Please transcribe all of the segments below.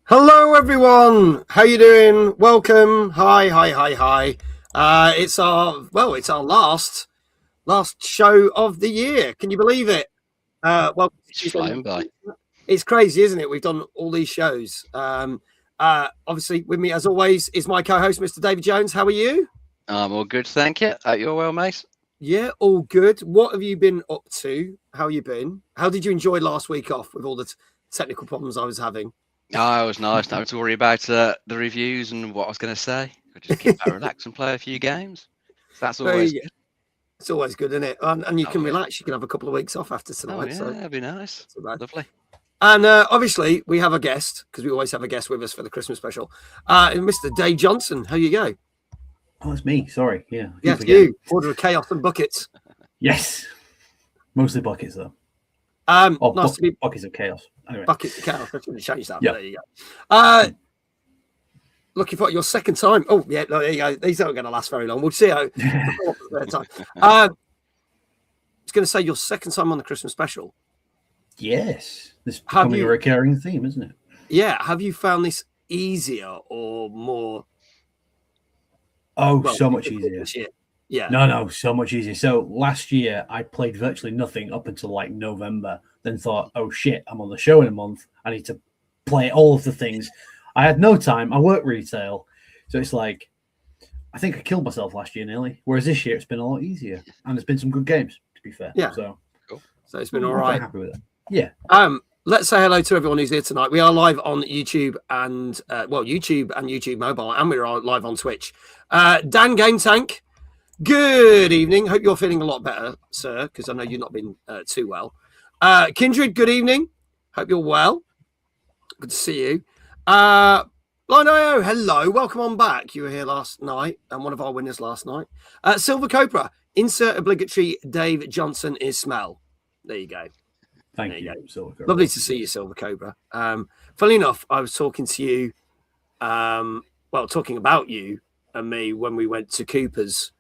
Hello, everyone. How you doing? Welcome. Hi. It's our last show of the year. Can you believe it? Well, It's flying by. it's crazy, isn't it? We've done all these shows. Obviously, with me as always is my co-host, Mr. David Jones. How are you? I'm all good, thank you. Hope you're well, mate. Yeah, all good. What have you been up to? How you been? How did you enjoy last week off with all the technical problems I was having? Oh, it was nice. Not to worry about the reviews and what I was going to say. I just keep back, relax, and play a few games. So that's always good. It's always good, isn't it? And you can Yeah. relax. You can have a couple of weeks off after Oh, tonight. yeah, So that'd be nice. Lovely. And obviously, we have a guest because we always have a guest with us for the Christmas special. Mr. Dave Johnson, how you go? Oh, it's me. Sorry. Yeah. Yes, you. Order of chaos and buckets. Yes. Mostly buckets, though. Nice to be buckets of chaos. Anyway. buckets of chaos. I should change that. Yeah. There you go. Looking for your second time. Oh, yeah. No, there you go. These aren't going to last very long. We'll see how. Time. I was going to say your second time on the Christmas special. Yes. This is becoming a recurring theme, isn't it? Yeah. Have you found this easier or more? Oh, so much easier. Yeah. No, so much easier. So last year I played virtually nothing up until like November, then thought, oh shit, I'm on the show in a month. I need to play all of the things. I had no time. I work retail. So it's like, I think I killed myself last year nearly. Whereas this year it's been a lot easier. And there's been some good games, to be fair. Yeah. So cool. So it's been all right. I'm happy with it. Yeah. Let's say hello to everyone who's here tonight. We are live on YouTube and YouTube Mobile, and we're live on Twitch. Dan Game Tank, good evening. Hope you're feeling a lot better, sir, because I know you've not been too well. Kindred, good evening. Hope you're well. Good to see you. Blind.io, hello. Welcome on back. You were here last night and one of our winners last night. Silver Cobra, insert obligatory Dave Johnson is smell. There you go. Thank you. Silver Cobra. Lovely to see you, Silver Cobra. Funnily enough, I was talking to you, talking about you and me when we went to Cooper's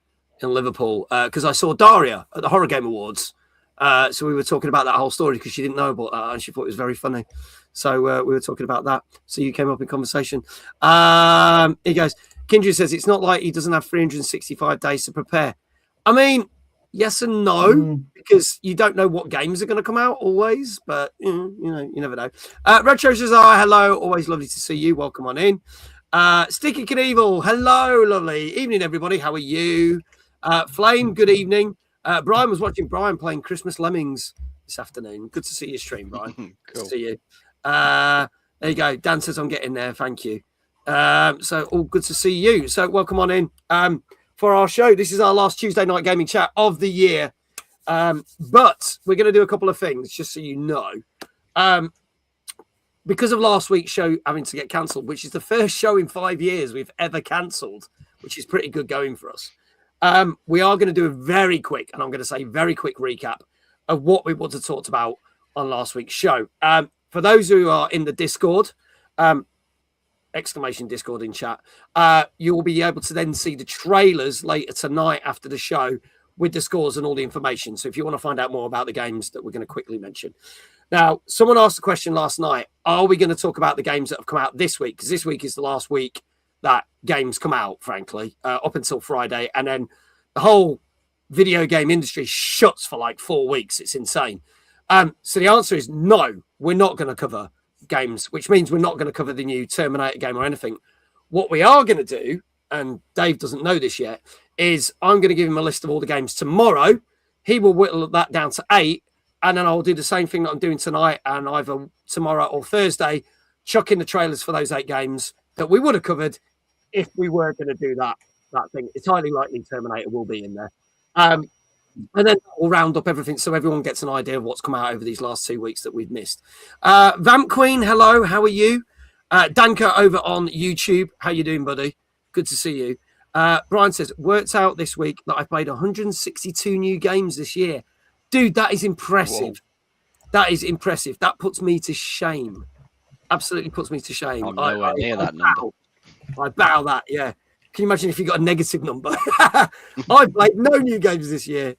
in Liverpool because I saw Daria at the Horror Game Awards. So we were talking about that whole story because she didn't know about that and she thought it was very funny. So we were talking about that. So you came up in conversation. He goes, Kindred says it's not like he doesn't have 365 days to prepare. I mean, yes and no, because you don't know what games are going to come out always, but you never know. Retro says, hello, always lovely to see you. Welcome on in. Sticky Knievel, hello, lovely evening, everybody. How are you? Flame, good evening. Brian was watching Brian playing Christmas Lemmings this afternoon. Good to see you stream, Brian. Cool. Good to see you. There you go. Dan says I'm getting there. Thank you. So all good to see you. So welcome on in. For our show. This is our last Tuesday night gaming chat of the year. But we're going to do a couple of things, just so you know. Because of last week's show having to get cancelled, which is the first show in 5 years we've ever cancelled, which is pretty good going for us. We are going to do a very quick, and I'm going to say very quick recap of what we want to talk about on last week's show. For those who are in the Discord, exclamation Discord in chat, you will be able to then see the trailers later tonight after the show with the scores and all the information. So if you want to find out more about the games that we're going to quickly mention. Now, someone asked a question last night, are we going to talk about the games that have come out this week? Because this week is the last week that games come out, frankly, up until Friday. And then the whole video game industry shuts for like 4 weeks. It's insane. So the answer is no, we're not going to cover games, which means we're not going to cover the new Terminator game or anything. What we are going to do, and Dave doesn't know this yet, is I'm going to give him a list of all the games tomorrow. He will whittle that down to 8, and then I'll do the same thing that I'm doing tonight, and either tomorrow or Thursday, chuck in the trailers for those 8 games that we would have covered if we were going to do that thing. It's highly likely Terminator will be in there. And then we'll round up everything so everyone gets an idea of what's come out over these last 2 weeks that we've missed. Vamp Queen, hello, how are you? Danka over on YouTube, how you doing, buddy? Good to see you. Brian says, worked out this week that I played 162 new games this year. Dude, that is impressive. Whoa. That is impressive. That puts me to shame. Absolutely puts me to shame. I'm nowhere near that number. I bow that, yeah. Can you imagine if you got a negative number? I played no new games this year.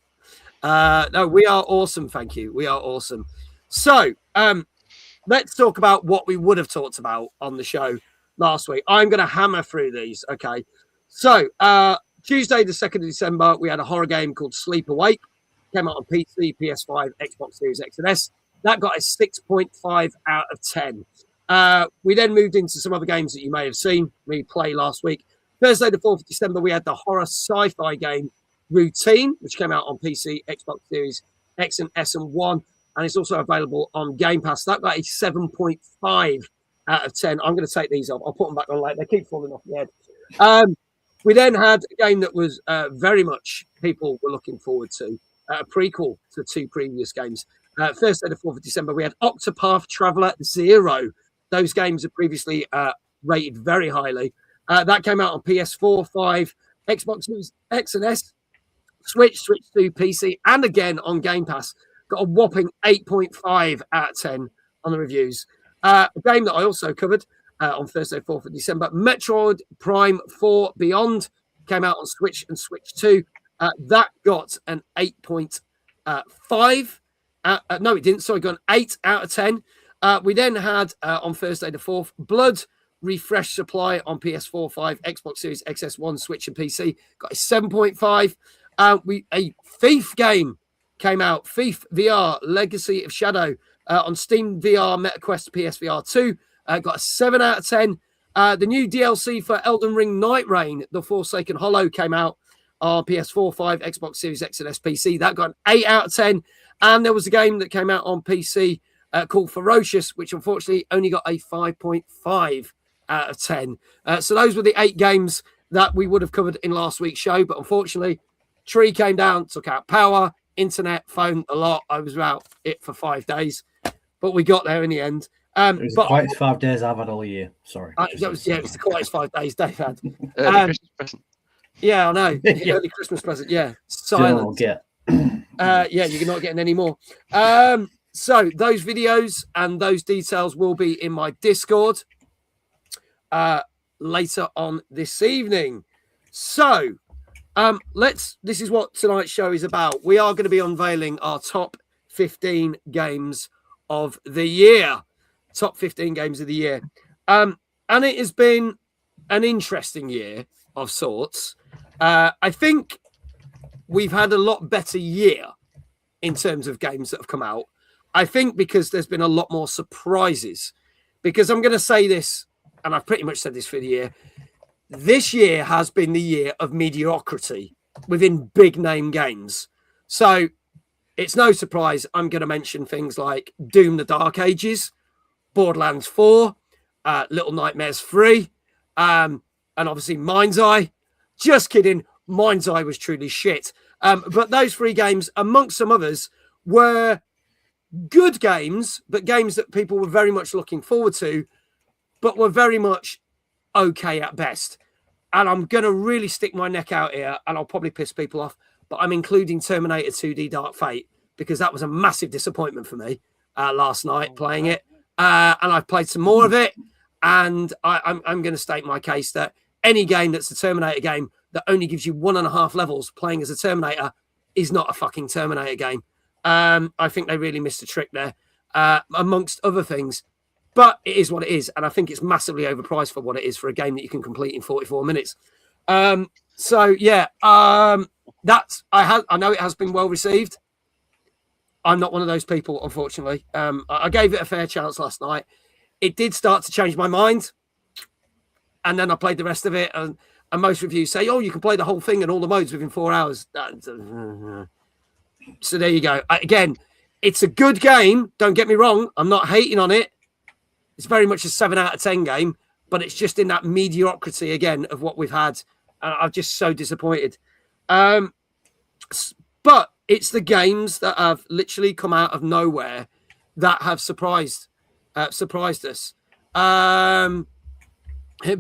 No, we are awesome. Thank you. We are awesome. So let's talk about what we would have talked about on the show last week. I'm going to hammer through these. Okay. So, Tuesday, the 2nd of December, we had a horror game called Sleep Awake. Came out on PC, PS5, Xbox Series X and S. That got a 6.5 out of 10. We then moved into some other games that you may have seen me play last week. Thursday, the 4th of December, we had the horror sci-fi game Routine, which came out on PC, Xbox Series X and S and 1, and it's also available on Game Pass. That got a 7.5 out of 10. I'm going to take these off. I'll put them back on later. They keep falling off the head. We then had a game that was very much people were looking forward to, a prequel to 2 previous games. Thursday, the 4th of December, we had Octopath Traveler 0. Those games are previously rated very highly. That came out on PS4, 5, Xbox Series X and S, Switch 2, PC, and again on Game Pass. Got a whopping 8.5 out of 10 on the reviews. A game that I also covered on Thursday, 4th of December, Metroid Prime 4 Beyond, came out on Switch and Switch 2. That got an 8.5. No, it didn't. Sorry, got an 8 out of 10. We then had on Thursday, the 4th, Blood Refresh Supply on PS4, 5, Xbox Series XS1, Switch, and PC. Got a 7.5. A Thief game came out, Thief VR Legacy of Shadow on Steam VR, MetaQuest, PSVR 2. Got a 7 out of 10. The new DLC for Elden Ring Night Rain, The Forsaken Hollow, came out on PS4, 5, Xbox Series X and S, PC. That got an 8 out of 10. And there was a game that came out on PC called Ferocious, which unfortunately only got a 5.5 out of 10. So those were the 8 games that we would have covered in last week's show. But unfortunately, tree came down, took out power, internet, phone, a lot. I was without it for 5 days, but we got there in the end. It was the quietest 5 days I've had all year. Sorry. It was the quietest 5 days Dave had. Christmas present. Yeah, I know. Yeah. Early Christmas present. Yeah. Silence. Yeah, you're not getting any more. So those videos and those details will be in my Discord later on this evening. So this is what tonight's show is about. We are going to be unveiling our top 15 games of the year. Top 15 games of the year. And it has been an interesting year of sorts. I think we've had a lot better year in terms of games that have come out. I think because there's been a lot more surprises. Because I'm going to say this, and I've pretty much said this for the year. This year has been the year of mediocrity within big name games. So it's no surprise I'm going to mention things like Doom the Dark Ages, Borderlands 4, Little Nightmares 3, and obviously Mind's Eye. Just kidding. Mind's Eye was truly shit. But those 3 games, amongst some others, were good games, but games that people were very much looking forward to, but were very much okay at best. And I'm going to really stick my neck out here, and I'll probably piss people off, but I'm including Terminator 2D Dark Fate, because that was a massive disappointment for me last night playing it. And I've played some more of it, and I'm going to state my case that any game that's a Terminator game that only gives you 1.5 levels playing as a Terminator is not a fucking Terminator game. I think they really missed a trick there, amongst other things. But it is what it is, and I think it's massively overpriced for what it is for a game that you can complete in 44 minutes. So yeah, that's I know it has been well received. I'm not one of those people, unfortunately. I gave it a fair chance last night. It did start to change my mind, and then I played the rest of it. And most reviews say, "Oh, you can play the whole thing and all the modes within 4 hours." So there you go. Again, it's a good game. Don't get me wrong. I'm not hating on it. It's very much a 7 out of 10 game, but it's just in that mediocrity again of what we've had. And I'm just so disappointed. But it's the games that have literally come out of nowhere that have surprised us.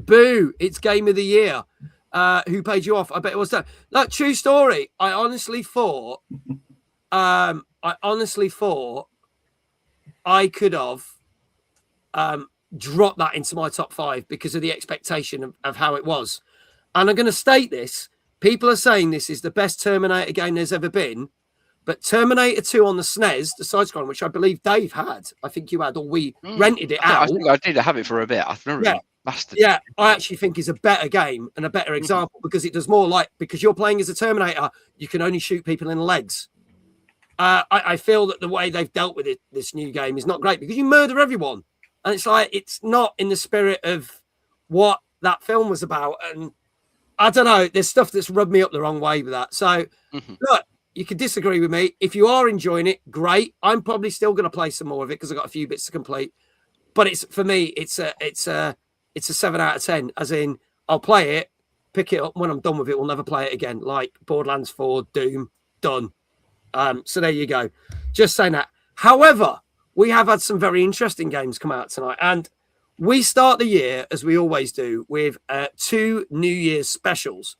Boo! It's Game of the Year. Who paid you off? I bet it was that. Like, true story. I honestly thought I could have dropped that into my top 5 because of the expectation of how it was. And I'm going to state this. People are saying this is the best Terminator game there's ever been. But Terminator 2 on the SNES, the side-scrolling, which I believe Dave had, I think you had, or we rented it out. I think I did have it for a bit. I've never really mastered it. Yeah, I actually think is a better game and a better example because it does more like, because you're playing as a Terminator, you can only shoot people in the legs. I feel that the way they've dealt with it, this new game, is not great because you murder everyone. And it's like, it's not in the spirit of what that film was about. And I don't know, there's stuff that's rubbed me up the wrong way with that. So, look, you can disagree with me. If you are enjoying it, great. I'm probably still going to play some more of it because I've got a few bits to complete. But it's, for me, it's a 7 out of 10, as in I'll play it, pick it up. When I'm done with it, we'll never play it again. Like Borderlands 4, Doom, done. So there you go. Just saying that. However, we have had some very interesting games come out tonight. And we start the year, as we always do, with 2 New Year's specials.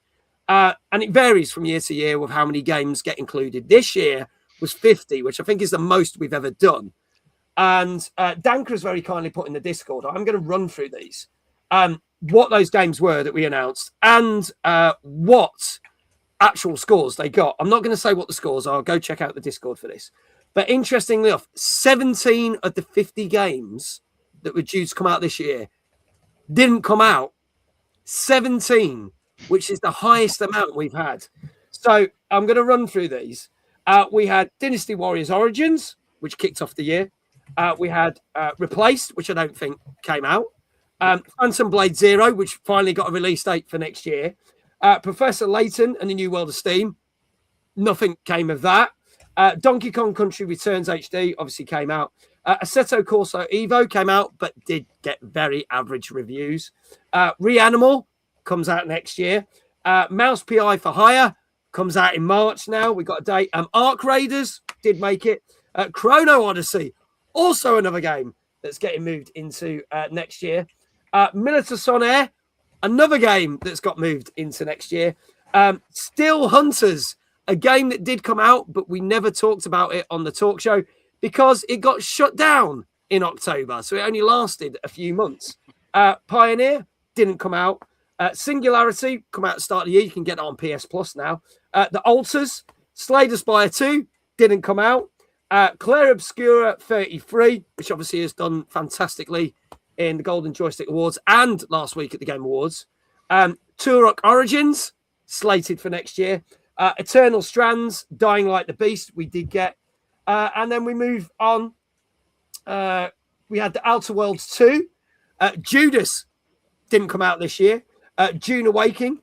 And it varies from year to year with how many games get included. This year was 50, which I think is the most we've ever done. And Danker has very kindly put in the Discord. I'm going to run through these. What those games were that we announced and what actual scores they got. I'm not going to say what the scores are. Go check out the Discord for this. But interestingly enough, 17 of the 50 games that were due to come out this year didn't come out. 17, which is the highest amount we've had. So I'm going to run through these. We had Dynasty Warriors Origins, which kicked off the year. We had Replaced, which I don't think came out. Phantom Blade Zero, which finally got a release date for next year. Professor Layton and the New World of Steam. Nothing came of that. Donkey Kong Country Returns HD obviously came out. Assetto Corsa Evo came out, but did get very average reviews. Reanimal comes out next year. Mouse PI for Hire comes out in March now. We got a date. Arc Raiders did make it. Chrono Odyssey, also another game that's getting moved into next year. Militaire Sonaire, another game that's got moved into next year. Still Hunters, a game that did come out, but we never talked about it on the talk show because it got shut down in October. So it only lasted a few months. Pioneer didn't come out. Singularity come out at the start of the year. You can get it on PS Plus now. The Alters, Slay the Spire 2 didn't come out. Claire Obscura 33, which obviously has done fantastically in the Golden Joystick Awards and last week at the Game Awards. Turok Origins, slated for next year. Eternal Strands, Dying Like the Beast, we did get. And then we move on. We had the Outer Worlds 2. Judas didn't come out this year. Dune Awakening.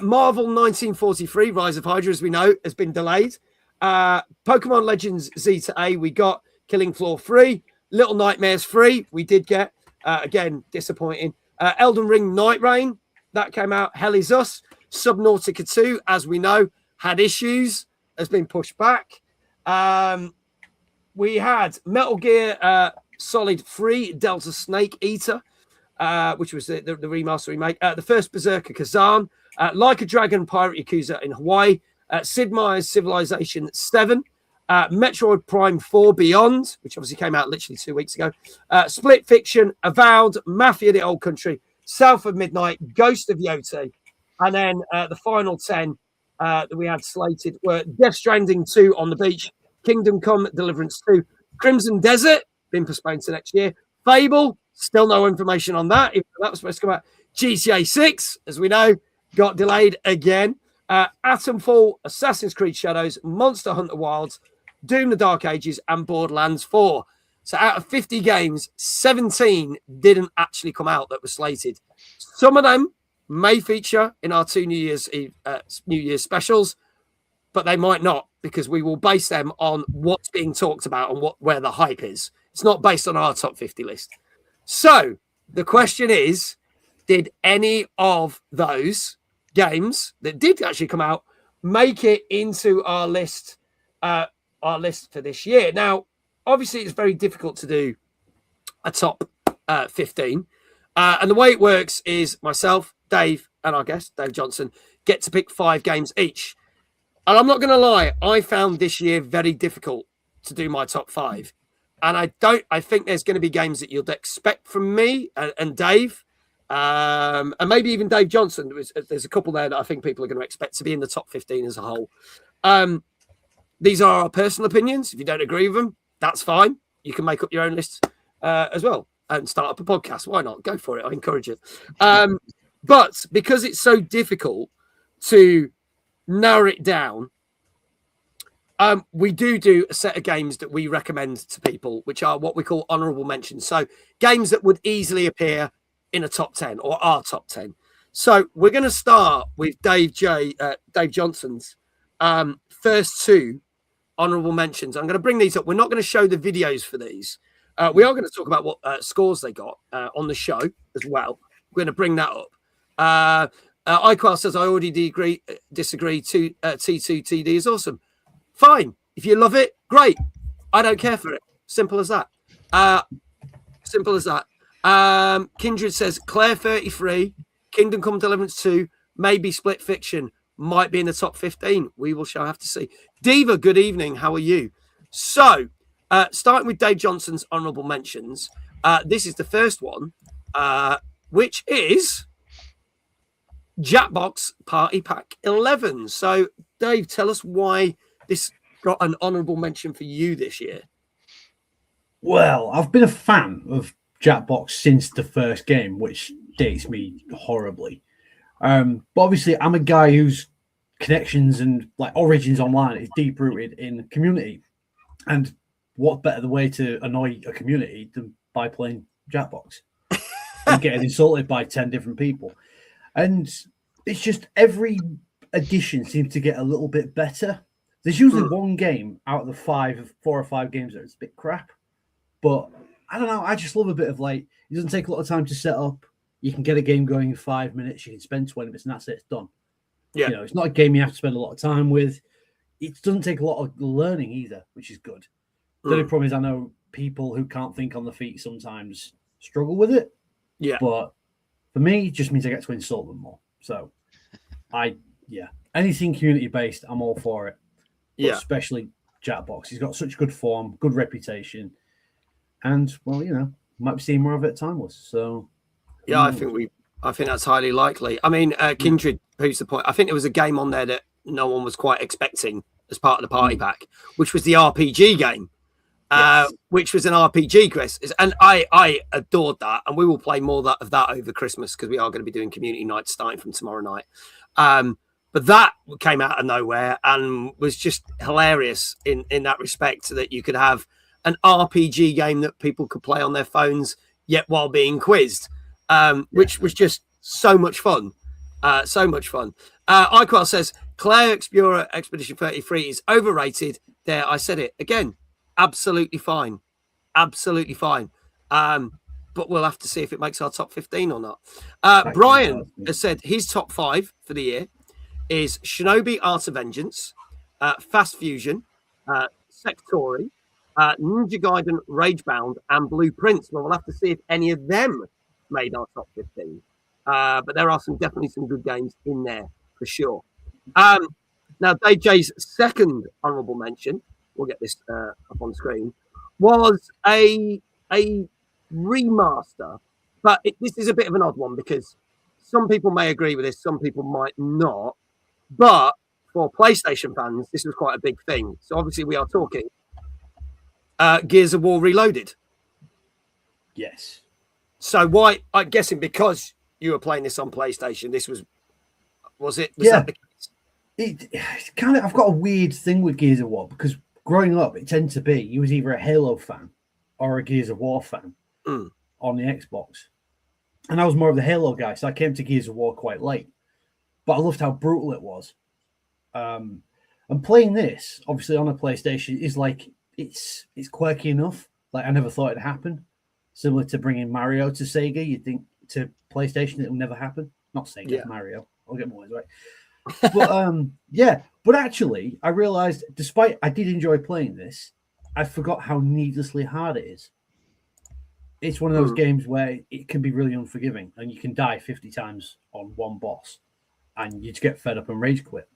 Marvel 1943, Rise of Hydra, as we know, has been delayed. Pokemon Legends Z to A, we got. Killing Floor 3. Little Nightmares 3, we did get. Again, disappointing. Elden Ring Night Rain, that came out. Hell is Us. Subnautica 2, as we know, had issues, has been pushed back. We had Metal Gear Solid 3 Delta Snake Eater, which was the remaster remake. The first Berserker Kazan. Like a Dragon Pirate Yakuza in Hawaii. Sid Meier's Civilization 7. Metroid Prime 4 Beyond, which obviously came out literally 2 weeks ago. Split Fiction, Avowed, Mafia the Old Country, South of Midnight, Ghost of Yoti. And then the final 10 that we had slated were Death Stranding 2 on the Beach, Kingdom Come Deliverance 2, Crimson Desert, been postponed to next year, Fable, still no information on that. If that was supposed to come out. GTA 6, as we know, got delayed again. Atomfall, Assassin's Creed Shadows, Monster Hunter Wilds, Doom the Dark Ages, and Borderlands 4. So out of 50 games, 17 didn't actually come out that were slated. Some of them may feature in our 2 New Year's specials, but they might not, because we will base them on what's being talked about and where the hype is. It's not based on our top 50 list. So the question is, did any of those games that did actually come out make it into our list for this year? Now, obviously, it's very difficult to do a top 15. And the way it works is myself, Dave, and our guest, Dave Johnson, get to pick 5 games each. And I'm not going to lie, I found this year very difficult to do my top 5. And I think there's going to be games that you'll expect from me and Dave, and maybe even Dave Johnson. There's a couple there that I think people are going to expect to be in the top 15 as a whole. these are our personal opinions. If you don't agree with them, that's fine. You can make up your own list as well and start up a podcast. Why not? Go for it. I encourage it. But because it's so difficult to narrow it down, we do a set of games that we recommend to people, which are what we call honourable mentions. So games that would easily appear in a top 10 or our top 10. So we're going to start with Dave Johnson's first two honourable mentions. I'm going to bring these up. We're not going to show the videos for these. We are going to talk about what scores they got on the show as well. We're going to bring that up. iQual says, I already disagree. T2 TD is awesome. Fine. If you love it, great. I don't care for it. Simple as that. Simple as that. Kindred says, Claire 33, Kingdom Come Deliverance 2, maybe Split Fiction, might be in the top 15. We shall have to see. Diva, good evening. How are you? So, starting with Dave Johnson's honourable mentions, this is the first one, which is Jackbox Party Pack 11. So, Dave, tell us why this got an honourable mention for you this year. Well, I've been a fan of Jackbox since the first game, which dates me horribly. But obviously, I'm a guy whose connections and like origins online is deep rooted in community. And what better the way to annoy a community than by playing Jackbox and getting insulted by 10 different people? And it's just every edition seems to get a little bit better. There's usually one game out of the 4 or 5 games that is a bit crap. But I don't know. I just love a bit of like, it doesn't take a lot of time to set up. You can get a game going in 5 minutes. You can spend 20 minutes and that's it. It's done. Yeah. You know, it's not a game you have to spend a lot of time with. It doesn't take a lot of learning either, which is good. The only problem is I know people who can't think on the feet sometimes struggle with it. Yeah. But for me, it just means I get to insult them more. So anything community-based, I'm all for it. But especially Jackbox. He's got such good form, good reputation. And, well, you know, might be seeing more of it at Timeless. So, yeah, I think that's highly likely. I mean, Kindred proves the point. I think there was a game on there that no one was quite expecting as part of the party pack, which was the RPG game, which was an RPG, Chris. And I adored that. And we will play more of that over Christmas because we are going to be doing community nights starting from tomorrow night. But that came out of nowhere and was just hilarious in that respect, that you could have an RPG game that people could play on their phones, yet while being quizzed, which was just so much fun. So much fun. iQual says, Claire Explorer Expedition 33 is overrated. There, I said it again. Absolutely fine. Absolutely fine. But we'll have to see if it makes our top 15 or not. Brian has said his top 5 for the year is Shinobi Art of Vengeance, Fast Fusion, Sectori, Ninja Gaiden, Ragebound, and Blueprints. Well, we'll have to see if any of them made our top 15. But there are definitely some good games in there for sure. Now, Dave J's second honourable mention, we'll get this up on screen, was a remaster. But this is a bit of an odd one because some people may agree with this, some people might not. But for PlayStation fans, this was quite a big thing. So obviously we are talking Gears of War Reloaded. Yes. So why? I'm guessing because you were playing this on PlayStation. This was it? Was yeah. That the case? It's kind of. I've got a weird thing with Gears of War because growing up, it tended to be you was either a Halo fan or a Gears of War fan on the Xbox, and I was more of the Halo guy. So I came to Gears of War quite late, but I loved how brutal it was. And playing this, obviously on a PlayStation, is like it's quirky enough. Like I never thought it'd happen. Similar to bringing Mario to Sega, you'd think to PlayStation it will never happen. Not Sega, Mario. I'll get more right. But but actually, I realized despite I did enjoy playing this, I forgot how needlessly hard it is. It's one of those games where it can be really unforgiving, and you can die 50 times on one boss, and you just get fed up and rage quit.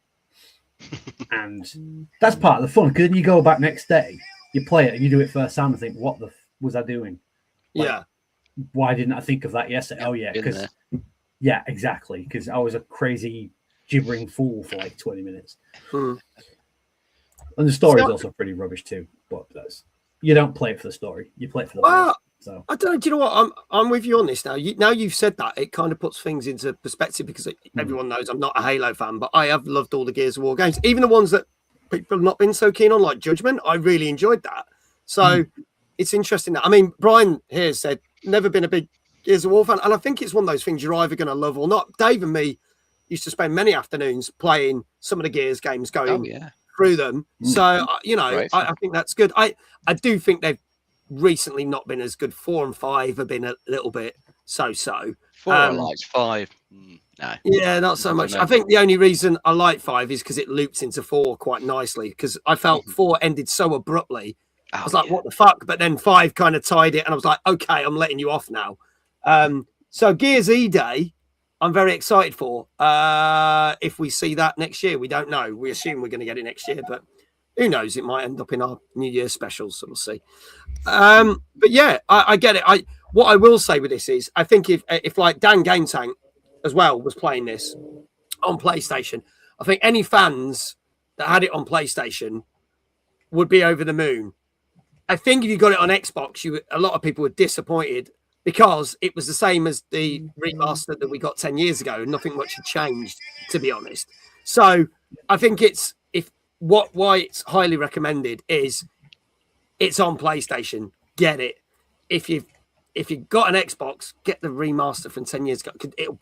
And that's part of the fun, because then you go back next day, you play it, and you do it first time and think, what the was I doing? Like, why didn't I think of that yesterday? Oh, yeah, because exactly, because I was a crazy gibbering fool for like 20 minutes. And the story is also pretty rubbish too. But you don't play it for the story; you play it for the voice. So I don't know. Do you know what? I'm with you on this now. Now you've said that, it kind of puts things into perspective because everyone knows I'm not a Halo fan, but I have loved all the Gears of War games, even the ones that people have not been so keen on, like Judgment. I really enjoyed that. So it's interesting that, I mean, Brian here said never been a big Gears of War fan, and I think it's one of those things you're either going to love or not. Dave and me used to spend many afternoons playing some of the Gears games, going through them. So I think that's good. I do think they've recently not been as good. 4 and 5 have been a little bit so. 4 I liked, 5 no. Yeah, not so much. I think the only reason I like 5 is because it loops into 4 quite nicely, because I felt 4 ended so abruptly. I was like, what the fuck? But then 5 kind of tied it, and I was like, okay, I'm letting you off now. So Gears E-Day, I'm very excited for. If we see that next year, we don't know. We assume we're going to get it next year, but who knows? It might end up in our New Year's specials, so we'll see. But yeah, I get it. What I will say with this is, I think if like Dan Game Tank as well was playing this on PlayStation, I think any fans that had it on PlayStation would be over the moon. I think if you got it on Xbox, a lot of people were disappointed because it was the same as the remaster that we got 10 years ago. Nothing much had changed, to be honest. So I think why it's highly recommended is it's on PlayStation. Get it. If you've got an Xbox, get the remaster from 10 years ago.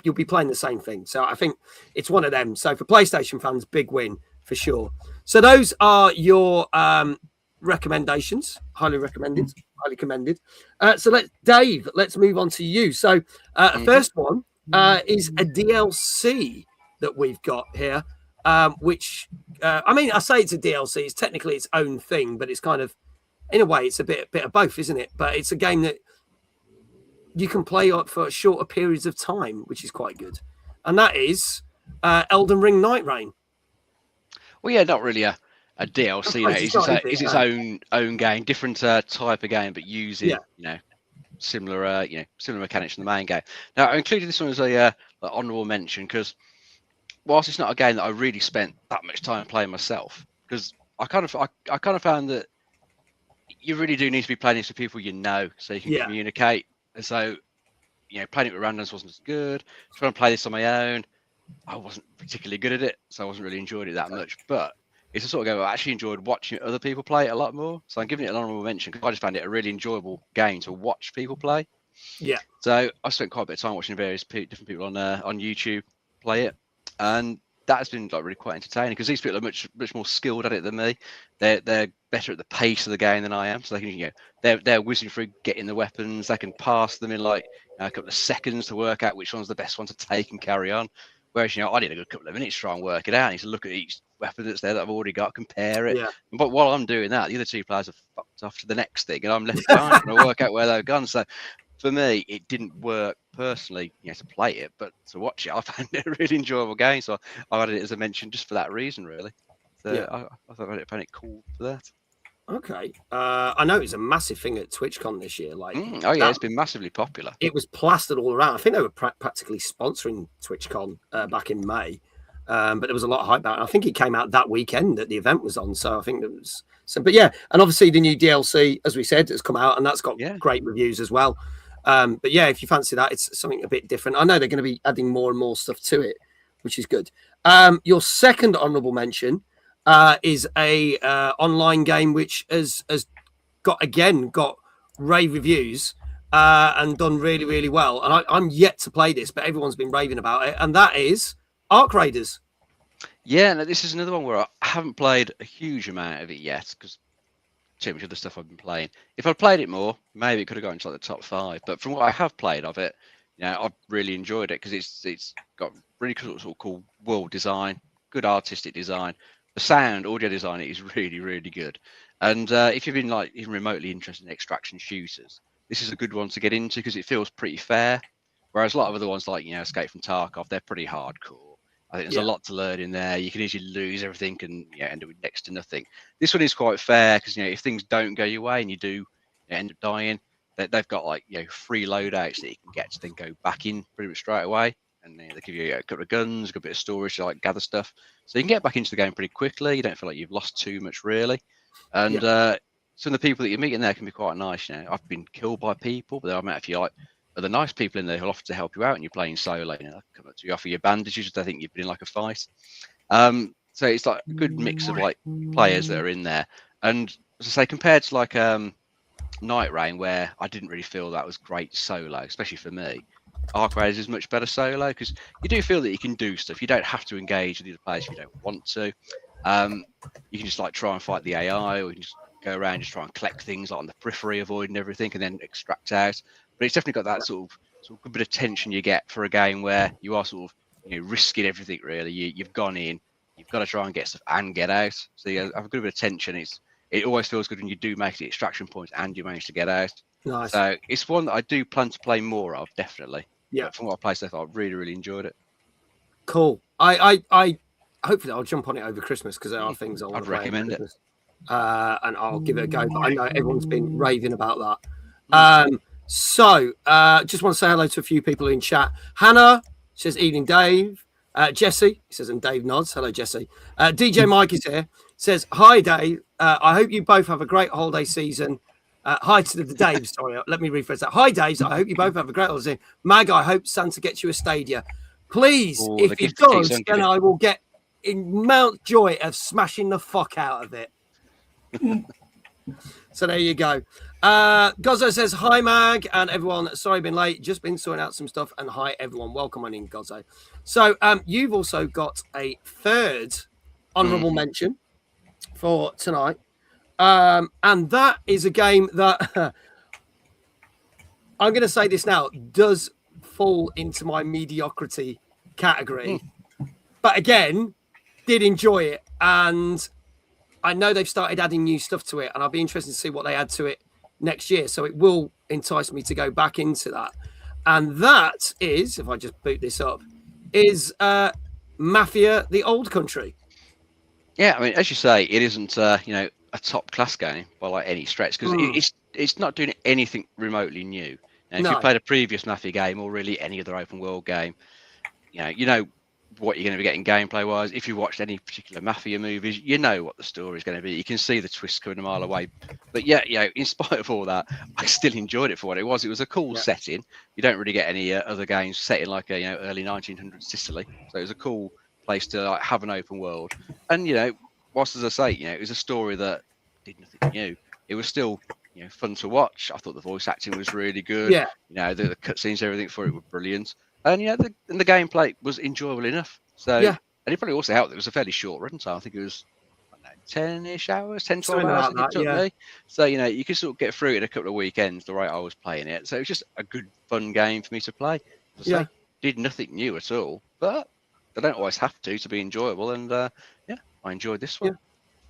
You'll be playing the same thing. So I think it's one of them. So for PlayStation fans, big win for sure. So those are your recommendations. Highly recommended. Highly commended. So Dave, let's move on to you. So first one is a DLC that we've got here, which I mean, I say it's a DLC. It's technically its own thing, but it's kind of, in a way, it's a bit of both, isn't it? But it's a game that you can play for shorter periods of time, which is quite good. And that is Elden Ring Night Rain. Well, yeah, not really a DLC. It's its own game, different type of game, but using similar mechanics from the main game. Now, I included this one as a honourable mention because whilst it's not a game that I really spent that much time playing myself, because I kind of found that you really do need to be playing this with people you know, so you can communicate. And so, playing it with randoms wasn't as good. Trying to play this on my own, I wasn't particularly good at it, so I wasn't really enjoying it that much. But it's a sort of game I actually enjoyed watching other people play it a lot more. So I'm giving it an honourable mention because I just found it a really enjoyable game to watch people play. Yeah. So I spent quite a bit of time watching various different people on YouTube play it, and that's been really quite entertaining because these people are much more skilled at it than me. They're better at the pace of the game than I am, so they can they're whizzing through getting the weapons. They can pass them in a couple of seconds to work out which one's the best one to take and carry on. Whereas I need a good couple of minutes to try and work it out. I need to look at each weapon that's there that I've already got, compare it. Yeah. But while I'm doing that, the other two players have fucked off to the next thing, and I'm left behind trying to work out where they've gone. So for me, it didn't work personally, to play it, but to watch it, I found it a really enjoyable game. So I added it as a mention just for that reason, really. So I thought I found it cool for that. Okay. I know it's a massive thing at TwitchCon this year. It's been massively popular. It was plastered all around. I think they were practically sponsoring TwitchCon back in May. But there was a lot of hype about it. I think it came out that weekend that the event was on. So I think there was some, but yeah. And obviously the new DLC, as we said, has come out and that's got great reviews as well. But yeah, if you fancy that, it's something a bit different. I know they're going to be adding more and more stuff to it, which is good. Your second honorable mention is a online game which has got rave reviews and done really, really well. And I'm yet to play this, but everyone's been raving about it. And that is Arc Raiders. Yeah, no, this is another one where I haven't played a huge amount of it yet because too much of the stuff I've been playing. If I'd played it more, maybe it could have gone into the top 5. But from what I have played of it, I've really enjoyed it because it's got really cool world design, good artistic design. The sound, audio design is really, really good. And if you've been even remotely interested in extraction shooters, this is a good one to get into because it feels pretty fair. Whereas a lot of other ones like Escape from Tarkov, they're pretty hardcore. I think there's a lot to learn in there. You can easily lose everything and end up with next to nothing. This one is quite fair because if things don't go your way and you do end up dying, they've got free loadouts that you can get to then go back in pretty much straight away and they give you a couple of guns, a good bit of storage to like gather stuff, so you can get back into the game pretty quickly. You don't feel like you've lost too much really, and some of the people that you meet in there can be quite nice. You know, I've been killed by people, but I've met a few like other nice people in there who'll offer to help you out, and you're playing solo. You know, they come up to you, offer you bandages if they think you've been in like a fight. So it's like a good mix of like players that are in there, and as I say, compared to like Night Rain, where I didn't really feel that was great solo, especially for me. Arc Raiders is much better solo because you do feel that you can do stuff. You don't have to engage with the other players if you don't want to. You can just like try and fight the AI, or you can just go around and just try and collect things like on the periphery, avoiding everything, and then extract out. But it's definitely got that sort of good bit of tension you get for a game where you are sort of risking everything really. You've gone in, you've got to try and get stuff and get out. So you have a good bit of tension. It always feels good when you do make the extraction point and you manage to get out. Nice. So it's one that I do plan to play more of, definitely. Yeah. But from what I played so far, I really, really enjoyed it. Cool. I hopefully I'll jump on it over Christmas because there are things I want I'd to play recommend it. And I'll give it a go. But I know everyone's been raving about that. So just want to say hello to a few people in chat. Hannah says, "Evening, Dave." Jesse, he says, and Dave nods. Hello, Jesse. DJ Mike is here. Says, "Hi, Dave. I hope you both have a great holiday season." Hi to the Dave. Sorry, let me rephrase that. Hi, Dave. I hope you both have a great holiday season. Mag, I hope Santa gets you a Stadia. Please, if he does, then I will get in Mount Joy of smashing the fuck out of it. So there you go. Gozzo says, "Hi, Mag, and everyone. Sorry, I've been late. Just been sorting out some stuff. And hi, everyone. Welcome on in, Gozzo." So you've also got a third honourable mention for tonight. And that is a game that I'm going to say this now does fall into my mediocrity category. But again, did enjoy it. And I know they've started adding new stuff to it, and I'll be interested to see what they add to it next year. So it will entice me to go back into that. And that is, if I just boot this up, is Mafia: The Old Country. Yeah, I mean, as you say, it isn't a top class game by like any stretch because it's not doing anything remotely new. And if you played a previous Mafia game or really any other open world game, you know what you're going to be getting gameplay wise. If you watched any particular Mafia movies, you know what the story is going to be. You can see the twist coming a mile away. But yeah, in spite of all that, I still enjoyed it for what it was. It was a cool setting. You don't really get any other games set in like a early 1900s Sicily. So it was a cool place to like have an open world. And whilst as I say, it was a story that did nothing new. It was still fun to watch. I thought the voice acting was really good. Yeah. The cutscenes, everything for it were brilliant. And the gameplay was enjoyable enough. So and it probably also helped that it was a fairly short run time. I think it was 10-ish hours, 10, 12 hours it took me. So you could sort of get through it in a couple of weekends the way I was playing it. So it was just a good fun game for me to play. So did nothing new at all, but they don't always have to be enjoyable. And I enjoyed this one.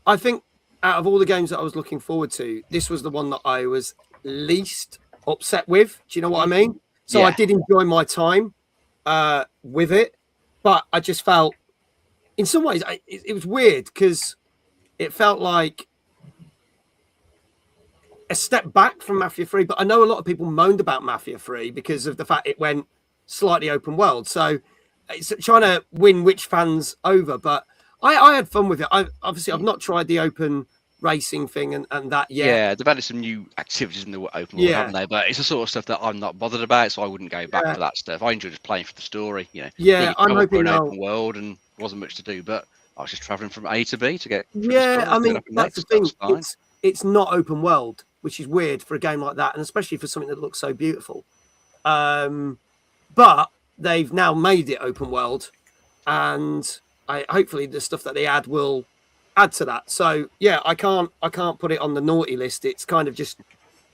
I think out of all the games that I was looking forward to, this was the one that I was least upset with. Do you know what I mean? So I did enjoy my time with it, but I just felt in some ways it was weird because it felt like a step back from Mafia 3. But I know a lot of people moaned about Mafia 3 because of the fact it went slightly open world. So it's trying to win which fans over. But I had fun with it. I've not tried the open racing thing and that yet. Yeah, they've added some new activities in the open world, haven't they? But it's the sort of stuff that I'm not bothered about, so I wouldn't go back for that stuff. I enjoy just playing for the story. I'm hoping an open world and wasn't much to do, but I was just traveling from A to B to get. I mean that's the thing. It's not open world, which is weird for a game like that, and especially for something that looks so beautiful. But they've now made it open world, and hopefully the stuff that they add will add to that. So I can't put it on the naughty list. It's kind of just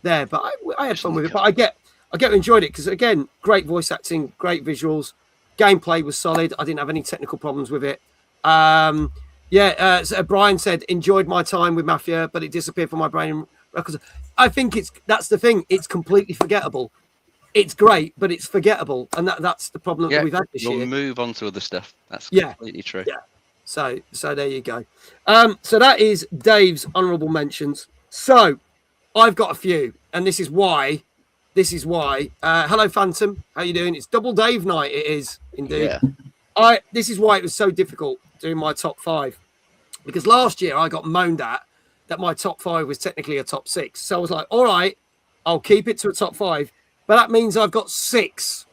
there, but I had fun with it. But I get enjoyed it because again, great voice acting, great visuals, gameplay was solid. I didn't have any technical problems with it. So Brian said enjoyed my time with Mafia, but it disappeared from my brain. Because I think that's the thing. It's completely forgettable. It's great, but it's forgettable, and that's the problem that we've had this year. We'll move on to other stuff. That's completely true. Yeah. So there you go. So that is Dave's honourable mentions. So I've got a few, and this is why. Hello, Phantom. How you doing? It's double Dave night. It is. Indeed. Yeah. This is why it was so difficult doing my top 5, because last year I got moaned at that my top 5 was technically a top 6. So I was like, all right, I'll keep it to a top 5, but that means I've got 6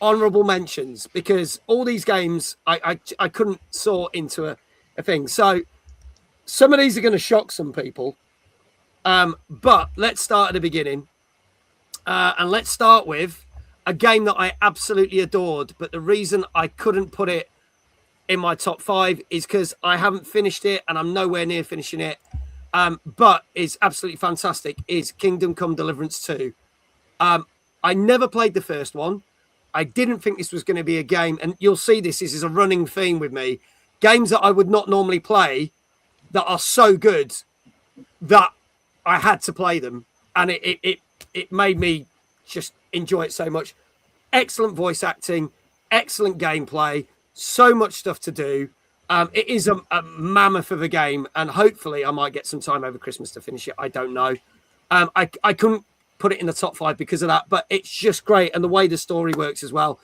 honourable mentions because all these games I couldn't sort into a thing. So some of these are going to shock some people, but let's start at the beginning, and let's start with a game that I absolutely adored, but the reason I couldn't put it in my top 5 is because I haven't finished it and I'm nowhere near finishing it. But it's absolutely fantastic. Is Kingdom Come Deliverance 2. I never played the first one. I didn't think this was going to be a game, and you'll see this is a running theme with me. Games that I would not normally play that are so good that I had to play them, and it made me just enjoy it so much. Excellent voice acting, excellent gameplay, so much stuff to do. It is a mammoth of a game, and hopefully I might get some time over Christmas to finish it. I don't know. I couldn't put it in the top 5 because of that, but it's just great, and the way the story works as well.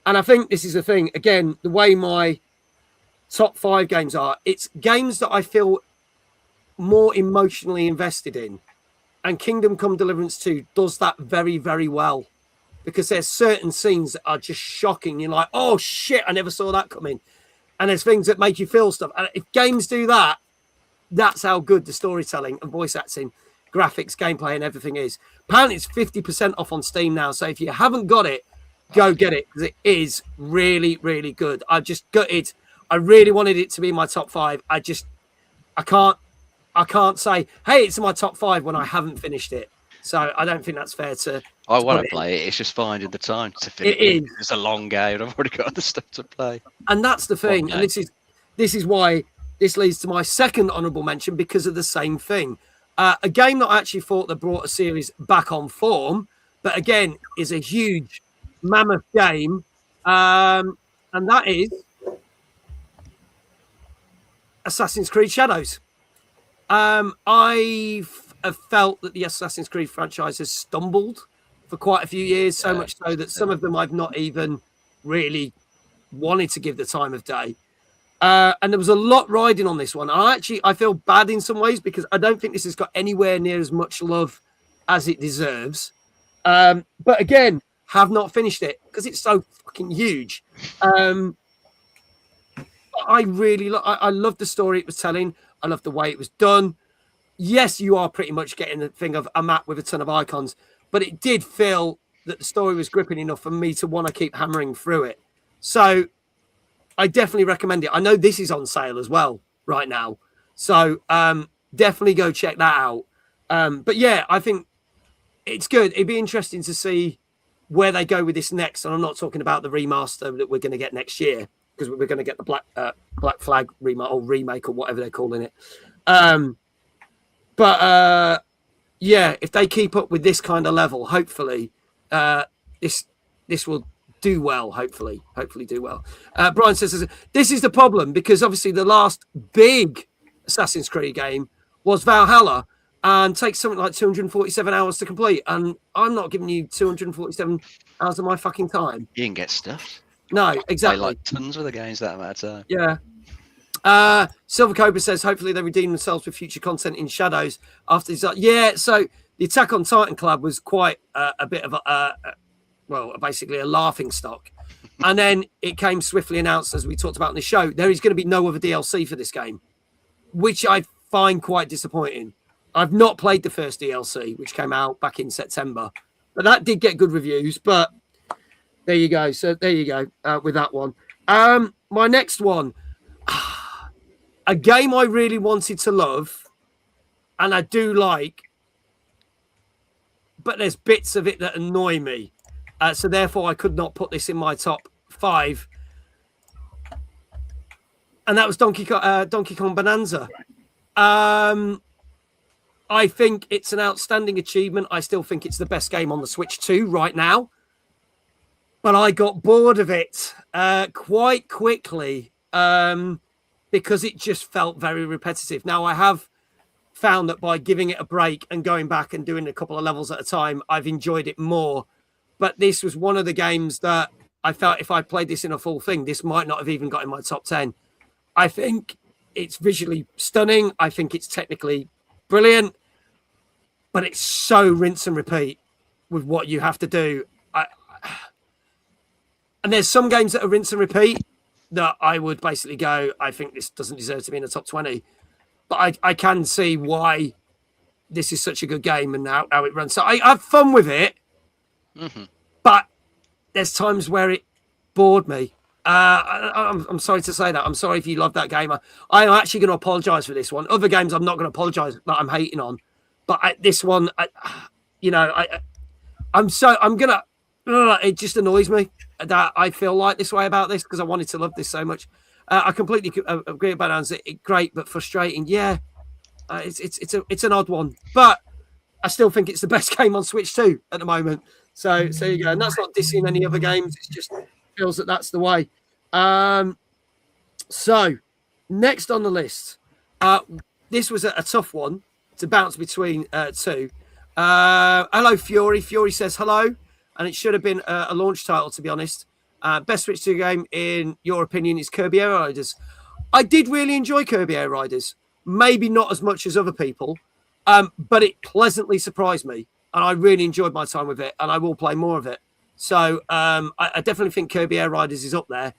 And I think this is the thing, again, the way my top 5 games are, it's games that I feel more emotionally invested in. And Kingdom Come Deliverance 2 does that very, very well, because there's certain scenes that are just shocking. You're like, oh shit, I never saw that coming. And there's things that make you feel stuff. And if games do that, that's how good the storytelling and voice acting, graphics, gameplay, and everything is. Apparently it's 50% off on Steam now. So if you haven't got it, go get it, because it is really, really good. I just gutted. I really wanted it to be in my top 5. I can't say, hey, it's in my top 5 when I haven't finished it. So I don't think that's fair to. I want to play it. It's just finding the time to finish it. It's a long game, and I've already got other stuff to play. And that's the thing. And this is why this leads to my second honourable mention, because of the same thing. A game that I actually thought that brought a series back on form, but again is a huge mammoth game, and that is Assassin's Creed Shadows. I have felt that the Assassin's Creed franchise has stumbled for quite a few years, so much so that some of them I've not even really wanted to give the time of day. And there was a lot riding on this one. I feel bad in some ways, because I don't think this has got anywhere near as much love as it deserves. But again, have not finished it because it's so fucking huge. I love the story it was telling. I love the way it was done. Yes, you are pretty much getting the thing of a map with a ton of icons, but it did feel that the story was gripping enough for me to want to keep hammering through it. So I definitely recommend it. I know this is on sale as well right now. So definitely go check that out. But yeah, I think it's good. It'd be interesting to see where they go with this next. And I'm not talking about the remaster that we're going to get next year, because we're going to get the Black Flag remake or whatever they're calling it. Yeah, if they keep up with this kind of level, hopefully this will do well. Hopefully do well. Brian says this is the problem, because obviously the last big Assassin's Creed game was Valhalla, and takes something like 247 hours to complete, and I'm not giving you 247 hours of my fucking time. You can get stuff. No, exactly. I like tons of the games that amount of time. Yeah. Silver Cobra says hopefully they redeem themselves with future content in Shadows after this. Yeah, so the Attack on Titan Club was quite a bit of basically a laughing stock. And then it came swiftly announced, as we talked about in the show, there is going to be no other DLC for this game, which I find quite disappointing. I've not played the first DLC, which came out back in September, but that did get good reviews. But there you go. So there you go with that one. My next one, a game I really wanted to love, and I do like, but there's bits of it that annoy me. So therefore, I could not put this in my top 5. And that was Donkey Kong Bonanza. I think it's an outstanding achievement. I still think it's the best game on the Switch 2 right now. But I got bored of it quite quickly because it just felt very repetitive. Now, I have found that by giving it a break and going back and doing a couple of levels at a time, I've enjoyed it more. But this was one of the games that I felt if I played this in a full thing, this might not have even got in my top 10. I think it's visually stunning. I think it's technically brilliant, but it's so rinse and repeat with what you have to do. And there's some games that are rinse and repeat that I would basically go, I think this doesn't deserve to be in the top 20. But I can see why this is such a good game and how it runs. So I have fun with it, but there's times where it bored me. I'm sorry to say that. I'm sorry if you love that game. I'm actually going to apologise for this one. Other games I'm not going to apologise that I'm hating on. But this one, it just annoys me that I feel like this way about this because I wanted to love this so much. I completely agree about Hans. It's great, but frustrating. Yeah, it's an odd one, but I still think it's the best game on Switch 2 at the moment. So there you go. And that's not dissing any other games. It just feels that that's the way. So next on the list, this was a tough one to bounce between two. Hello, Fury. Fury says hello. And it should have been a launch title, to be honest. Best Switch 2 game, in your opinion, is Kirby Air Riders. I did really enjoy Kirby Air Riders. Maybe not as much as other people, but it pleasantly surprised me. And I really enjoyed my time with it, and I will play more of it. So I definitely think Kirby Air Riders is up there,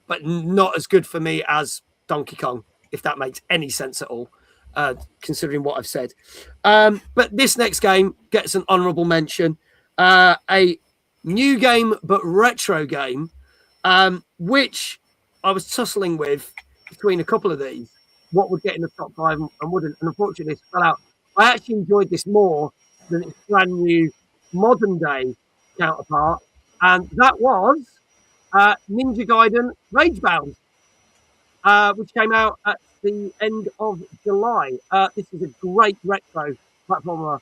but not as good for me as Donkey Kong, if that makes any sense at all, considering what I've said. But this next game gets an honourable mention. A new game but retro game, which I was tussling with between a couple of these. What would get in the top 5 and wouldn't, and unfortunately it fell out. I actually enjoyed this more than its brand new modern day counterpart, and that was Ninja Gaiden Ragebound, which came out at the end of July. This is a great retro platformer.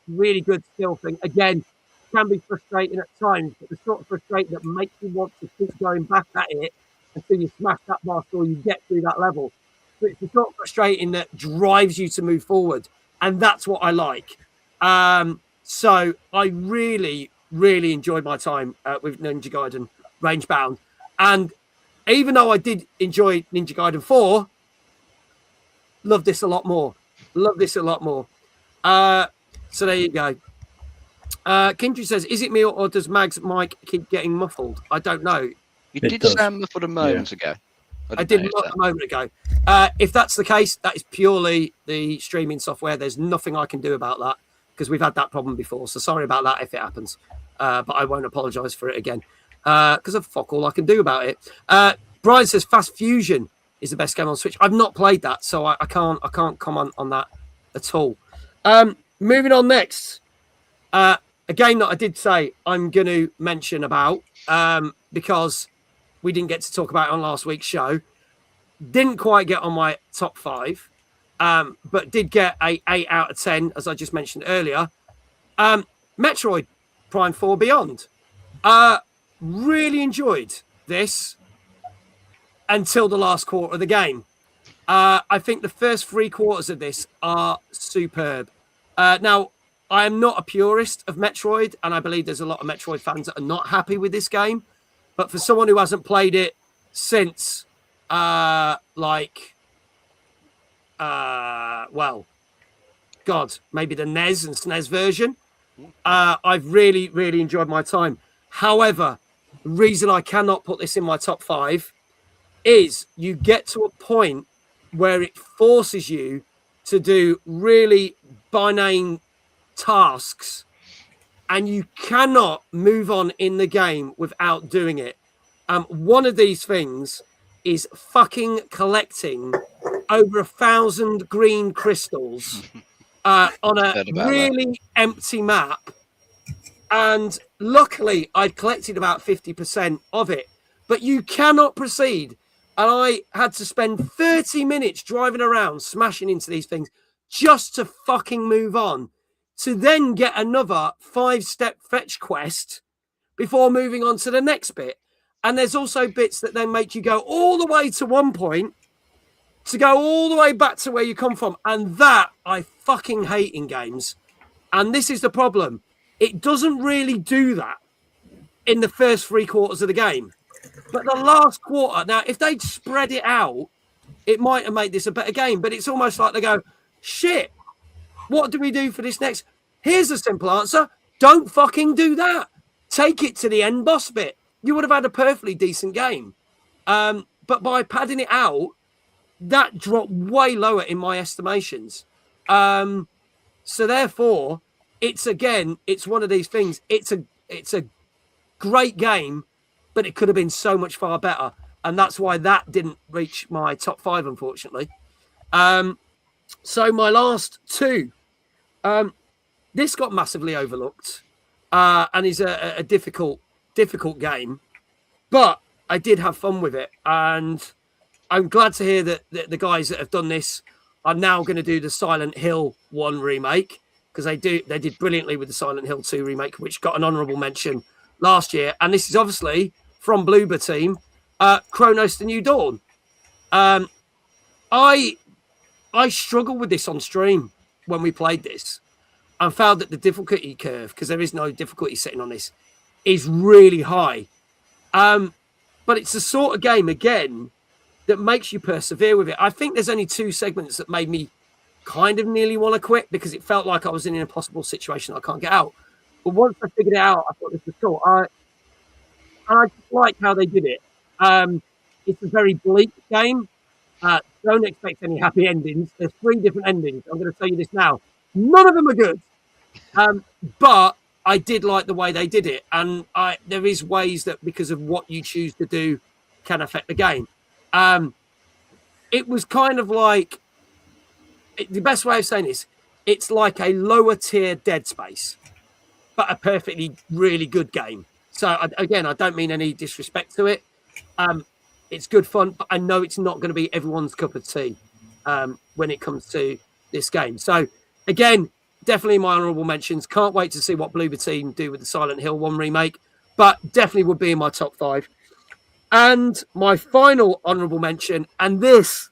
Really good skill thing. Again, can be frustrating at times, but the sort of frustrating that makes you want to keep going back at it until you smash that boss or you get through that level. So it's the sort of frustrating that drives you to move forward, and that's what I like. So I really, really enjoyed my time with Ninja Gaiden Rangebound, and even though I did enjoy Ninja Gaiden 4, love this a lot more. So there you go. Kindred says, is it me or does Mag's mic keep getting muffled? I don't know. You did sound muffled a moment ago. I did a moment ago. If that's the case, that is purely the streaming software. There's nothing I can do about that because we've had that problem before. So sorry about that if it happens. But I won't apologise for it again because of fuck all I can do about it. Brian says Fast Fusion is the best game on Switch. I've not played that, so I can't comment on that at all. Moving on next. A game that I did say I'm going to mention about because we didn't get to talk about it on last week's show. Didn't quite get on my top 5, but did get a 8 out of 10, as I just mentioned earlier. Metroid Prime 4 Beyond. Really enjoyed this until the last quarter of the game. I think the first 3 quarters of this are superb. Now, I am not a purist of Metroid, and I believe there's a lot of Metroid fans that are not happy with this game. But for someone who hasn't played it since, maybe the NES and SNES version, I've really, really enjoyed my time. However, the reason I cannot put this in my top 5 is you get to a point where it forces you to do really binary tasks, and you cannot move on in the game without doing it. One of these things is fucking collecting over 1,000 green crystals on a really empty map. And luckily, I'd collected about 50% of it, but you cannot proceed. And I had to spend 30 minutes driving around, smashing into these things just to fucking move on, to then get another 5-step fetch quest before moving on to the next bit. And there's also bits that then make you go all the way to one point to go all the way back to where you come from. And that I fucking hate in games. And this is the problem. It doesn't really do that. in the first 3 quarters of the game. But the last quarter, now, if they'd spread it out, it might have made this a better game. But it's almost like they go, shit, what do we do for this next? Here's a simple answer. Don't fucking do that. Take it to the end boss bit. You would have had a perfectly decent game. But by padding it out, that dropped way lower in my estimations. So therefore, it's one of these things. It's a great game, but it could have been so much far better. And that's why that didn't reach my top 5, unfortunately. So my last 2, this got massively overlooked, and is a difficult game, but I did have fun with it, and I'm glad to hear that the guys that have done this are now going to do the Silent Hill 1 remake, because they did brilliantly with the Silent Hill 2 remake, which got an honourable mention last year, and this is obviously from Bloober Team, Chronos: The New Dawn. I struggled with this on stream when we played this, and found that the difficulty curve, because there is no difficulty setting on this, is really high. But it's the sort of game, again, that makes you persevere with it. I think there's only 2 segments that made me kind of nearly want to quit, because it felt like I was in an impossible situation I can't get out. But once I figured it out, I thought this was cool. I just like how they did it. It's a very bleak game. Don't expect any happy endings. There's 3 different endings. I'm going to tell you this now. None of them are good. But I did like the way they did it. And there is ways that, because of what you choose to do, can affect the game. It was kind of like, the best way of saying this, it's like a lower tier Dead Space, but a perfectly really good game. So again, I don't mean any disrespect to it. It's good fun, but I know it's not going to be everyone's cup of tea when it comes to this game. So again, definitely my honourable mentions. Can't wait to see what Bloober Team do with the Silent Hill 1 remake, but definitely would be in my top 5. And my final honourable mention, and this,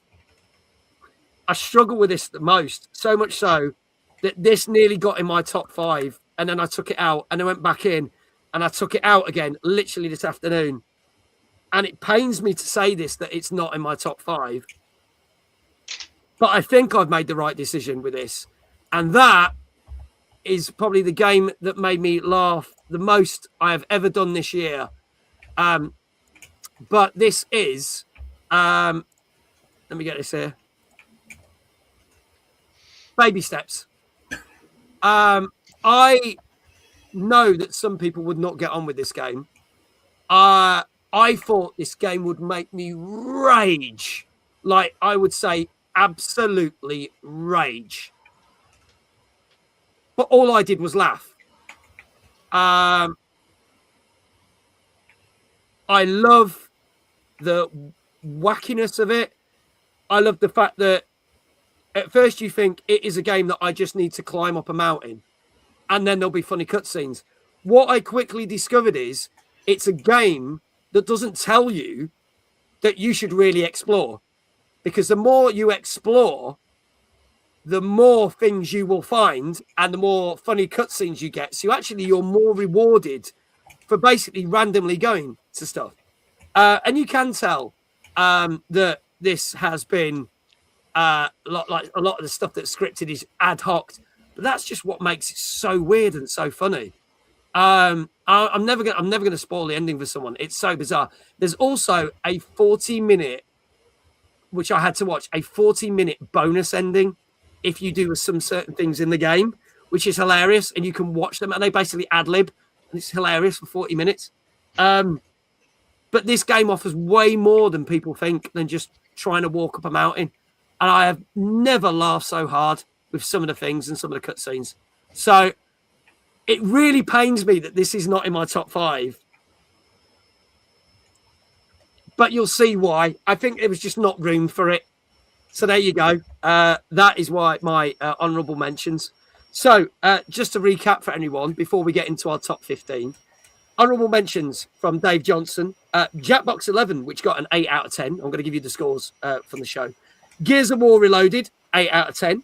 I struggle with this the most, so much so that this nearly got in my top 5, and then I took it out, and I went back in, and I took it out again, literally this afternoon. And it pains me to say this, that it's not in my top 5. But I think I've made the right decision with this. And that is probably the game that made me laugh the most I have ever done this year. But this is, let me get this here. Baby Steps. I know that some people would not get on with this game. I thought this game would make me rage. Like, I would say absolutely rage. But all I did was laugh. I love the wackiness of it. I love the fact that at first you think it is a game that I just need to climb up a mountain, and then there'll be funny cutscenes. What I quickly discovered is it's a game that doesn't tell you that you should really explore, because the more you explore, the more things you will find and the more funny cutscenes you get. So you're more rewarded for basically randomly going to stuff. And you can tell that this has been a lot of the stuff that's scripted is ad hoc, but that's just what makes it so weird and so funny. I'm never gonna spoil the ending for someone. It's so bizarre. There's also a 40-minute, which I had to watch, a 40-minute bonus ending if you do some certain things in the game, which is hilarious, and you can watch them, and they basically ad-lib, and it's hilarious for 40 minutes. But this game offers way more than people think than just trying to walk up a mountain. And I have never laughed so hard with some of the things and some of the cutscenes. So it really pains me that this is not in my top 5. But you'll see why. I think there was just not room for it. So there you go. That is why my honourable mentions. So just to recap for anyone before we get into our top 15. Honourable mentions from Dave Johnson. Jackbox 11, which got an 8 out of 10. I'm going to give you the scores from the show. Gears of War Reloaded, 8 out of 10.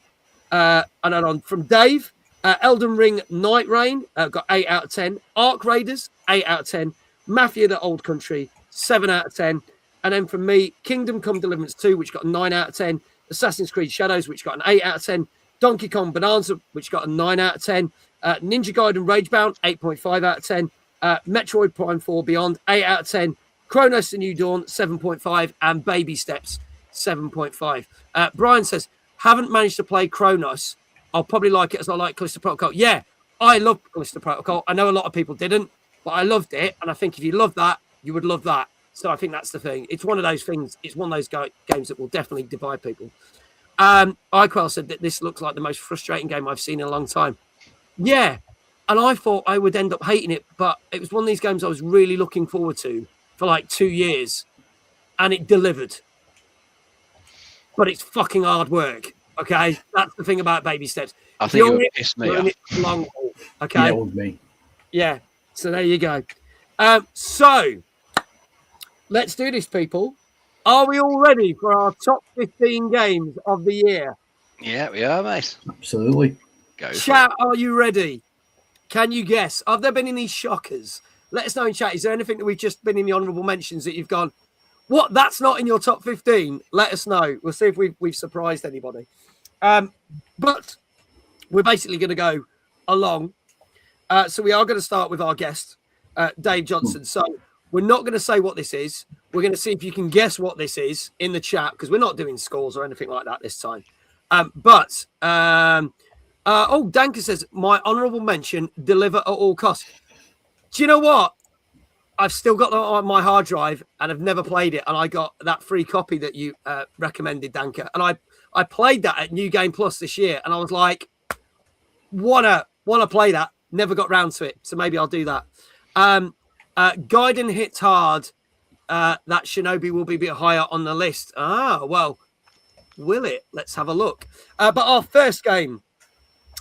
And then on from Dave, Elden Ring Night Rain got 8 out of 10. Arc Raiders, 8 out of 10. Mafia: The Old Country, 7 out of 10. And then from me, Kingdom Come Deliverance 2, which got a 9 out of 10. Assassin's Creed Shadows, which got an 8 out of 10. Donkey Kong Bonanza, which got a 9 out of 10. Ninja Gaiden Ragebound, 8.5 out of 10. Metroid Prime 4 Beyond, 8 out of 10. Chronos: The New Dawn, 7.5. And Baby Steps, 7.5. Brian says, haven't managed to play Chronos. I'll probably like it as I like Callisto Protocol. Yeah, I love Callisto Protocol. I know a lot of people didn't, but I loved it. And I think if you love that, you would love that. So I think that's the thing. It's one of those things. It's one of those games that will definitely divide people. iQuell said that this looks like the most frustrating game I've seen in a long time. Yeah, and I thought I would end up hating it, but it was one of these games I was really looking forward to for like 2 years, and it delivered. But it's fucking hard work, okay? That's the thing about Baby Steps. I think it would piss me off. Long haul, okay? Yeah, it would be. Yeah, so there you go. So, let's do this, people. Are we all ready for our top 15 games of the year? Yeah, we are, mate. Absolutely. Go Chat, are you ready? Can you guess? Have there been any shockers? Let us know in chat. Is there anything that we've just been in the honourable mentions that you've gone, what? That's not in your top 15? Let us know. We'll see if we've surprised anybody. But we're basically going to go along. So we are going to start with our guest, Dave Johnson. So we're not going to say what this is. We're going to see if you can guess what this is in the chat, because we're not doing scores or anything like that this time. Danka says, my honourable mention, deliver at all costs. Do you know what? I've still got that on my hard drive and I've never played it. And I got that free copy that you recommended, Danka. And I played that at New Game Plus this year. And I was like, wanna play that. Never got round to it. So maybe I'll do that. Gaiden hits hard. That Shinobi will be a bit higher on the list. Well, will it? Let's have a look. But our first game,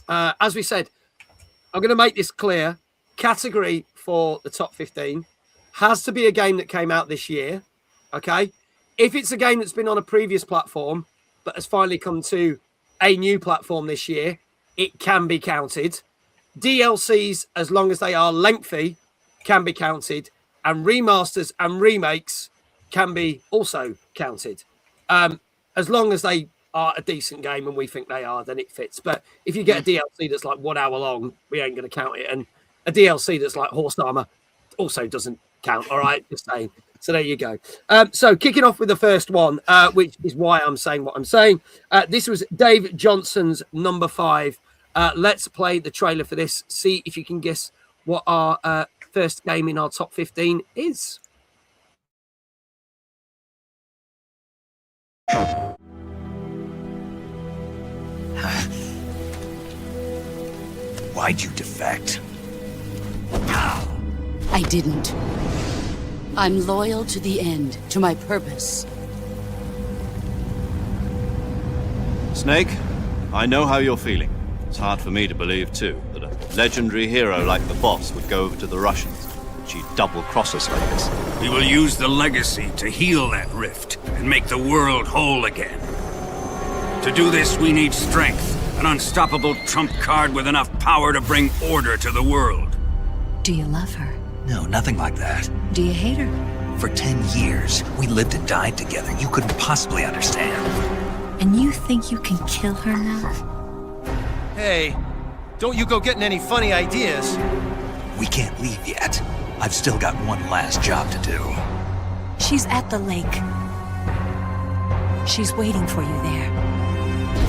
as we said, I'm going to make this clear. Category for the top 15 has to be a game that came out this year. Okay. If it's a game that's been on a previous platform, but has finally come to a new platform this year, it can be counted. DLCs, as long as they are lengthy, can be counted. And remasters and remakes can be also counted. As long as they are a decent game and we think they are, then it fits. But if you get a DLC that's like 1 hour long, we ain't going to count it. And a DLC that's like Horse Armor also doesn't count. All right, just saying. So there you go. So kicking off with the first one, which is why I'm saying what I'm saying. This was Dave Johnson's number 5. Let's play the trailer for this. See if you can guess what our first game in our top 15 is. Why'd you defect? I didn't. I'm loyal to the end, to my purpose. Snake, I know how you're feeling. It's hard for me to believe, too, that a legendary hero like the boss would go over to the Russians. She'd double-cross us like this. We will use the legacy to heal that rift and make the world whole again. To do this, we need strength, an unstoppable trump card with enough power to bring order to the world. Do you love her? No, nothing like that. Do you hate her? For 10 years, we lived and died together. You couldn't possibly understand. And you think you can kill her now? Hey, don't you go getting any funny ideas. We can't leave yet. I've still got one last job to do. She's at the lake. She's waiting for you there.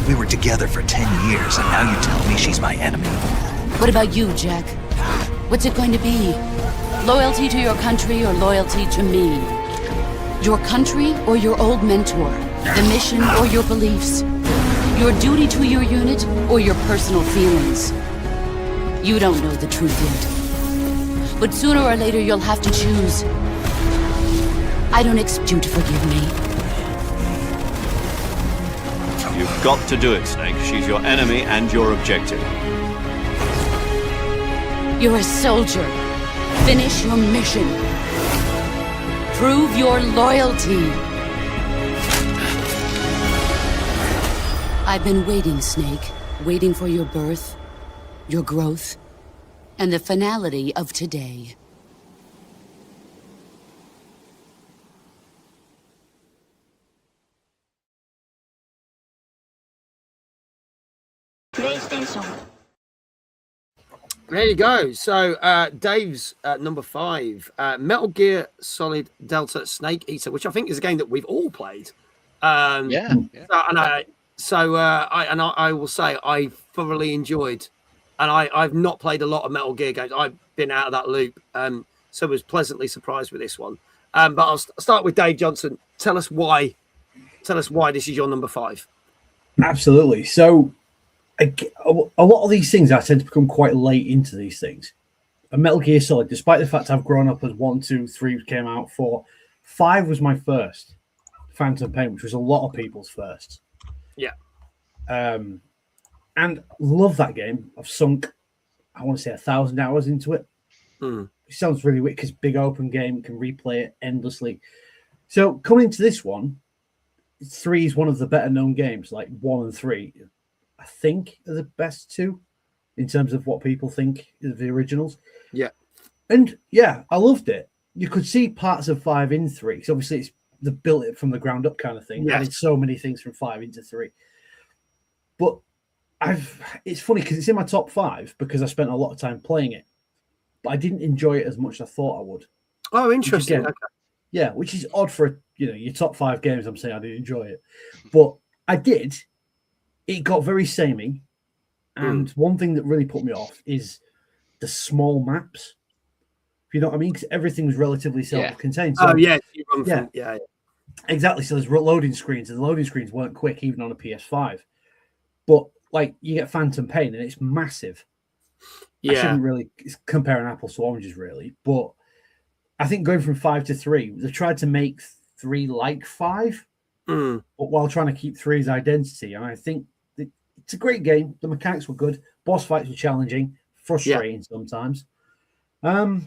We were together for 10 years, and now you tell me she's my enemy. What about you, Jack? What's it going to be? Loyalty to your country or loyalty to me? Your country or your old mentor? The mission or your beliefs? Your duty to your unit or your personal feelings? You don't know the truth yet. But sooner or later you'll have to choose. I don't expect you to forgive me. You've got to do it, Snake. She's your enemy and your objective. You're a soldier. Finish your mission. Prove your loyalty. I've been waiting, Snake. Waiting for your birth, your growth, and the finality of today. PlayStation. There you go. So Dave's number 5, Metal Gear Solid Delta Snake Eater, which I think is a game that we've all played. Yeah. I will say I thoroughly enjoyed, and I've not played a lot of Metal Gear games. I've been out of that loop, so I was pleasantly surprised with this one. But I'll start with Dave Johnson. Tell us why this is your number 5. Absolutely. So a lot of these things I tend to become quite late into these things. And Metal Gear Solid, despite the fact I've grown up as 1, 2, 3 came out, 4, 5 was my first. Phantom Pain, which was a lot of people's first. Yeah. And love that game. I've sunk, I want to say, 1,000 hours into it. It sounds really weird because big open game, can replay it endlessly. So coming into this one, 3 is one of the better known games. Like 1 and 3, I think, are the best 2 in terms of what people think of the originals. Yeah. And yeah, I loved it. You could see parts of 5 in 3. Because obviously it's the built it from the ground up kind of thing. Yes. Added so many things from 5 into 3. But it's funny because it's in my top 5 because I spent a lot of time playing it. But I didn't enjoy it as much as I thought I would. Oh, interesting. Again, yeah, which is odd for your top 5 games. I'm saying I didn't enjoy it, but I did. It got very samey, and one thing that really put me off is the small maps. If you know what I mean, because everything was relatively self-contained. So, yeah, exactly. So there's loading screens, and the loading screens weren't quick even on a PS5. But like you get Phantom Pain, and it's massive. I shouldn't really compare apples to oranges, really, but I think going from 5 to 3, they tried to make 3 like 5, but while trying to keep 3's identity. And I think it's a great game. The mechanics were good. Boss fights were challenging, frustrating sometimes. But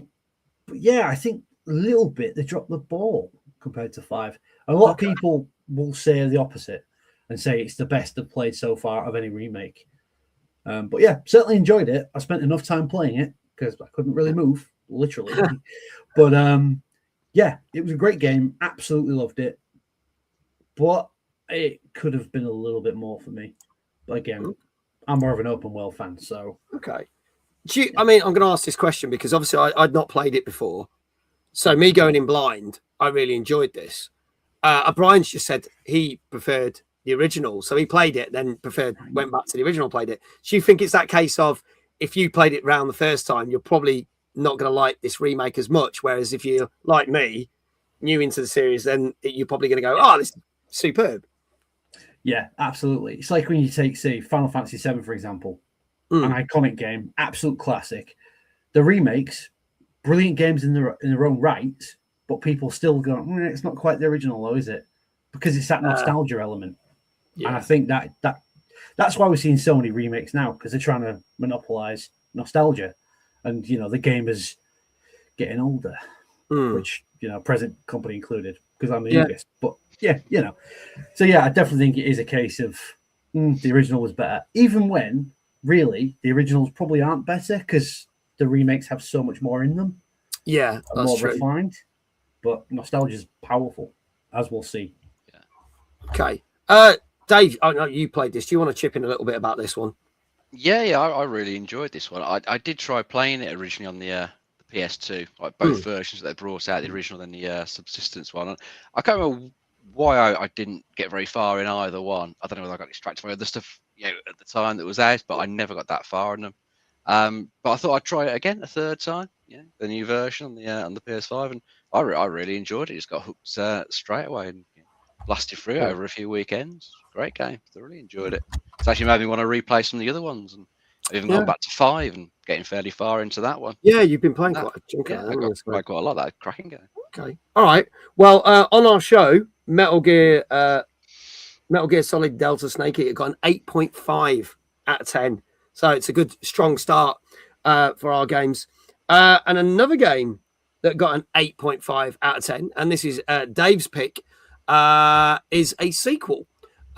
yeah, I think a little bit they dropped the ball compared to 5. A lot of people will say the opposite and say it's the best they've played so far of any remake. But yeah, certainly enjoyed it. I spent enough time playing it because I couldn't really move, literally. But yeah, it was a great game. Absolutely loved it. But it could have been a little bit more for me. But again, I'm more of an open world fan. So okay. I mean, I'm going to ask this question because obviously I'd not played it before. So me going in blind, I really enjoyed this. Brian's just said he preferred the original, so he played it, then went back to the original, played it. Do you think it's that case of if you played it round the first time, you're probably not going to like this remake as much, whereas if you're like me, new into the series, then you're probably going to go, oh, this is superb. Yeah, absolutely. It's like when you take, say, Final Fantasy VII, for example, an iconic game, absolute classic. The remakes, brilliant games in their own right, but people still go, it's not quite the original, though, is it? Because it's that nostalgia element. Yeah. And I think that's why we're seeing so many remakes now, because they're trying to monopolize nostalgia. And, the game is getting older, which, present company included, because I'm the youngest. But, yeah, So, yeah, I definitely think it is a case of the original was better. Even when, really, the originals probably aren't better, because the remakes have so much more in them. Yeah, that's more true. Refined. But nostalgia is powerful, as we'll see. Yeah. Okay. Dave, I know you played this. Do you want to chip in a little bit about this one? Yeah, I really enjoyed this one. I did try playing it originally on the PS2, like both versions that they brought out, the original and the subsistence one. I can't remember why I didn't get very far in either one. I don't know whether I got distracted by other stuff, at the time that was out, but I never got that far in them. But I thought I'd try it again a third time, the new version on the PS5, and I really enjoyed it. Just got hooked straight away and blasted through it over a few weekends. Great game. Thoroughly enjoyed it. It's actually made me want to replay some of the other ones, and I've even gone back to 5 and getting fairly far into that one. Yeah, you've been playing quite a chunk. Yeah, I got quite a lot of that cracking game. Okay. All right. Well, on our show, Metal Gear Solid Delta Snake Eater got an 8.5 out of 10. So it's a good, strong start for our games. And another game that got an 8.5 out of 10, and this is Dave's pick, is a sequel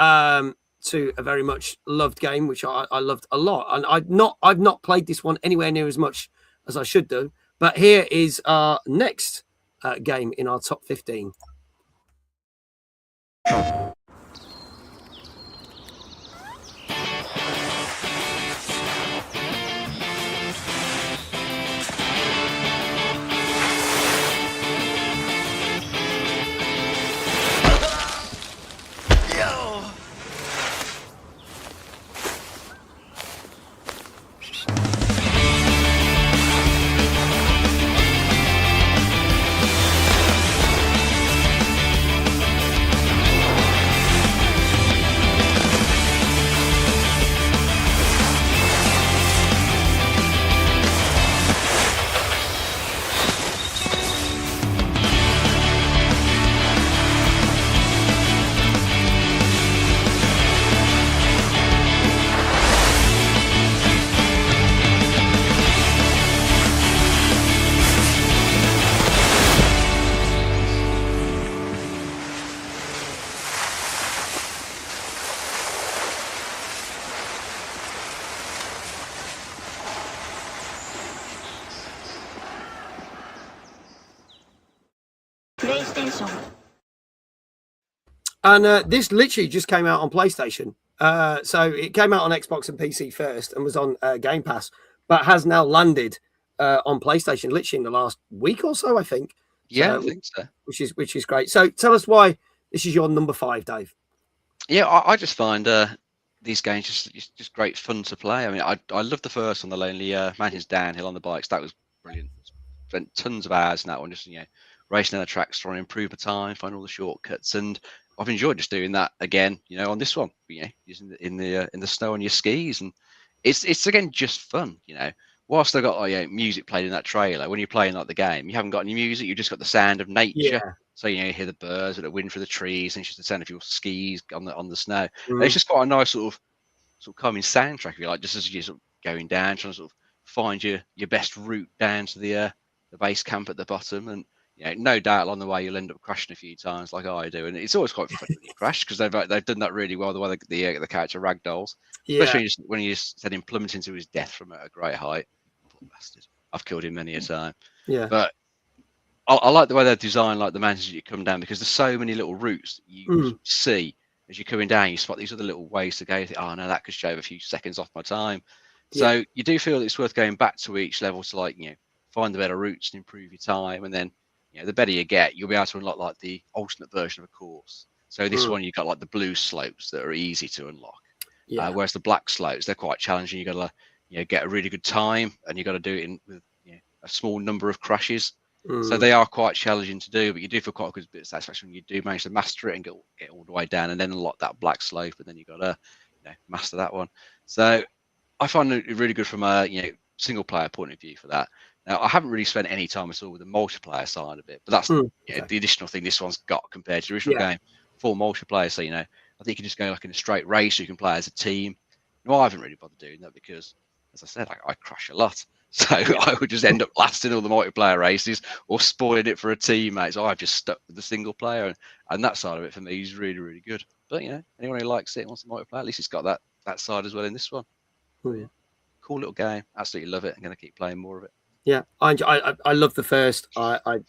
to a very much loved game, which I loved a lot. And I've not played this one anywhere near as much as I should do. But here is our next game in our top 15. PlayStation. And this literally just came out on PlayStation. So it came out on Xbox and PC first and was on Game Pass, but has now landed on PlayStation literally in the last week or so, I think. Yeah, So, I think so. Which is great. So tell us why this is your number 5, Dave. Yeah, I just find these games just great fun to play. I mean, I love the first one, the Lonely Mountains Downhill on the bikes. That was brilliant. Spent tons of hours in that one, just racing down the tracks, trying to improve my time, find all the shortcuts, and I've enjoyed just doing that again. On this one, using in the snow on your skis, and it's again just fun. Whilst I got music played in that trailer, when you're playing like the game, you haven't got any music. You've just got the sound of nature. Yeah. So you hear the birds or the wind through the trees, and it's just the sound of your skis on the snow. And it's just quite a nice sort of calming soundtrack, if you like, just as you're sort of going down, trying to sort of find your best route down to the base camp at the bottom. And no doubt along the way you'll end up crashing a few times, like I do. And it's always quite fun when you crash, because they've done that really well. The way the character ragdolls, especially when you send him plummeting to his death from a great height. Poor bastard. I've killed him many a time. Yeah. But I like the way they're designed, like the mountains that you come down, because there's so many little routes that you see as you're coming down. You spot these other little ways to go. You think, oh no, that could shave a few seconds off my time. Yeah. So you do feel it's worth going back to each level to find the better routes and improve your time. And then the better you get, you'll be able to unlock like the alternate version of a course. So this one, you've got like the blue slopes that are easy to unlock. Yeah. Whereas the black slopes, they're quite challenging. You got to get a really good time, and you got to do it with a small number of crashes. So they are quite challenging to do, but you do feel quite a good bit of satisfaction when you do manage to master it and get all the way down, and then unlock that black slope, and then you got to master that one. So I find it really good from a single player point of view for that. Now I haven't really spent any time at all with the multiplayer side of it, but that's the additional thing this one's got compared to the original game. Full multiplayer, so I think you can just go like in a straight race. You can play as a team. No, I haven't really bothered doing that because, as I said, I crash a lot. So I would just end up last in all the multiplayer races or spoiling it for a teammate. So I've just stuck with the single player, and that side of it for me is really, really good. But anyone who likes it and wants to multiplayer, at least it's got that side as well in this one. Cool little game. Absolutely love it. I'm going to keep playing more of it. Yeah, I love the first. I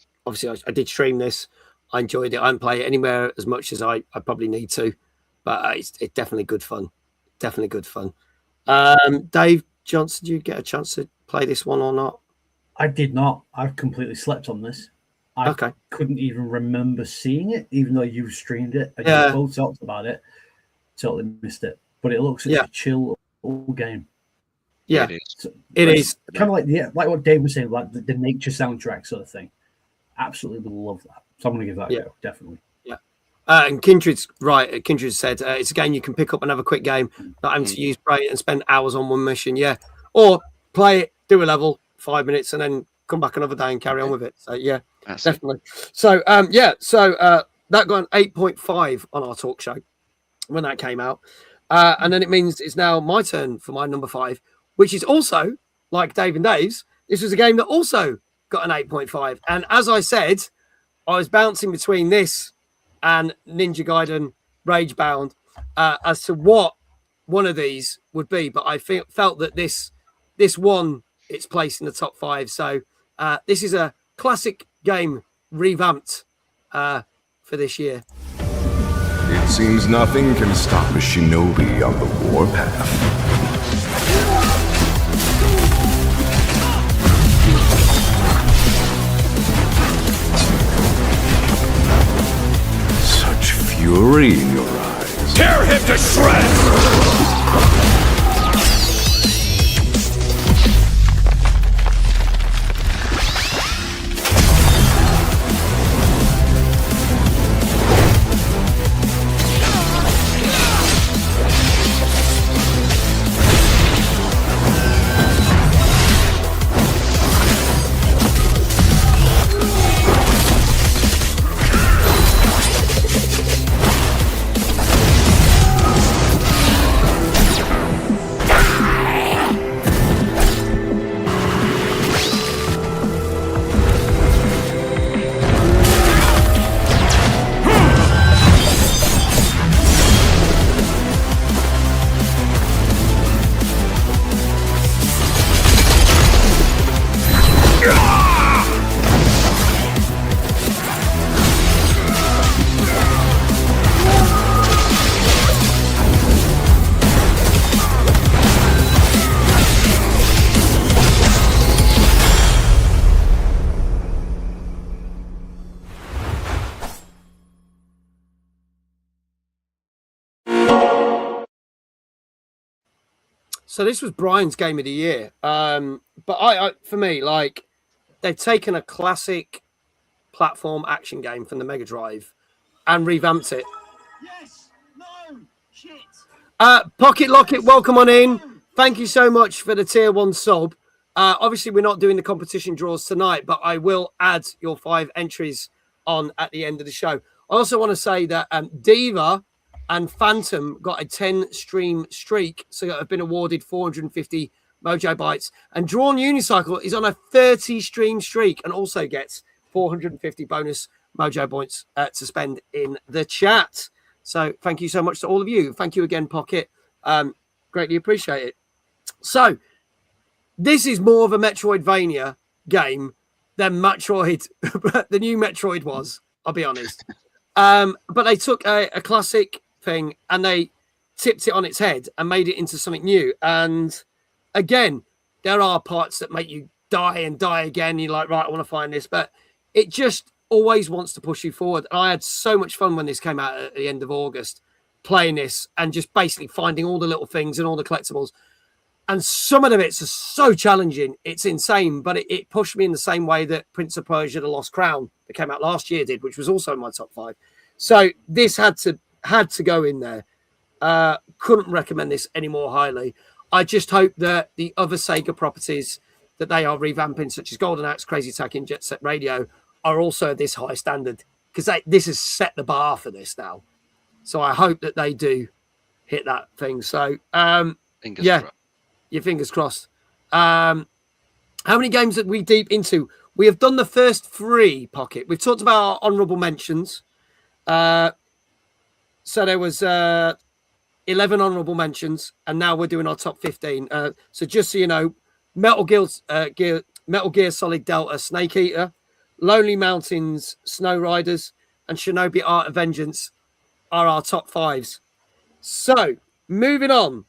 did stream this. I enjoyed it. I don't play it anywhere as much as I probably need to, but it's definitely good fun. Definitely good fun. Dave Johnson, did you get a chance to play this one or not? I did not. I completely slept on this. I couldn't even remember seeing it, even though you streamed it and you both talked about it. Totally missed it. But it looks like a chill game. Yeah, it is. Kind of like what Dave was saying, like the nature soundtrack sort of thing. Absolutely love that. So I'm going to give that a go, definitely. Yeah. And Kindred's right. Kindred said it's a game you can pick up and have a quick game, not having to use brain and spend hours on one mission. Yeah. Or play it, do a level, 5 minutes, and then come back another day and carry on with it. So yeah, definitely. So that got an 8.5 on our talk show when that came out. And then it means it's now my turn for my number 5, which is also like Dave and Dave's. This was a game that also got an 8.5. And as I said, I was bouncing between this and Ninja Gaiden Ragebound as to what one of these would be. But I felt that this won its place in the top 5. So this is a classic game revamped for this year. It seems nothing can stop a shinobi on the warpath. Such fury in your eyes. Tear him to shreds! So this was Brian's game of the year. But I for me, like, they've taken a classic platform action game from the Mega Drive and revamped it. Yes! No! Shit! Pocket Locket, welcome on in. Thank you so much for the tier 1 sub. Obviously, we're not doing the competition draws tonight, but I will add your 5 entries on at the end of the show. I also want to say that Diva and Phantom got a 10 stream streak, so have been awarded 450 Mojo Bytes. And Drawn Unicycle is on a 30 stream streak and also gets 450 bonus Mojo points to spend in the chat. So thank you so much to all of you. Thank you again, Pocket. Greatly appreciate it. So this is more of a Metroidvania game than Metroid, the new Metroid was, I'll be honest. But they took a classic thing and they tipped it on its head and made it into something new. And again, there are parts that make you die and die again. You're like, right, I want to find this. But it just always wants to push you forward. And I had so much fun when this came out at the end of August, playing this and just basically finding all the little things and all the collectibles. And some of the bits are so challenging. It's insane, but it pushed me in the same way that Prince of Persia: The Lost Crown that came out last year did, which was also in my top 5. So this had to go in there. Couldn't recommend this any more highly. I just hope that the other Sega properties that they are revamping, such as Golden Axe, Crazy Taxi, and Jet Set Radio, are also this high standard, because this has set the bar for this now. So I hope that they do hit that thing. So yeah. Your fingers crossed. How many games that we deep into? We have done the first 3, Pocket. We've talked about our honourable mentions. So there was 11 honourable mentions, and now we're doing our top 15. So just so you know, Metal Gear Solid Delta, Snake Eater, Lonely Mountains, Snow Riders, and Shinobi Art of Vengeance are our top 5s. So moving on.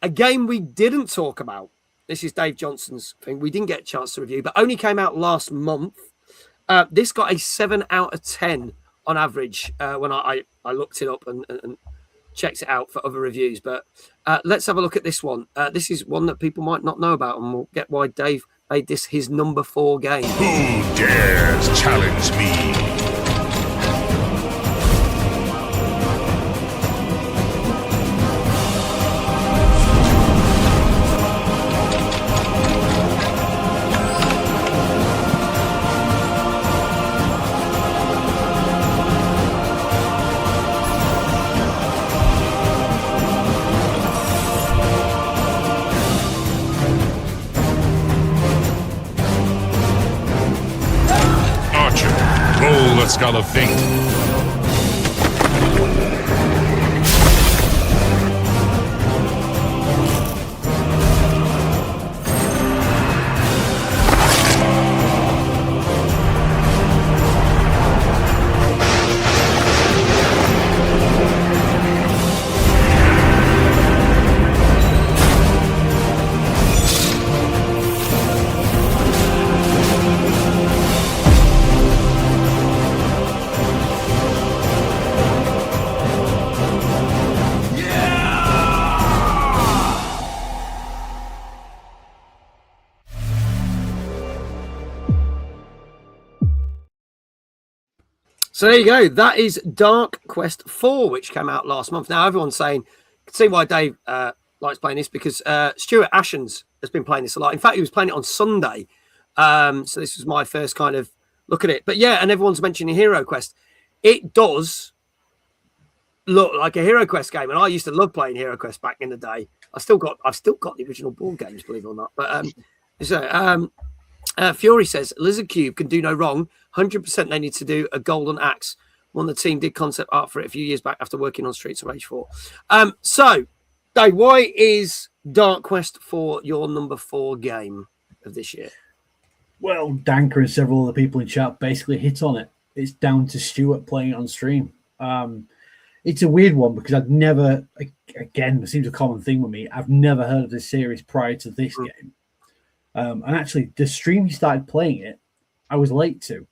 A game we didn't talk about. This is Dave Johnson's thing. We didn't get a chance to review, but only came out last month. This got a 7 out of 10 on average when I looked it up and checked it out for other reviews. But let's have a look at this one. This is one that people might not know about, and we'll get why Dave made this his number 4 game. Who dares challenge me? Roll the Skull of Fate. So there you go. That is Dark Quest 4, which came out last month. Now, everyone's saying, you can see why Dave likes playing this, because Stuart Ashens has been playing this a lot. In fact, he was playing it on Sunday. So this was my first kind of look at it. But yeah, and everyone's mentioning Hero Quest. It does look like a Hero Quest game. And I used to love playing Hero Quest back in the day. I've still got the original board games, believe it or not. But Fury says, Lizard Cube can do no wrong. 100% they need to do a Golden Axe. One of the team did concept art for it a few years back after working on Streets of Rage 4. So, Dave, why is Dark Quest 4 your number 4 game of this year? Well, Danker and several other people in chat basically hit on it. It's down to Stuart playing it on stream. It's a weird one because I'd never, again, it seems a common thing with me, I've never heard of this series prior to this game. And actually, the stream he started playing it, I was late to.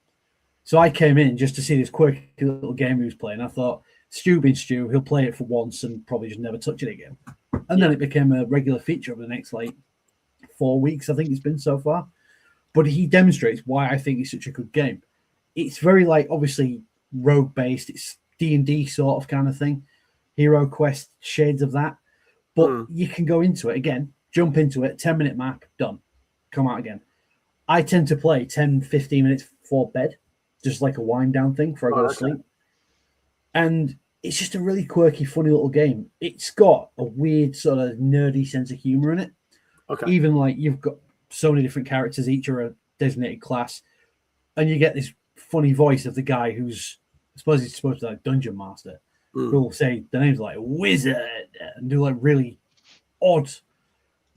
So I came in just to see this quirky little game he was playing. I thought, Stu being Stu, he'll play it for once and probably just never touch it again. And then it became a regular feature of the next like 4 weeks, I think it's been so far. But he demonstrates why I think it's such a good game. It's very like obviously rogue based. It's D&D sort of kind of thing, Hero Quest shades of that. But you can go into it again, jump into it, 10-minute map, done, come out again. I tend to play 10, 15 minutes before bed, just like a wind down thing before I go to sleep. And it's just a really quirky, funny little game. It's got a weird sort of nerdy sense of humor in it. Okay. Even like you've got so many different characters, each are a designated class, and you get this funny voice of the guy who's, I suppose he's supposed to be like Dungeon Master, who will say the name's like Wizard and do like really odd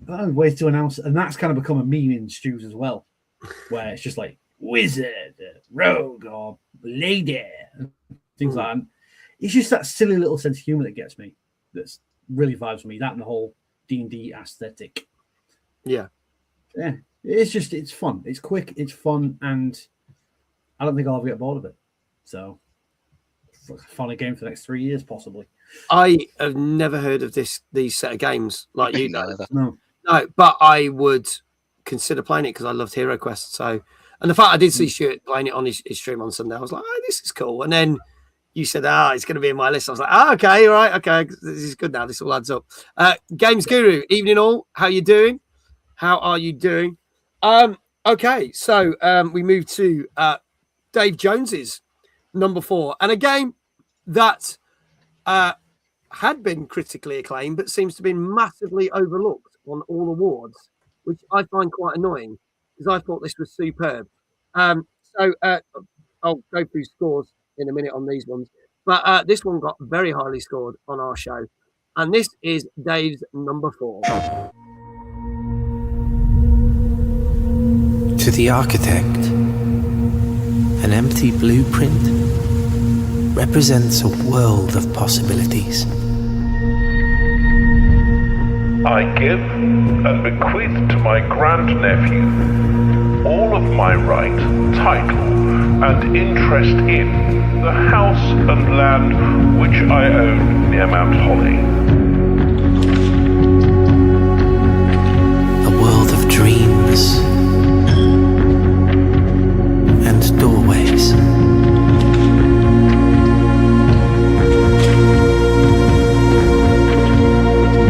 ways to announce it. And that's kind of become a meme in stews as well, where it's just like Wizard, Rogue, or Lady, things like that. It's just that silly little sense of humor that gets me. That's really vibes me. That and the whole D&D aesthetic. Yeah. It's fun. It's quick. It's fun, and I don't think I'll ever get bored of it. So, fun game for the next 3 years, possibly. I have never heard of these set of games like you know. No, but I would consider playing it because I loved Hero Quest. So, and the fact I did see Stuart playing it on his stream on Sunday, I was like, oh, this is cool. And then you said, it's going to be in my list. I was like, okay, all right, okay, this is good now. This all adds up. Games Guru, evening all. How you doing? How are you doing? Okay, so we move to Dave Jones's number 4, and a game that had been critically acclaimed, but seems to be massively overlooked on all awards, which I find quite annoying because I thought this was superb. So I'll go through scores in a minute on these ones, but this one got very highly scored on our show, and this is Dave's number 4. To the architect, an empty blueprint represents a world of possibilities. I give and bequeath to my grandnephew all of my right, title, and interest in the house and land which I own near Mount Holly. A world of dreams and doorways.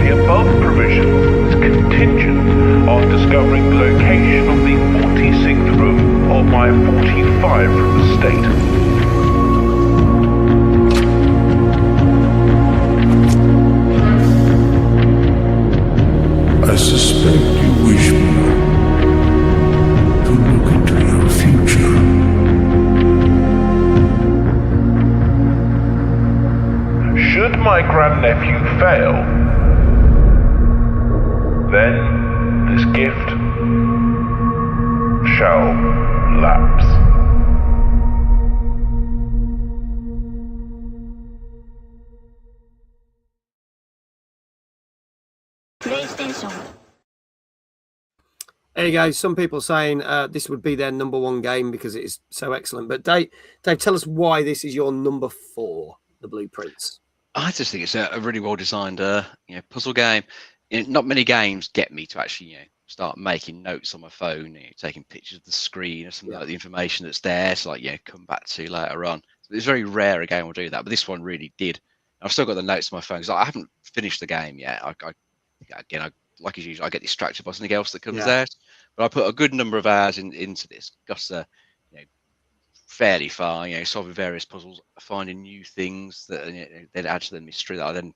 The above provision is contingent on discovering the location of the 46th room of my 45 room estate. I suspect you wish me to look into your future. Should my grandnephew fail, then this gift shall lapse. PlayStation. There you go. Some people saying this would be their number 1 game because it is so excellent. But Dave, tell us why this is your number 4, The Blueprints. I just think it's a really well designed, puzzle game. Not many games get me to actually, start making notes on my phone, taking pictures of the screen or something like the information that's there to come back to later on. So it's very rare a game will do that, but this one really did. I've still got the notes on my phone because I haven't finished the game yet. I like as usual, I get distracted by something else that comes out. But I put a good number of hours into this. Got fairly far, solving various puzzles, finding new things that that add to the mystery that I then,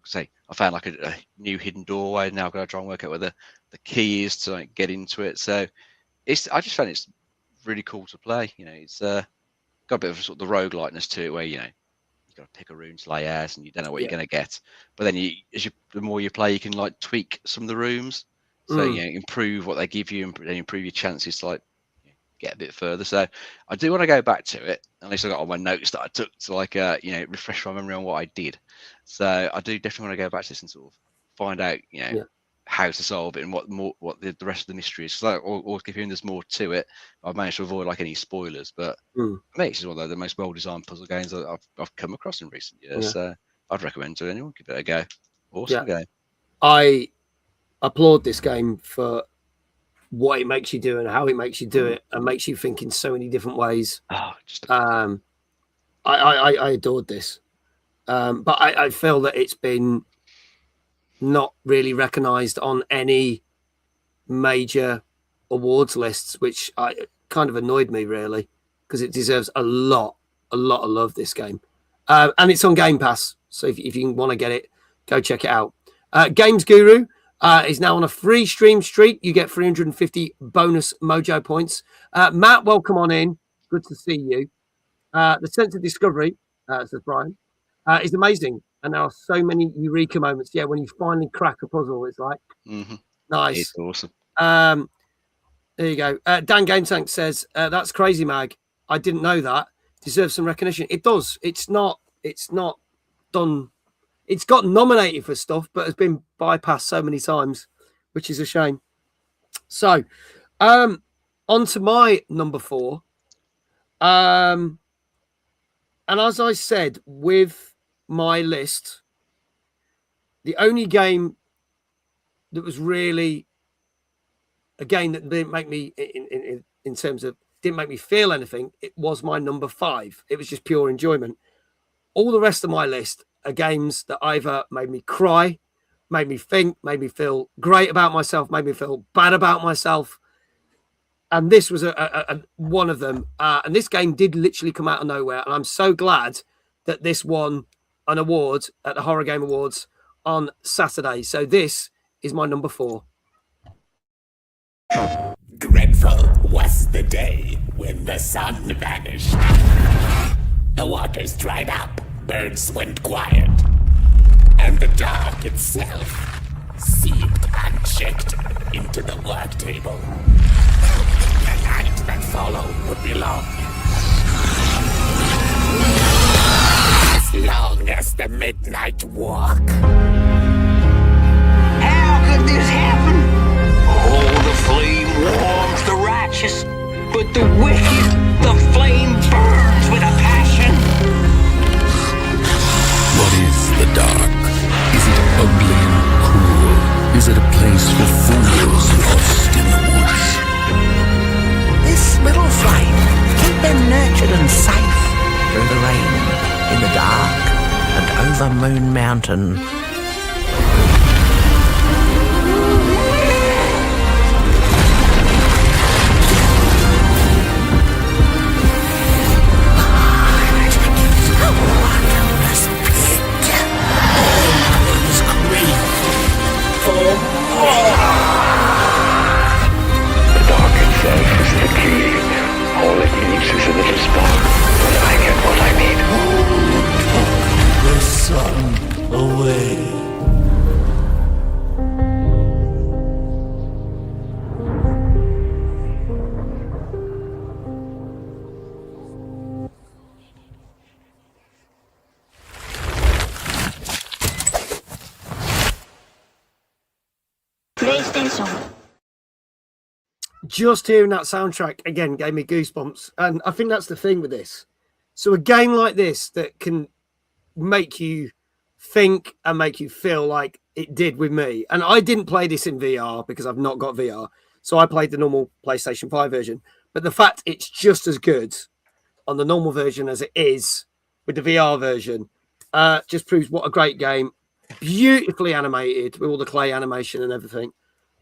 say I found like a new hidden doorway. Now I've got to try and work out where the key is to get into it. So I just found it's really cool to play. It's got a bit of sort of the roguelikeness to it, where you've got to pick a room to lay out and you don't know what you're going to get. But then the more you play, you can tweak some of the rooms, so improve what they give you and then improve your chances to get a bit further. So I do want to go back to it. At least I got all my notes that I took to refresh my memory on what I did. So I do definitely want to go back to this and sort of find out how to solve it and what the rest of the mystery is. So or if there's more to it, I've managed to avoid any spoilers. But for me, it's one of the most well-designed puzzle games I've come across in recent years. So I'd recommend to anyone give it a go. Awesome game. I applaud this game for what it makes you do and how it makes you do it, and makes you think in so many different ways. I adored this, but I feel that it's been not really recognised on any major awards lists, which kind of annoyed me really, because it deserves a lot of love, this game. And it's on Game Pass, so if you want to get it, go check it out. Games Guru is now on a free stream streak. You get 350 bonus mojo points. Matt, welcome on in. Good to see you. The sense of discovery, says Brian, is amazing. And there are so many eureka moments. Yeah, when you finally crack a puzzle, it's like, nice. It's awesome. There you go. Dan GameTank says, that's crazy, Mag. I didn't know that. Deserves some recognition. It does. It's not done. It's got nominated for stuff, but has been bypassed so many times, which is a shame. So, on to my number 4. And as I said, with my list, the only game that was really a game that didn't make me, in terms of, didn't make me feel anything, it was my number 5. It was just pure enjoyment. All the rest of my list are games that either made me cry, made me think, made me feel great about myself, made me feel bad about myself. And this was a one of them. And this game did literally come out of nowhere. And I'm so glad that this won an award at the Horror Game Awards on Saturday. So this is my number 4. Dreadful was the day when the sun vanished. The waters dried up, birds went quiet, and the dark itself seeped unchecked into the work table. The night that followed would be long. As long as the midnight walk. How could this happen? Oh, the flame warms the righteous, but the wicked, the flame burns with a passion. What is the dark? Is it ugly and cruel? Is it a place for fools lost in the woods? This little flame can be nurtured and safe through the rain, in the dark, and over Moon Mountain. The dark itself is the key. All it needs is a little spark, and I get what I need. The sun away. PlayStation. Just hearing that soundtrack again gave me goosebumps. And I think that's the thing with this. So a game like this that can make you think and make you feel like it did with me. And I didn't play this in VR because I've not got VR. So I played the normal PlayStation 5 version. But the fact it's just as good on the normal version as it is with the VR version just proves what a great game. Beautifully animated with all the clay animation and everything.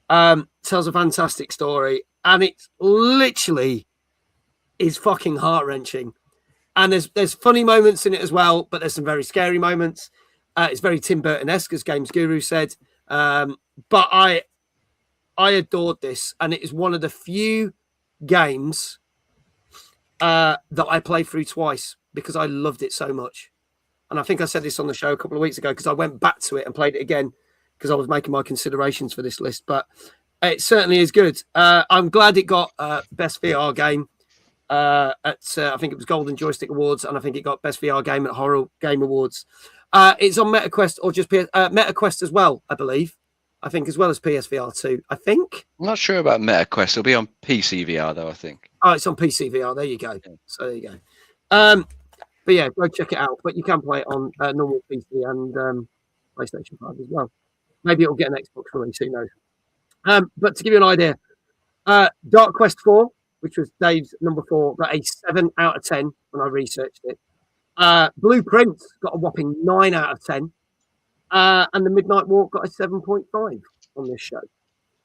Tells a fantastic story. And it literally is fucking heart-wrenching. And there's funny moments in it as well, but there's some very scary moments. It's very Tim Burton-esque, as Games Guru said. But I adored this, and it is one of the few games that I played through twice because I loved it so much. And I think I said this on the show a couple of weeks ago because I went back to it and played it again because I was making my considerations for this list. But it certainly is good. I'm glad it got Best VR Game at I think it was Golden Joystick Awards, and I think it got Best VR Game at Horror Game Awards. It's on MetaQuest or just MetaQuest as well, I believe. I think as well as PSVR 2. I think. I'm not sure about MetaQuest. It'll be on PC VR though, I think. Oh, it's on PC VR. There you go. So there you go. But yeah, go check it out. But you can play it on normal PC and PlayStation 5 as well. Maybe it'll get an Xbox release, who knows. But to give you an idea, Dark Quest 4, which was Dave's number 4, got a 7 out of 10 when I researched it. Blueprint got a whopping 9 out of 10. And the Midnight Walk got a 7.5 on this show.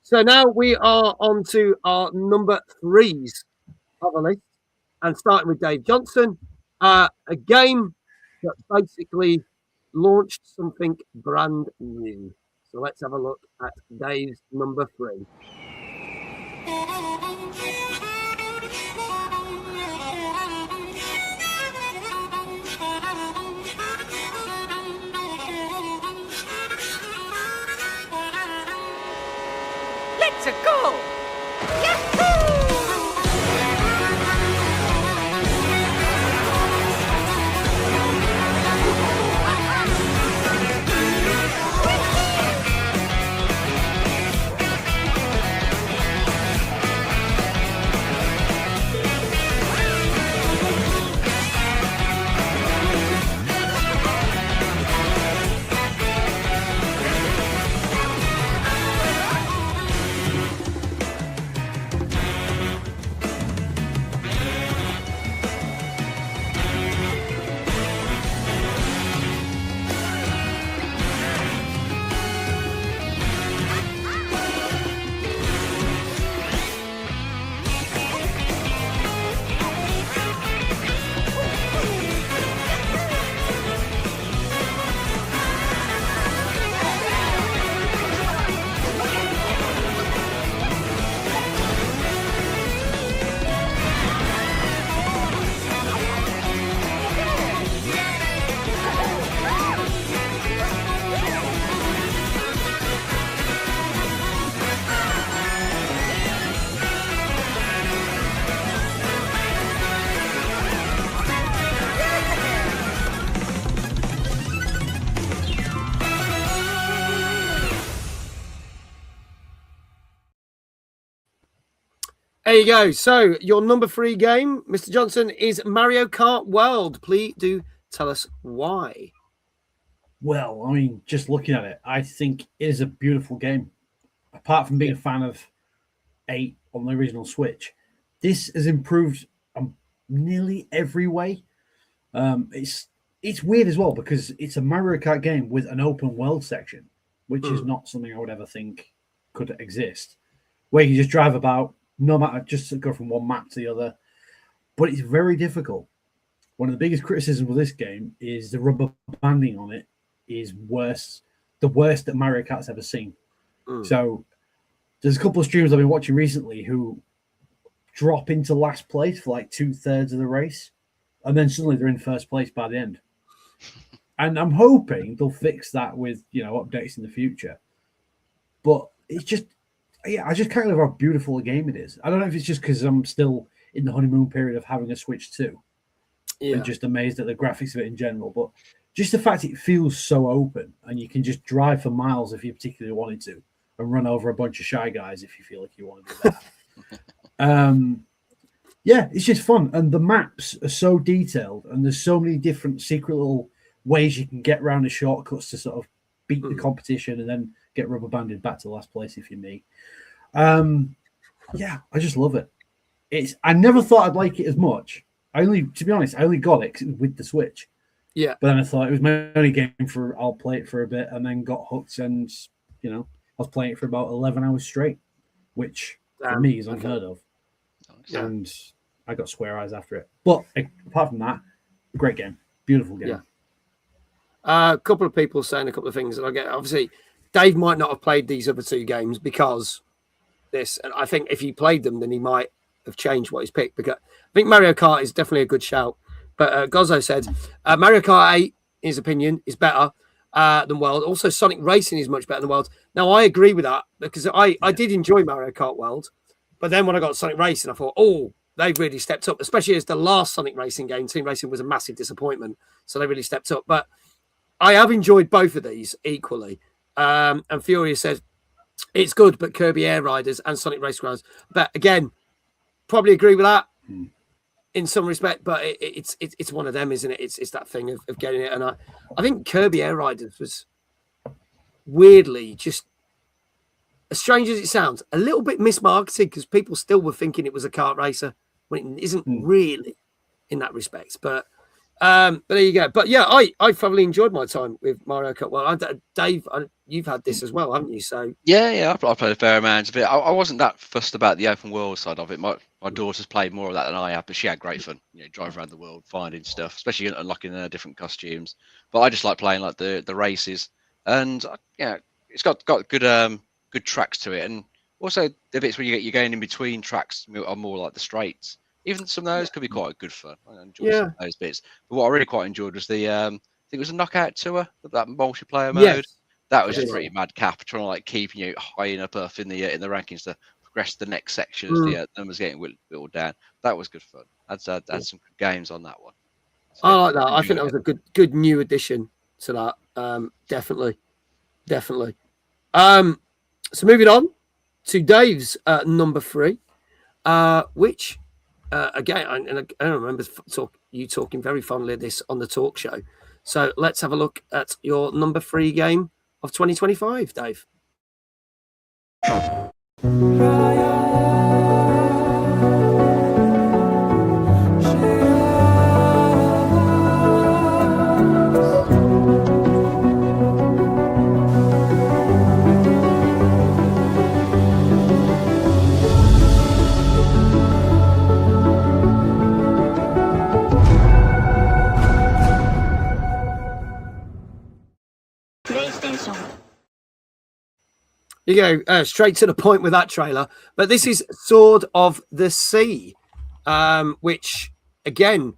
So now we are on to our number 3s of the list. And starting with Dave Johnson, a game that basically launched something brand new. So let's have a look at Dave's number 3. Let's go! There you go. So your number 3 game, Mr. Johnson, is Mario Kart World. Please do tell us why. Well, I mean, just looking at it, I think it is a beautiful game. Apart from being a fan of 8 on the original Switch, this has improved nearly every way. It's weird as well because it's a Mario Kart game with an open world section, which is not something I would ever think could exist, where you can just drive about, no matter, just to go from one map to the other. But it's very difficult. One of the biggest criticisms of this game is the rubber banding on it is worse, the worst that Mario Kart's ever seen. So there's a couple of streamers I've been watching recently who drop into last place for like 2/3 of the race, and then suddenly they're in first place by the end. And I'm hoping they'll fix that with, updates in the future. But it's just, I just can't believe how beautiful a game it is. I don't know if it's just because I'm still in the honeymoon period of having a Switch 2. Yeah. And just amazed at the graphics of it in general. But just the fact it feels so open and you can just drive for miles if you particularly wanted to and run over a bunch of shy guys if you feel like you want to do that. Yeah, it's just fun. And the maps are so detailed and there's so many different secret little ways you can get around the shortcuts to sort of beat the competition and then get rubber banded back to last place if you're me. Yeah, I just love it. I never thought I'd like it as much. To be honest, I only got it with the Switch. Yeah. But then I thought it was my only game I'll play it for a bit, and then got hooked, and I was playing it for about 11 hours straight, which for me is unheard of. Yeah. And I got square eyes after it. But apart from that, great game, beautiful game. Yeah. A couple of people saying a couple of things, and I get obviously Dave might not have played these other 2 games because this, and I think if he played them, then he might have changed what he's picked. Because I think Mario Kart is definitely a good shout. But Gozzo said Mario Kart 8, in his opinion, is better than World. Also, Sonic Racing is much better than World. Now, I agree with that because I did enjoy Mario Kart World. But then when I got Sonic Racing, I thought, they've really stepped up, especially as the last Sonic Racing game. Team Racing was a massive disappointment. So they really stepped up. But I have enjoyed both of these equally. And Furia said, it's good, but Kirby Air Riders and Sonic Race Grounds. But again, probably agree with that in some respect, but it's one of them, isn't it? It's that thing of getting it. And I think Kirby Air Riders was weirdly, just as strange as it sounds, a little bit mismarketed because people still were thinking it was a kart racer when it isn't really in that respect. But there you go. But yeah, I thoroughly enjoyed my time with Mario Kart. Well, Dave, you've had this as well, haven't you? So yeah, I played a fair amount of it. I wasn't that fussed about the open world side of it. My daughter's played more of that than I have, but she had great fun. Driving around the world, finding stuff, especially unlocking different costumes. But I just like playing like the races, and it's got good tracks to it, and also the bits where you're going in between tracks are more like the straights. Even some of those could be quite good fun. I enjoy some of those bits. But what I really quite enjoyed was the I think it was a knockout tour, that multiplayer mode. Yes. That was just pretty madcap, trying to like keep you high enough up in the rankings to progress to the next section as the numbers getting whittled down. That was good fun. Had some good games on that one. So, I like that. I think that was a good new addition to that. Definitely. So moving on to Dave's number 3, which again, I remember you talking very fondly of this on the talk show. So let's have a look at your number 3 game of 2025, Dave. You go straight to the point with that trailer. But this is Sword of the Sea, which, again,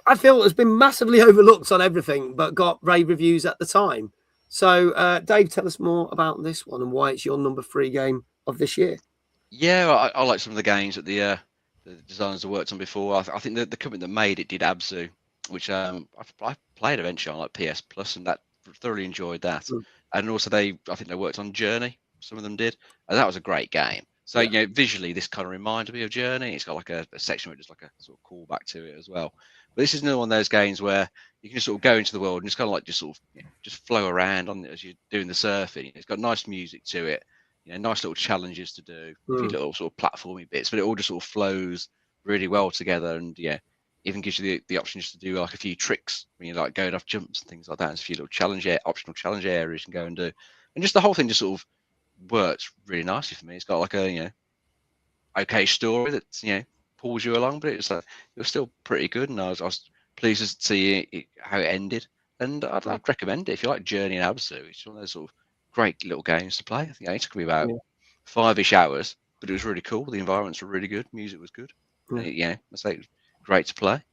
I feel has been massively overlooked on everything, but got rave reviews at the time. So, Dave, tell us more about this one and why it's your number 3 game of this year. Yeah, I like some of the games that the designers have worked on before. I think the company that made it did Abzu, which I played eventually on like PS Plus, and that thoroughly enjoyed that. And also I think they worked on Journey. Some of them did, and that was a great game. So visually, this kind of reminded me of Journey. It's got like a section where it's like a sort of callback to it as well. But this is another one of those games where you can just sort of go into the world and just kind of like just flow around on it as you're doing the surfing. It's got nice music to it, nice little challenges to do, a few little sort of platformy bits, but it all just sort of flows really well together. And even gives you the option just to do like a few tricks when you're like going off jumps and things like that. And a few little optional challenge areas you can go and do, and just the whole thing just sort of works really nicely for me. It's got like a okay story that pulls you along, but it was still pretty good, and I was pleased to see how it ended. And I'd recommend it if you like Journey and Abzu. It's one of those sort of great little games to play. I think it took me about 5-ish hours, but it was really cool. The environments were really good, music was good. I say it was great to play.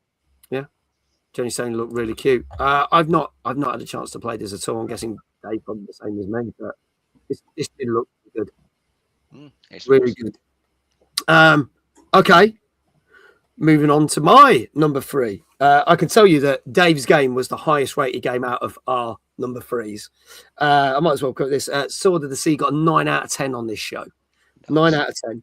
Yeah, Johnny saying looked really cute. I've not had a chance to play this at all. I'm guessing Dave probably the same as me, but this did look good. It's really good. Okay, moving on to my number 3. I can tell you that Dave's game was the highest rated game out of our number 3s. I might as well quote this. Sword of the Sea got a 9 out of 10 on this show. 9 out of 10.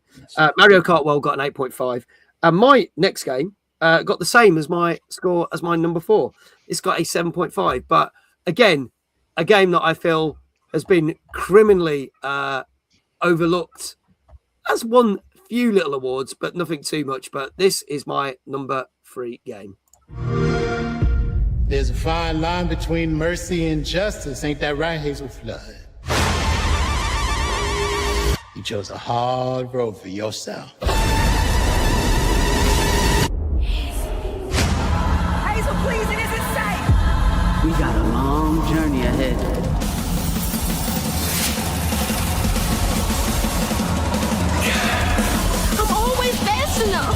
Mario Kart World got an 8.5. And my next game got the same as my score as my number 4. It's got a 7.5. But again, a game that I feel has been criminally overlooked. Has won few little awards, but nothing too much. But this is my number 3 game. There's a fine line between mercy and justice. Ain't that right, Hazel Flood? You chose a hard road for yourself. Hazel, please, it isn't safe! We got a long journey ahead. Enough.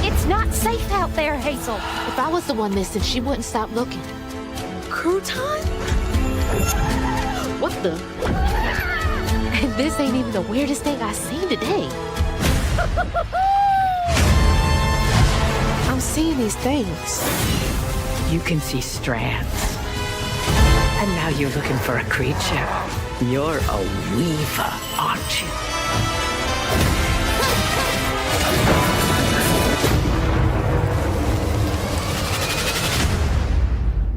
It's not safe out there, Hazel. If I was the one missing, she wouldn't stop looking. Crouton? What the? And this ain't even the weirdest thing I've seen today. I'm seeing these things. You can see strands. And now you're looking for a creature. You're a weaver, aren't you?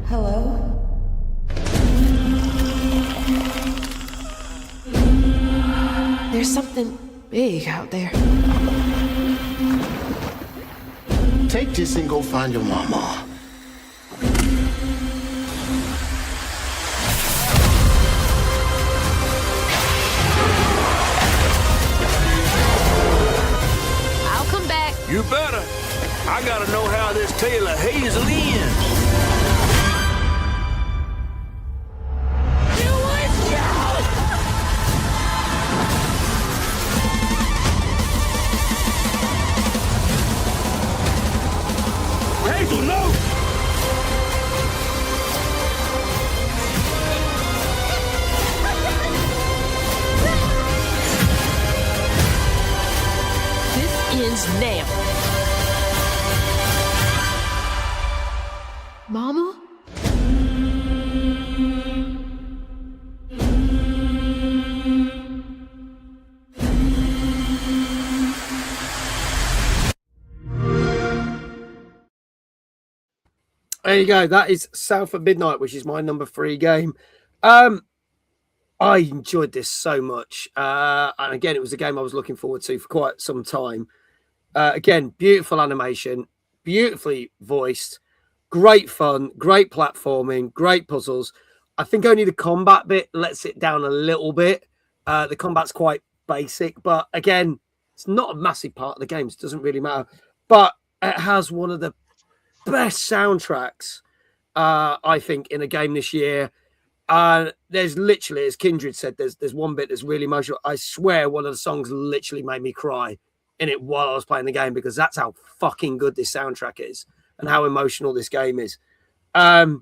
Hello? There's something big out there. Take this and go find your mama. I'll come back. You better. I gotta know how this tale of Hazel ends. Hazel, no! This ends now. Mama? There you go. That is South at Midnight, which is my number 3 game. I enjoyed this so much. And again, it was a game I was looking forward to for quite some time. Again, beautiful animation, beautifully voiced, great fun, great platforming, great puzzles. I think only the combat bit lets it down a little bit. The combat's quite basic, but again, it's not a massive part of the game. So it doesn't really matter. But it has one of the best soundtracks, I think, in a game this year. There's literally, as Kindred said, there's one bit that's really emotional. I swear one of the songs literally made me cry in it while I was playing the game, because that's how fucking good this soundtrack is and how emotional this game is. I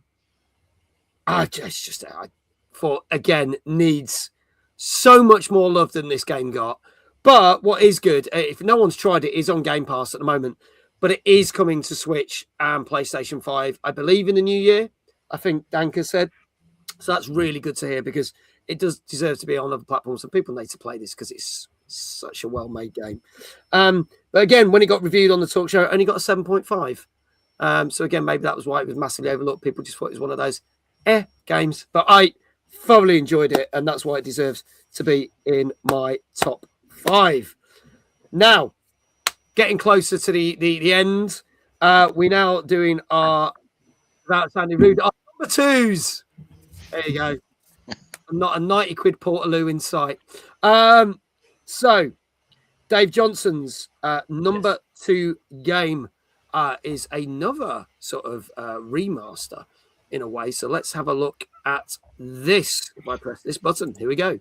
thought, again, needs so much more love than this game got. But what is good, if no one's tried it, is on Game Pass at the moment. But it is coming to Switch and PlayStation 5, I believe, in the new year. I think Danka said. So that's really good to hear, because it does deserve to be on other platforms. And people need to play this because it's such a well-made game. But again, when it got reviewed on the talk show, it only got a 7.5. So again, maybe that was why it was massively overlooked. People just thought it was one of those games. But I thoroughly enjoyed it, and that's why it deserves to be in my top 5. Now, getting closer to the end, we're now doing our, without sounding rude, our number 2s. There you go. Not a 90 quid Portaloo in sight. So, Dave Johnson's number 2 game is another sort of remaster in a way. So let's have a look at this. If I press this button, here we go.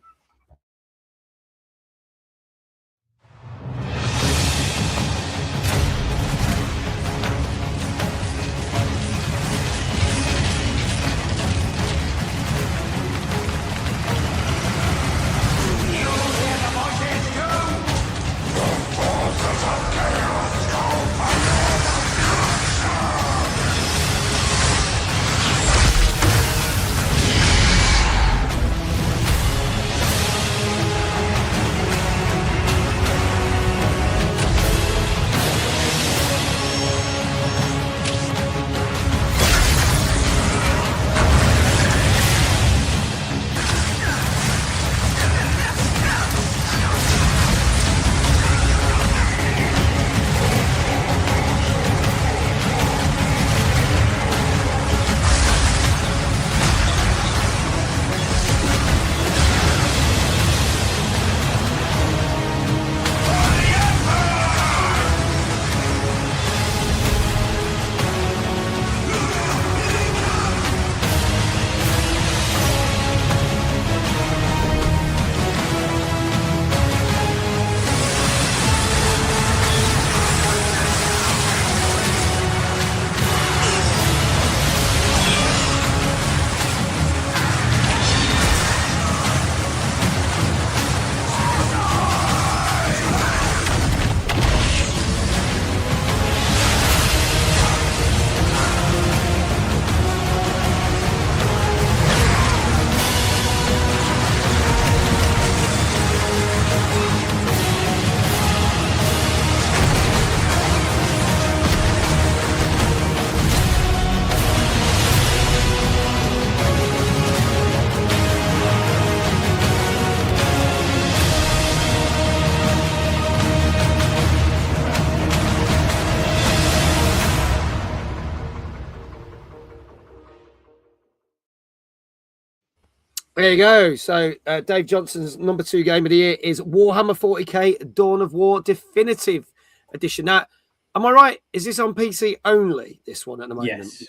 There you go. So Dave Johnson's number 2 game of the year is Warhammer 40k Dawn of War Definitive Edition. Now, am I right? Is this on PC only, this one at the moment? Yes.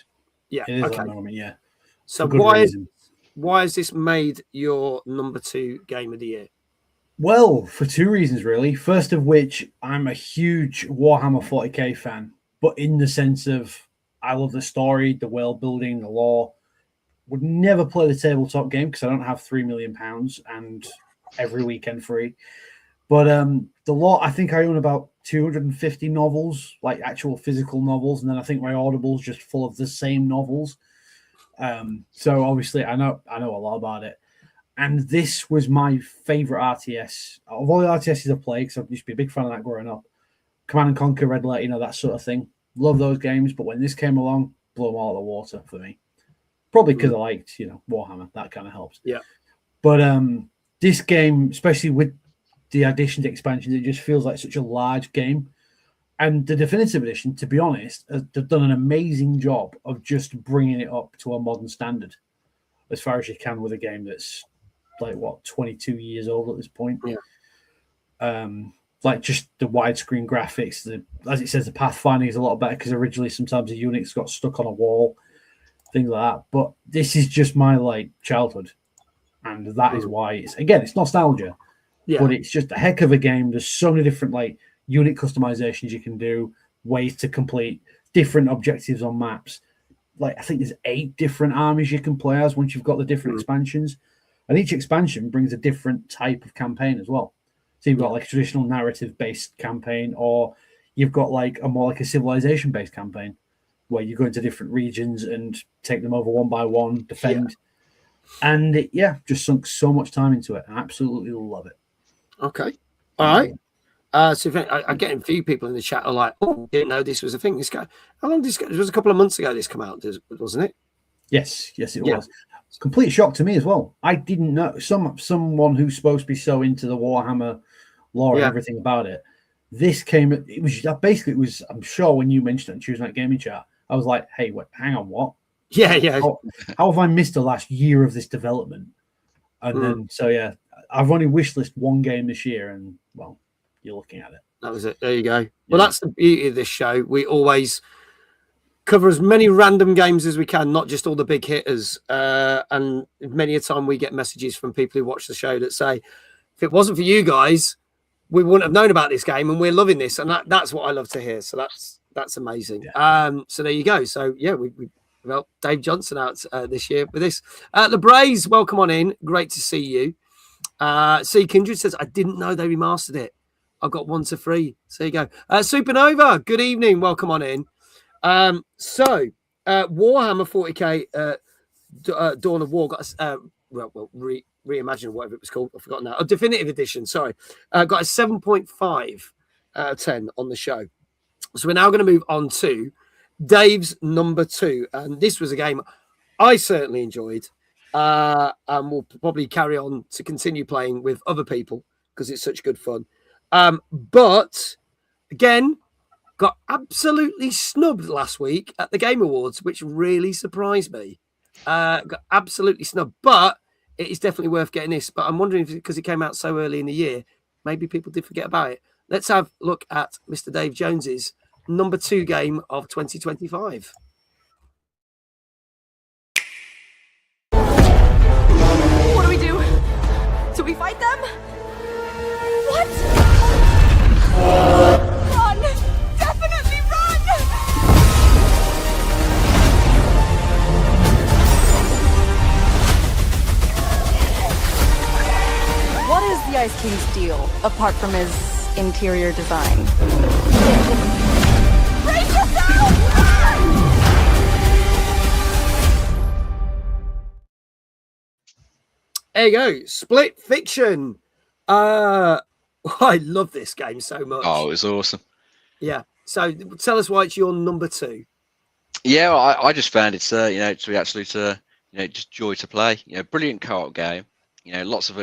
Yeah. It is Okay. at the moment, yeah. So For good reason. why has this made your number 2 game of the year? Well, for 2 reasons, really. First of which, I'm a huge Warhammer 40k fan, but in the sense of I love the story, the world building, the lore. Would never play the tabletop game because I don't have £3 million and every weekend free. But the lore, I think I own about 250 novels, like actual physical novels, and then I think my Audible's just full of the same novels. So obviously, I know a lot about it. And this was my favorite RTS of all the RTSs I've played, because I used to be a big fan of that growing up. Command and Conquer, Red Alert, that sort of thing. Love those games, but when this came along, blew them all out of the water for me. Probably because I liked, Warhammer. That kind of helps. Yeah. But this game, especially with the additions, expansions, it just feels like such a large game. And the Definitive Edition, to be honest, they've done an amazing job of just bringing it up to a modern standard as far as you can with a game that's 22 years old at this point. Yeah. Like just the widescreen graphics, as it says, the pathfinding is a lot better because originally sometimes the units got stuck on a wall, things like that. But this is just my childhood, and that is why it's nostalgia. Yeah. But it's just a heck of a game. There's so many different unit customizations you can do, ways to complete different objectives on maps. I think there's 8 different armies you can play as once you've got the different expansions, and each expansion brings a different type of campaign as well. So you've got a traditional narrative-based campaign, or you've got a more a civilization-based campaign where you go into different regions and take them over one by one, defend. Yeah. And just sunk so much time into it. I absolutely love it. Okay. All right. So I'm getting a few people in the chat are like, oh, didn't know this was a thing. How long did this go? It was a couple of months ago this came out, wasn't it? Yes, it was. Complete shock to me as well. I didn't know. Someone who's supposed to be so into the Warhammer lore and everything about it. This came. It was. I'm sure when you mentioned it on Tuesday Night Gaming Chat, I was like, "Hey, hang on, what? Yeah. How have I missed the last year of this development?" And then, I've only wishlist one game this year, and well, you're looking at it. That was it. There you go. Well, that's the beauty of this show. We always cover as many random games as we can, not just all the big hitters. And many a time we get messages from people who watch the show that say, if it wasn't for you guys, we wouldn't have known about this game, and we're loving this. And that's what I love to hear. So that's amazing. Yeah. So there you go. So we Dave Johnson out this year with this. LeBraze, welcome on in. Great to see you. C Kindred says, I didn't know they remastered it. I've got 1 to 3. So there you go. Supernova, good evening. Welcome on in. So Warhammer 40k Dawn of War got reimagined, whatever it was called. I've forgotten now. A definitive edition, sorry. Got a 7.5 out of 10 on the show. So we're now going to move on to Dave's number 2. And this was a game I certainly enjoyed. And we'll probably carry on to continue playing with other people because it's such good fun. But again, got absolutely snubbed last week at the Game Awards, which really surprised me. Got absolutely snubbed, but it is definitely worth getting this. But I'm wondering if because it came out so early in the year, maybe people did forget about it. Let's have a look at Mr. Dave Jones's number 2 game of 2025. What do we do? Do we fight them? What? Run! Definitely run! What is the Ice King's deal, apart from his interior design? Brace yourself! There you go. Split Fiction. I love this game so much. Oh, it was awesome. Yeah. So tell us why it's your number 2. Yeah, well, I just found it's to be absolute just joy to play. Brilliant co-op game. Lots of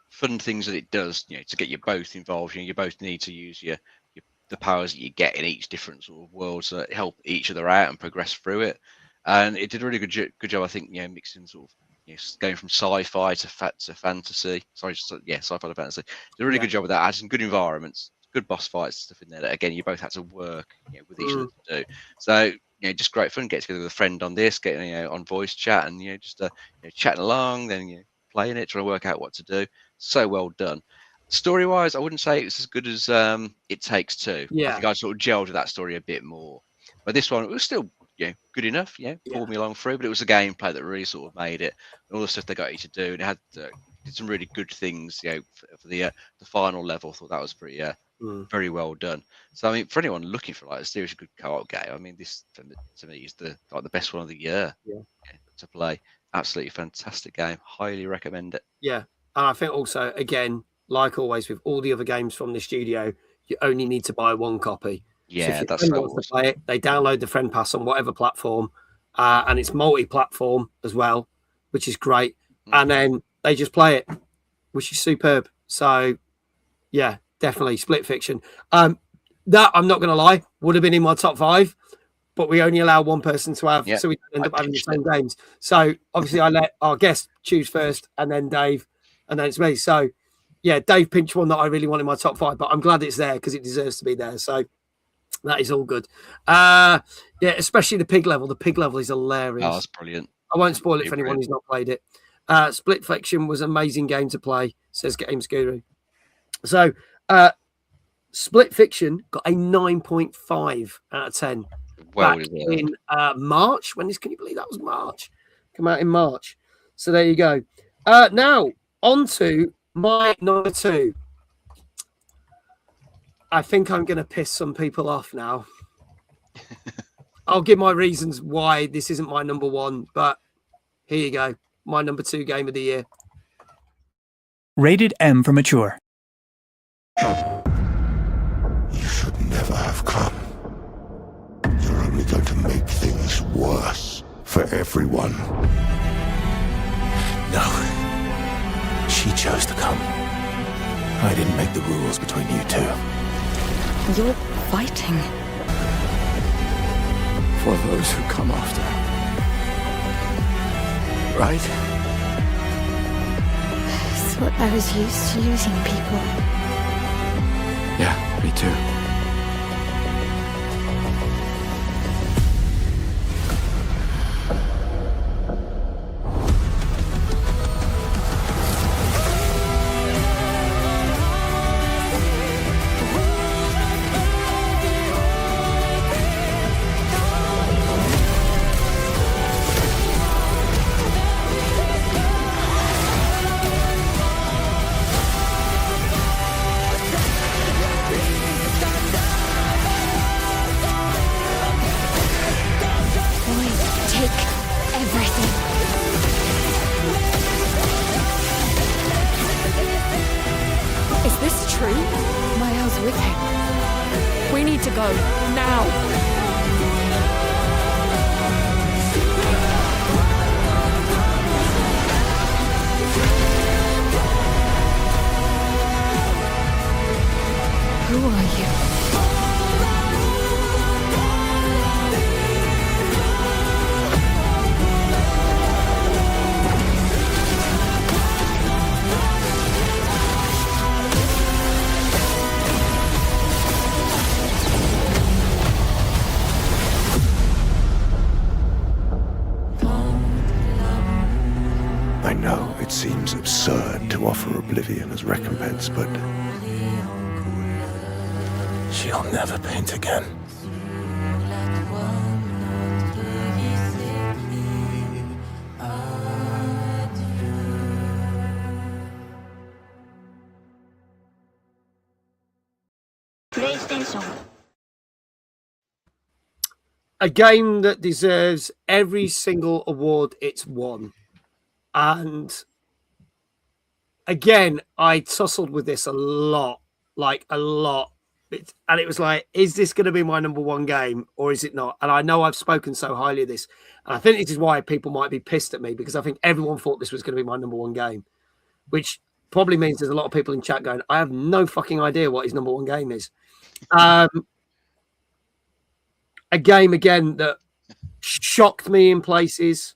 fun things that it does. To get you both involved. You both need to use the powers that you get in each different sort of world to help each other out and progress through it. And it did a really good job, I think. Mixing sort of going from sci-fi to fantasy. Sci-fi to fantasy. Did a really good job with that. Had some good environments, good boss fights, stuff in there that again you both had to work with each other to do. So just great fun. Get together with a friend on this, getting on voice chat, and just chatting along, then playing it, trying to work out what to do. So well done. Story-wise, I wouldn't say it's as good as It Takes Two. I think I sort of gelled with that story a bit more, but this one it was still good enough. Pulled me along through, but it was the gameplay that really sort of made it, and all the stuff they got you to do, and it had did some really good things. For the final level, I thought that was pretty very well done. So I mean, for anyone looking for like a seriously good co-op game, I mean, this to me is the best one of the year to play. Absolutely fantastic game. Highly recommend it. Yeah, and I think also again, like always with all the other games from the studio, you only need to buy one copy. Yeah, so if your that's friend so wants to play it, they download the Friend Pass on whatever platform, and it's multi-platform as well, which is great. And then they just play it, which is superb. So, yeah, definitely Split Fiction. That I'm not going to lie, would have been in my top 5, but we only allow one person to have, so we end up having the same games. So obviously, I let our guest choose first, and then Dave, and then it's me. So, yeah, Dave pinched one that I really want in my top 5, but I'm glad it's there because it deserves to be there. So. That is all good. Especially the pig level. The pig level is hilarious. Oh, that's brilliant. I won't spoil it for anyone who's not played it. Split Fiction was an amazing game to play, says Games Guru. So, Split Fiction got a 9.5 out of 10 back in March. Can you believe that was March? Come out in March. So there you go. Now, on to my number 2. I think I'm going to piss some people off now. I'll give my reasons why this isn't my number 1, but here you go. My number 2 game of the year. Rated M for mature. You should never have come. You're only going to make things worse for everyone. No. She chose to come. I didn't make the rules between you two. You're fighting For those who come after. Right? Thought I was used to losing people. Yeah, me too. Is this true? Miles with him. We need to go now. Who are you? I know it seems absurd to offer oblivion as recompense, but she'll never paint again. PlayStation. A game that deserves every single award it's won. And again, I tussled with this a lot, like a lot. And it was like, is this going to be my number 1 game or is it not? And I know I've spoken so highly of this. And I think this is why people might be pissed at me, because I think everyone thought this was going to be my number 1 game, which probably means there's a lot of people in chat going, I have no fucking idea what his number 1 game is. A game, again, that shocked me in places,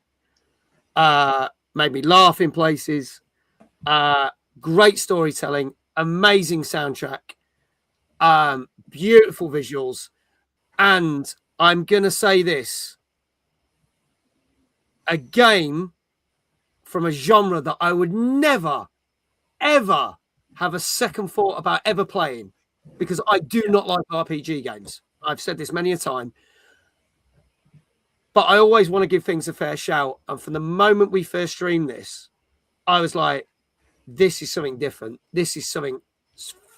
made me laugh in places. Great storytelling, amazing soundtrack, beautiful visuals, and I'm gonna say this: a game from a genre that I would never, ever have a second thought about ever playing, because I do not like RPG games. I've said this many a time, but I always want to give things a fair shout. And from the moment we first streamed this, I was like, this is something different. This is something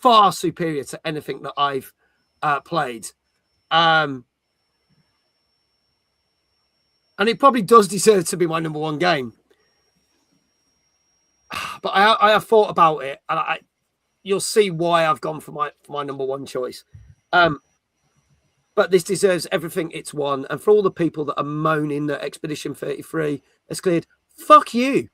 far superior to anything that I've played. And it probably does deserve to be my number one game. But I have thought about it, and you'll see why I've gone for my number one choice. But this deserves everything it's won. And for all the people that are moaning that Expedition 33 has cleared, fuck you.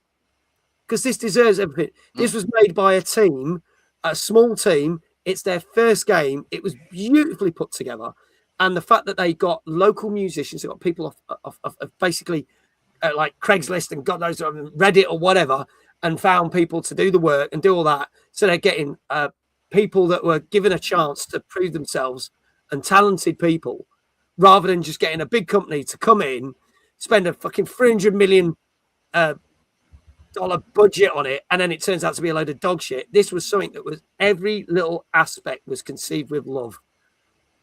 Because this deserves everything. This was made by a team, a small team. It's their first game. It was beautifully put together. And the fact that they got local musicians, they got people off basically like Craigslist and God knows Reddit or whatever, and found people to do the work and do all that. So they're getting people that were given a chance to prove themselves and talented people, rather than just getting a big company to come in, spend a fucking $300 million budget on it, and then it turns out to be a load of dog shit. This was something that was every little aspect was conceived with love,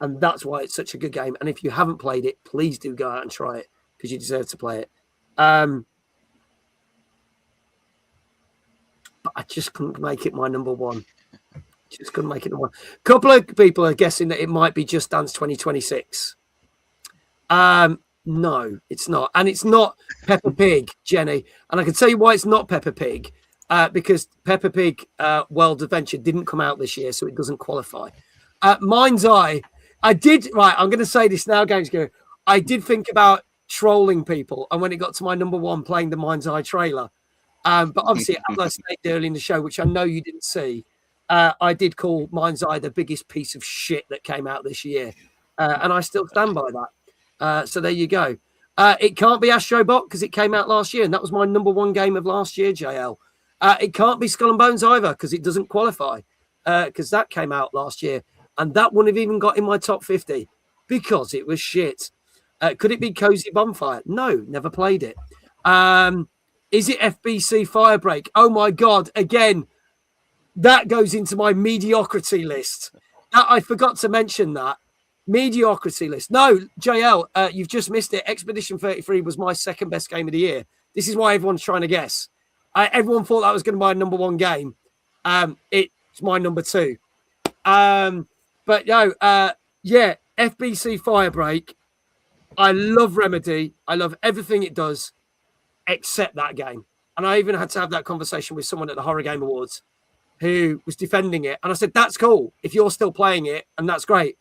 and that's why it's such a good game. And if you haven't played it, please do go out and try it, because you deserve to play it. But I just couldn't make it my number one. Just couldn't make it number one. A couple of people are guessing that it might be Just Dance 2026. No, it's not. And it's not Peppa Pig, Jenny. And I can tell you why it's not Peppa Pig. Because Peppa Pig World Adventure didn't come out this year, so it doesn't qualify. Mind's Eye, I'm going to say this now, Games Go. I did think about trolling people, and when it got to my number one, playing the Mind's Eye trailer. But obviously, as I stated early in the show, which I know you didn't see, I did call Mind's Eye the biggest piece of shit that came out this year. And I still stand by that. So there you go. It can't be Astrobot because it came out last year, and that was my number one game of last year, JL. It can't be Skull and Bones either because it doesn't qualify, because that came out last year, and that wouldn't have even got in my top 50 because it was shit. Could it be Cozy Bonfire? No, never played it. Is it FBC Firebreak? Oh my God, again, that goes into my mediocrity list. I forgot to mention that. Mediocrity list. No, JL, you've just missed it. Expedition 33 was my second best game of the year. This is why everyone's trying to guess. Everyone thought that was going to be my number one game. It's my number two. But no, yeah, FBC Firebreak. I love Remedy. I love everything it does except that game. And I even had to have that conversation with someone at the Horror Game Awards who was defending it. And I said, that's cool if you're still playing it, and that's great.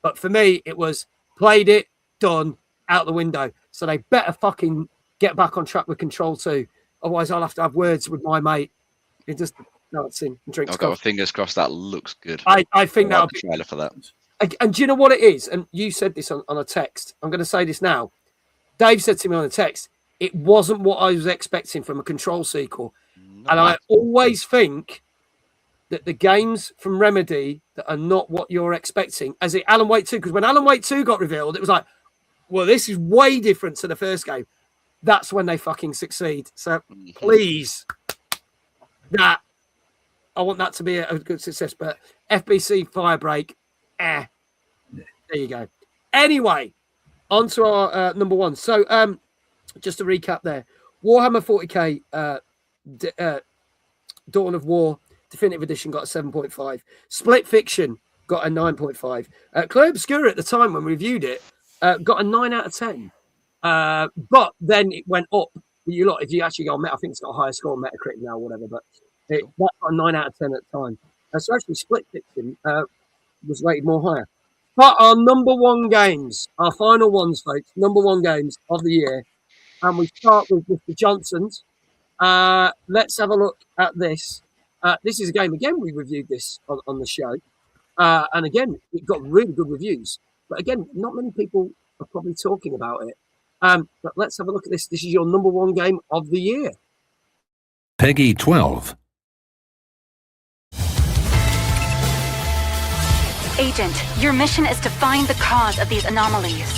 But for me, it was played it, done, out the window. So they better fucking get back on track with Control 2. Otherwise, I'll have to have words with my mate who just dancing and drinks. I've got my fingers crossed. That looks good. I think that'll be trailer for that. And do you know what it is? And you said this on a text. I'm going to say this now. Dave said to me on a text, it wasn't what I was expecting from a Control sequel. No. And I always think that the games from Remedy that are not what you're expecting, as in Alan Wake 2, because when Alan Wake 2 got revealed, it was like, well, this is way different to the first game. That's when they fucking succeed. So please, I want that to be a good success. But FBC Firebreak, there you go. Anyway, on to our number one. So just to recap there, Warhammer 40k Dawn of War Definitive Edition got a 7.5. Split Fiction got a 9.5. Claire Obscura at the time when we reviewed it got a 9 out of 10. But then it went up. If you actually go on Meta, I think it's got a higher score on Metacritic now, or whatever. But that got a 9 out of 10 at the time. So actually, Split Fiction was rated more higher. But our number one games, our final ones, folks, number one games of the year. And we start with Mr. Johnson's. Let's have a look at this. This is a game, again, we reviewed this on the show. And again, it got really good reviews. But again, not many people are probably talking about it. But let's have a look at this. This is your number one game of the year. Peggy 12. Agent, your mission is to find the cause of these anomalies.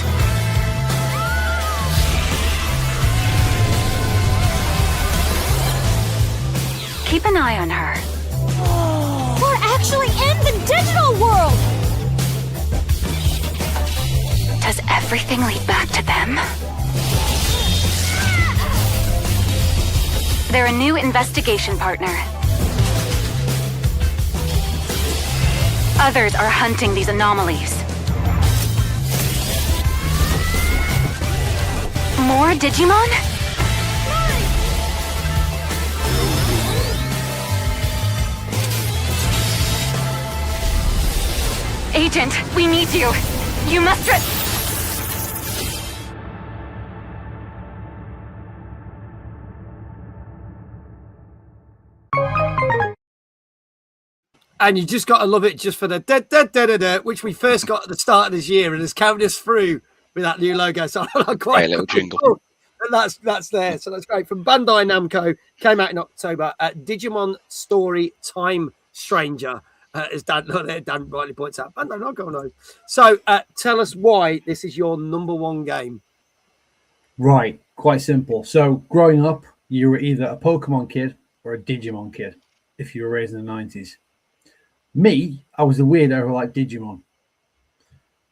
Keep an eye on her. We're actually in the digital world! Does everything lead back to them? They're a new investigation partner. Others are hunting these anomalies. More Digimon? Agent, we need you. You must And you just got to love it just for the da, da, da, da, da, which we first got at the start of this year and has carried us through with that new logo. So I quite little jingle. And that's there. So that's great. From Bandai Namco, came out in October. Digimon Story Time Stranger, as Dan rightly points out. Bandai Namco knows. So tell us why this is your number one game. Right, quite simple. So growing up, you were either a Pokemon kid or a Digimon kid if you were raised in the 90s. Me, I was the weirdo who liked Digimon.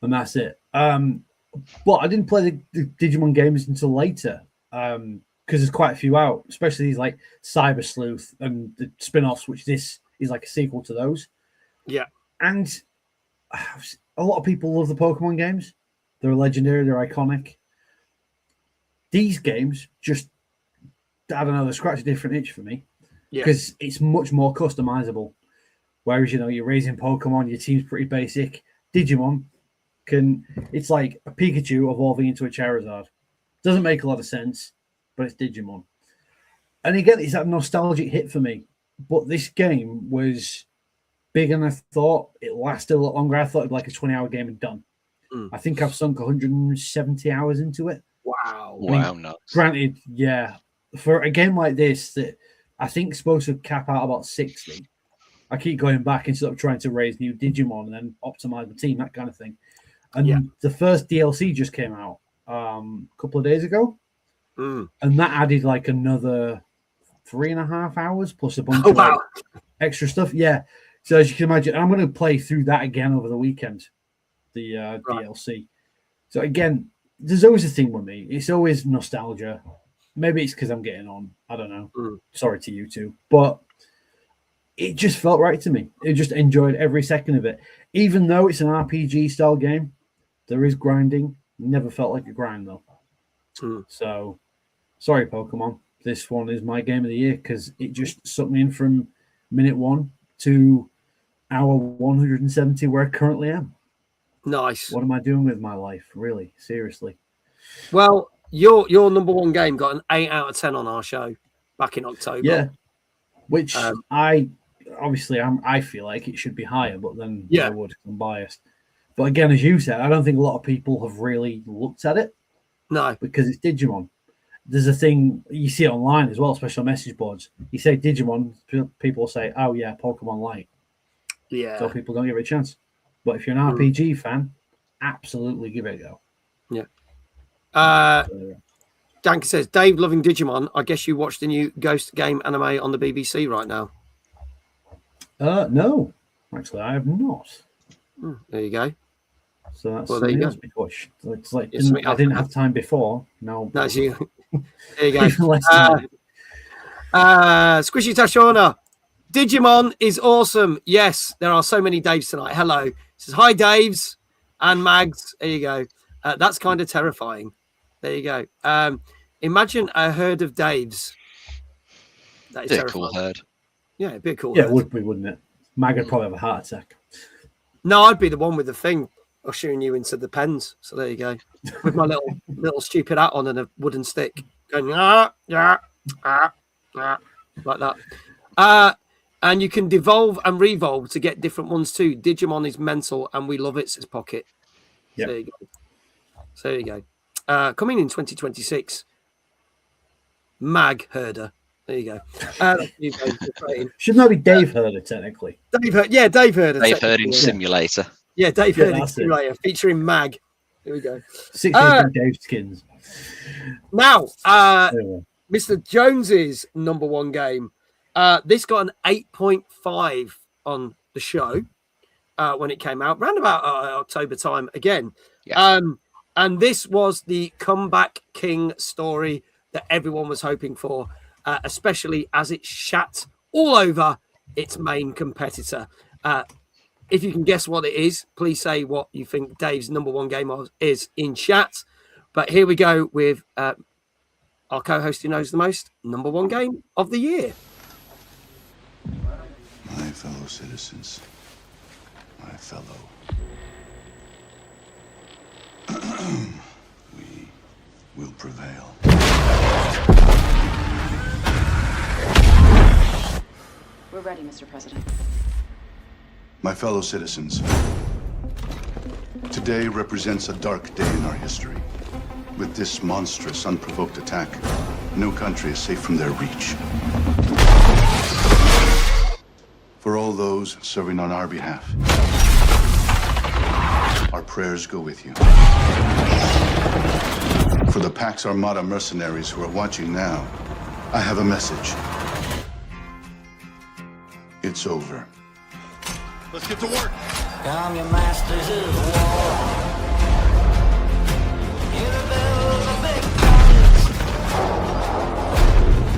And that's it. But I didn't play the Digimon games until later. Because there's quite a few out, especially these like Cyber Sleuth and the spin-offs, which this is like a sequel to those. Yeah. And a lot of people love the Pokemon games. They're legendary, they're iconic. These games just, I don't know, they scratch a different itch for me. Because it's much more customizable. Whereas, you know, you're raising Pokemon, your team's pretty basic. Digimon it's like a Pikachu evolving into a Charizard. Doesn't make a lot of sense, but it's Digimon. And again, it's that nostalgic hit for me. But this game was bigger than I thought. It lasted a lot longer. I thought it'd be like a 20-hour game and done. I think I've sunk 170 hours into it. Wow. Wow, nuts. Granted, yeah, for a game like this that I think is supposed to cap out about 60, I keep going back and sort of trying to raise new Digimon and then optimize the team, that kind of thing. And the first DLC just came out a couple of days ago. And that added like another 3.5 hours plus a bunch of like, extra stuff. Yeah. So as you can imagine, I'm going to play through that again over the weekend, the DLC. So again, there's always a thing with me. It's always nostalgia. Maybe it's because I'm getting on. I don't know. Sorry to you two. But it just felt right to me. I just enjoyed every second of it. Even though it's an RPG style game, there is grinding. Never felt like a grind though. So, sorry, Pokemon. This one is my game of the year because it just sucked me in from minute 1 to hour 170 where I currently am. Nice. What am I doing with my life? Really? Seriously? Well, your number one game got an 8 out of 10 on our show back in October. Yeah. Which I feel like it should be higher, but then I would. I'm biased. But again, as you said, I don't think a lot of people have really looked at it. No. Because it's Digimon. There's a thing, you see it online as well, especially on message boards. You say Digimon, people say, oh yeah, Pokemon Light. Yeah. So people don't give it a chance. But if you're an RPG fan, absolutely give it a go. Yeah. Dank says, Dave loving Digimon. I guess you watch the new Ghost game anime on the BBC right now. No. Actually, I have not. There you go. So that's well, there you go. To watch. So it's like I didn't have time before. No. That's you. There you go. Squishy Tashona. Digimon is awesome. Yes, there are so many Daves tonight. Hello. It says, hi, Daves and Mags. There you go. That's kind of terrifying. There you go. Imagine a herd of Daves. That is terrifying. Cool herd. Yeah, it'd be a cool herd. It would be, wouldn't it? Mag would probably have a heart attack. No, I'd be the one with the thing ushering you into the pens. So there you go. With my little stupid hat on and a wooden stick. Going, like that. And you can devolve and revolve to get different ones too. Digimon is mental and we love it, says Pocket. Yep. So there you go. So there you go. Coming in 2026, Mag Herder. There you go. Should that be Dave Herder, technically? Dave Herder. Dave Herder. Dave Herder Simulator. Yeah, Dave Herder that's Simulator featuring Mag. Here we go. 16 from Dave Skins. Now, Anyway. Mr. Jones's number one game. This got an 8.5 on the show when it came out, around about October time again. Yeah. And this was the comeback king story that everyone was hoping for, especially as it shat all over its main competitor. If you can guess what it is, please say what you think Dave's number one game is in chat. But here we go with our co-host who knows the most, number one game of the year. My fellow citizens, my fellow. We will prevail. We're ready, Mr. President. My fellow citizens, today represents a dark day in our history. With this monstrous, unprovoked attack, no country is safe from their reach. For all those serving on our behalf, our prayers go with you. For the Pax Armada mercenaries who are watching now, I have a message. It's over. Let's get to work. Come, your masters of war. Hear the bells of big guns.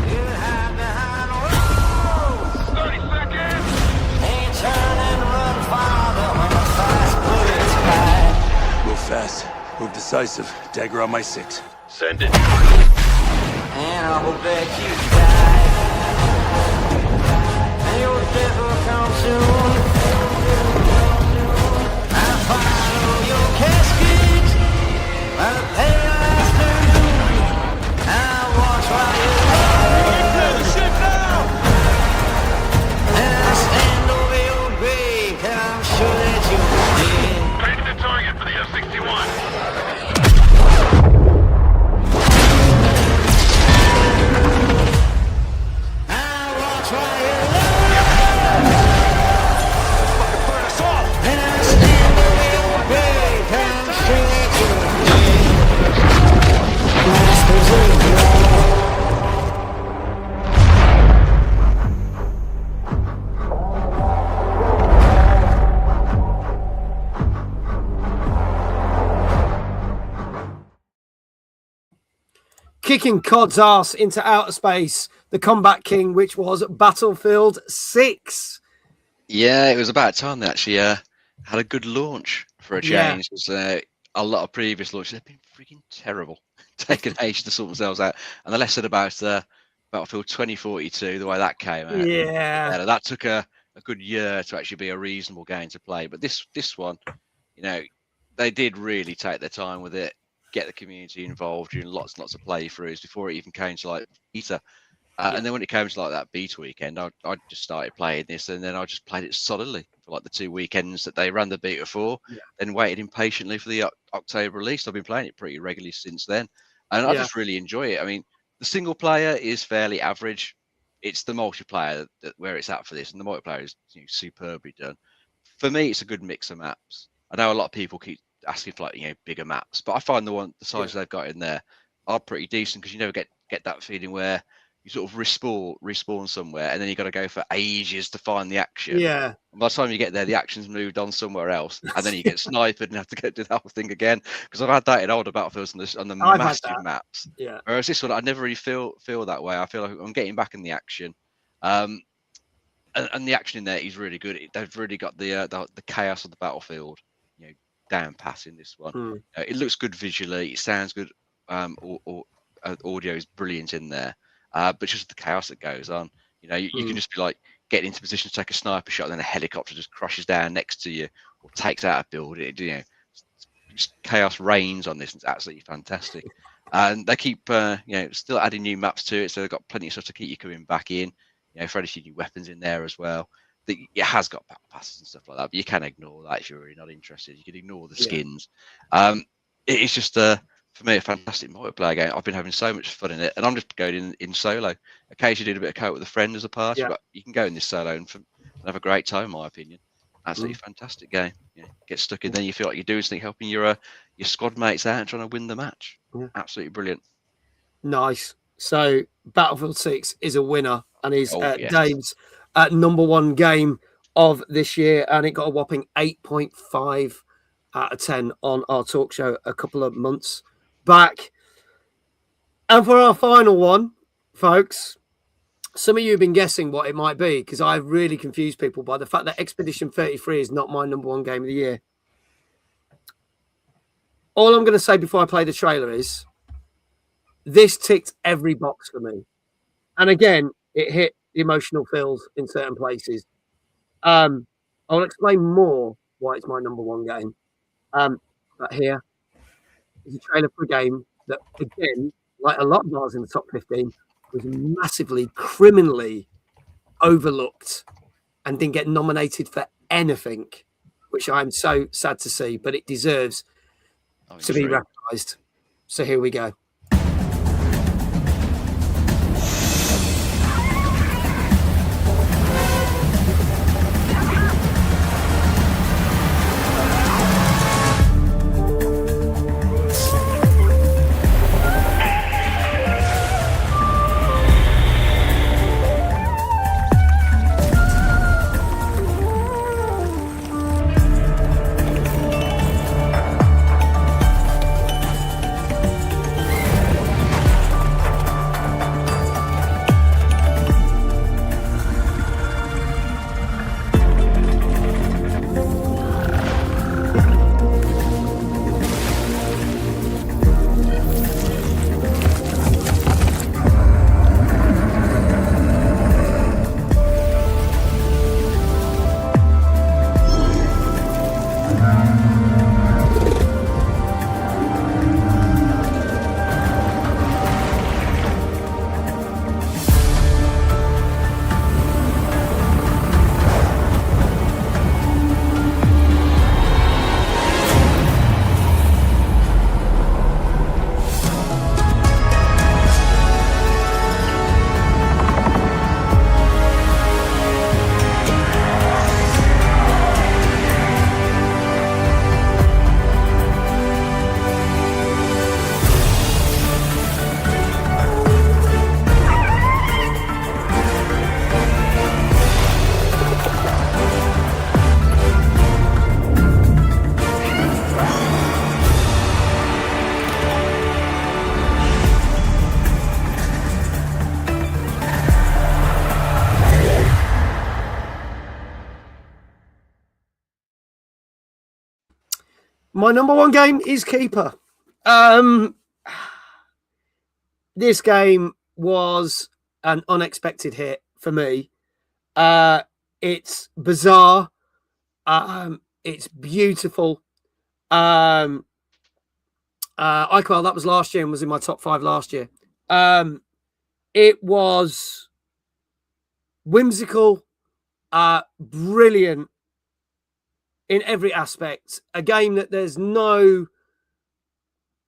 Hear it hide behind walls. 30 seconds. They turn and run farther when the fast bullets fly. Move fast. Move decisive. Dagger on my 6. Send it. And I will bet you die. And your death will come soon. I'll follow your casket by the pale afternoon. I'll watch while you burn. The ship now. And I'll stand over your grave, 'cause I'm sure that you're dead. Ready to target for the F-61. Kicking COD's ass into outer space, the Combat King, which was Battlefield 6. Yeah, it was about time they actually had a good launch for a change. Because a lot of previous launches have been freaking terrible, taking ages to sort themselves out. And the less said about Battlefield 2042, the way that came out. Yeah, that took a good year to actually be a reasonable game to play. But this one, you know, they did really take their time with it, get the community involved, doing lots and lots of playthroughs before it even came to like beta. And then when it came to like that beta weekend, I just started playing this, and then I just played it solidly for like the 2 weekends that they ran the beta for, then waited impatiently for the October release. I've been playing it pretty regularly since then, and I just really enjoy it. I mean, the single player is fairly average. It's the multiplayer where it's at for this, and the multiplayer is superbly done. For me, it's a good mix of maps. I know a lot of people keep asking for like bigger maps, but I find the size they've got in there are pretty decent, because you never get that feeling where you sort of respawn somewhere and then you got to go for ages to find the action. Yeah. And by the time you get there, the action's moved on somewhere else, and then you get sniped and have to go do that whole thing again. Because I've had that in older Battlefields on the massive maps. Yeah. Whereas this one, I never really feel that way. I feel like I'm getting back in the action. And the action in there is really good. They've really got the chaos of the battlefield, down pat in this one. It looks good visually. It sounds good. Audio is brilliant in there. But just the chaos that goes on. You can just be like getting into position to take a sniper shot, and then a helicopter just crashes down next to you or takes out a building. Just chaos reigns on this. It's absolutely fantastic. And they keep still adding new maps to it, so they've got plenty of stuff to keep you coming back in. Fairly few new weapons in there as well. It has got battle passes and stuff like that, but you can ignore that if you're really not interested. You can ignore the skins. It's just for me, a fantastic multiplayer game. I've been having so much fun in it, and I'm just going in solo. Occasionally, do a bit of co-op with a friend as a party, but you can go in this solo and have a great time. In my opinion, absolutely fantastic game. Yeah, get stuck in, then you feel like you're doing something, helping your squad mates out and trying to win the match. Absolutely brilliant. Nice. So Battlefield 6 is a winner and is yes. Dave's #1 game of this year, and it got a whopping 8.5 out of 10 on our talk show a couple of months back. And for our final one, folks, some of you have been guessing what it might be, because I've really confused people by the fact that Expedition 33 is not my #1 game of the year. All I'm going to say before I play the trailer is this ticked every box for me. And again, it hit the emotional feels in certain places. I'll explain more why it's my #1 game. But here is a trailer for a game that, again, like a lot of ours in the top 15, was massively, criminally overlooked and didn't get nominated for anything, which I'm so sad to see, but it deserves to be recognised. So here we go. My #1 game is Keeper. This game was an unexpected hit for me. It's bizarre. It's beautiful. Iquel, that was last year and was in my top 5 last year. It was whimsical, brilliant in every aspect. A game that there's no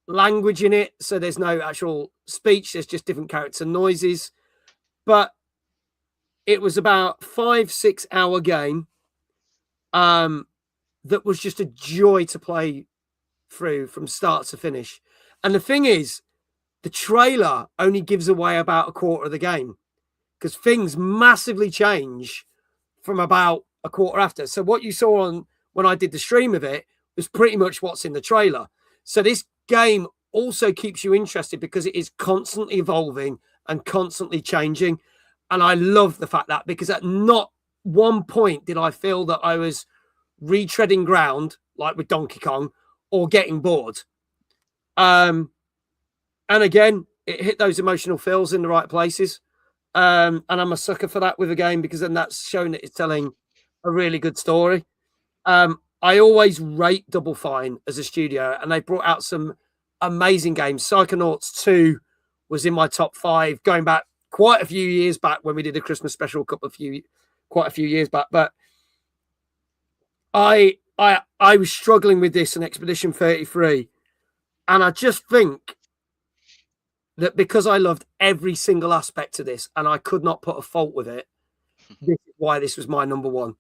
language in it, so there's no actual speech, there's just different character noises. But it was about 5-6 hour game that was just a joy to play through from start to finish. And the thing is, the trailer only gives away about a quarter of the game, because things massively change from about a quarter after. So what you saw on when I did the stream of it was pretty much what's in the trailer. So this game also keeps you interested because it is constantly evolving and constantly changing. And I love the fact that, because at not one point did I feel that I was retreading ground like with Donkey Kong or getting bored. And again, it hit those emotional feels in the right places. And I'm a sucker for that with a game, because then that's showing that it's telling a really good story. I always rate Double Fine as a studio, and they brought out some amazing games. Psychonauts 2 was in my top 5, going back quite a few years back when we did a Christmas special quite a few years back. But I was struggling with this and Expedition 33, And I just think that because I loved every single aspect of this and I could not put a fault with it, this is why this was my number one.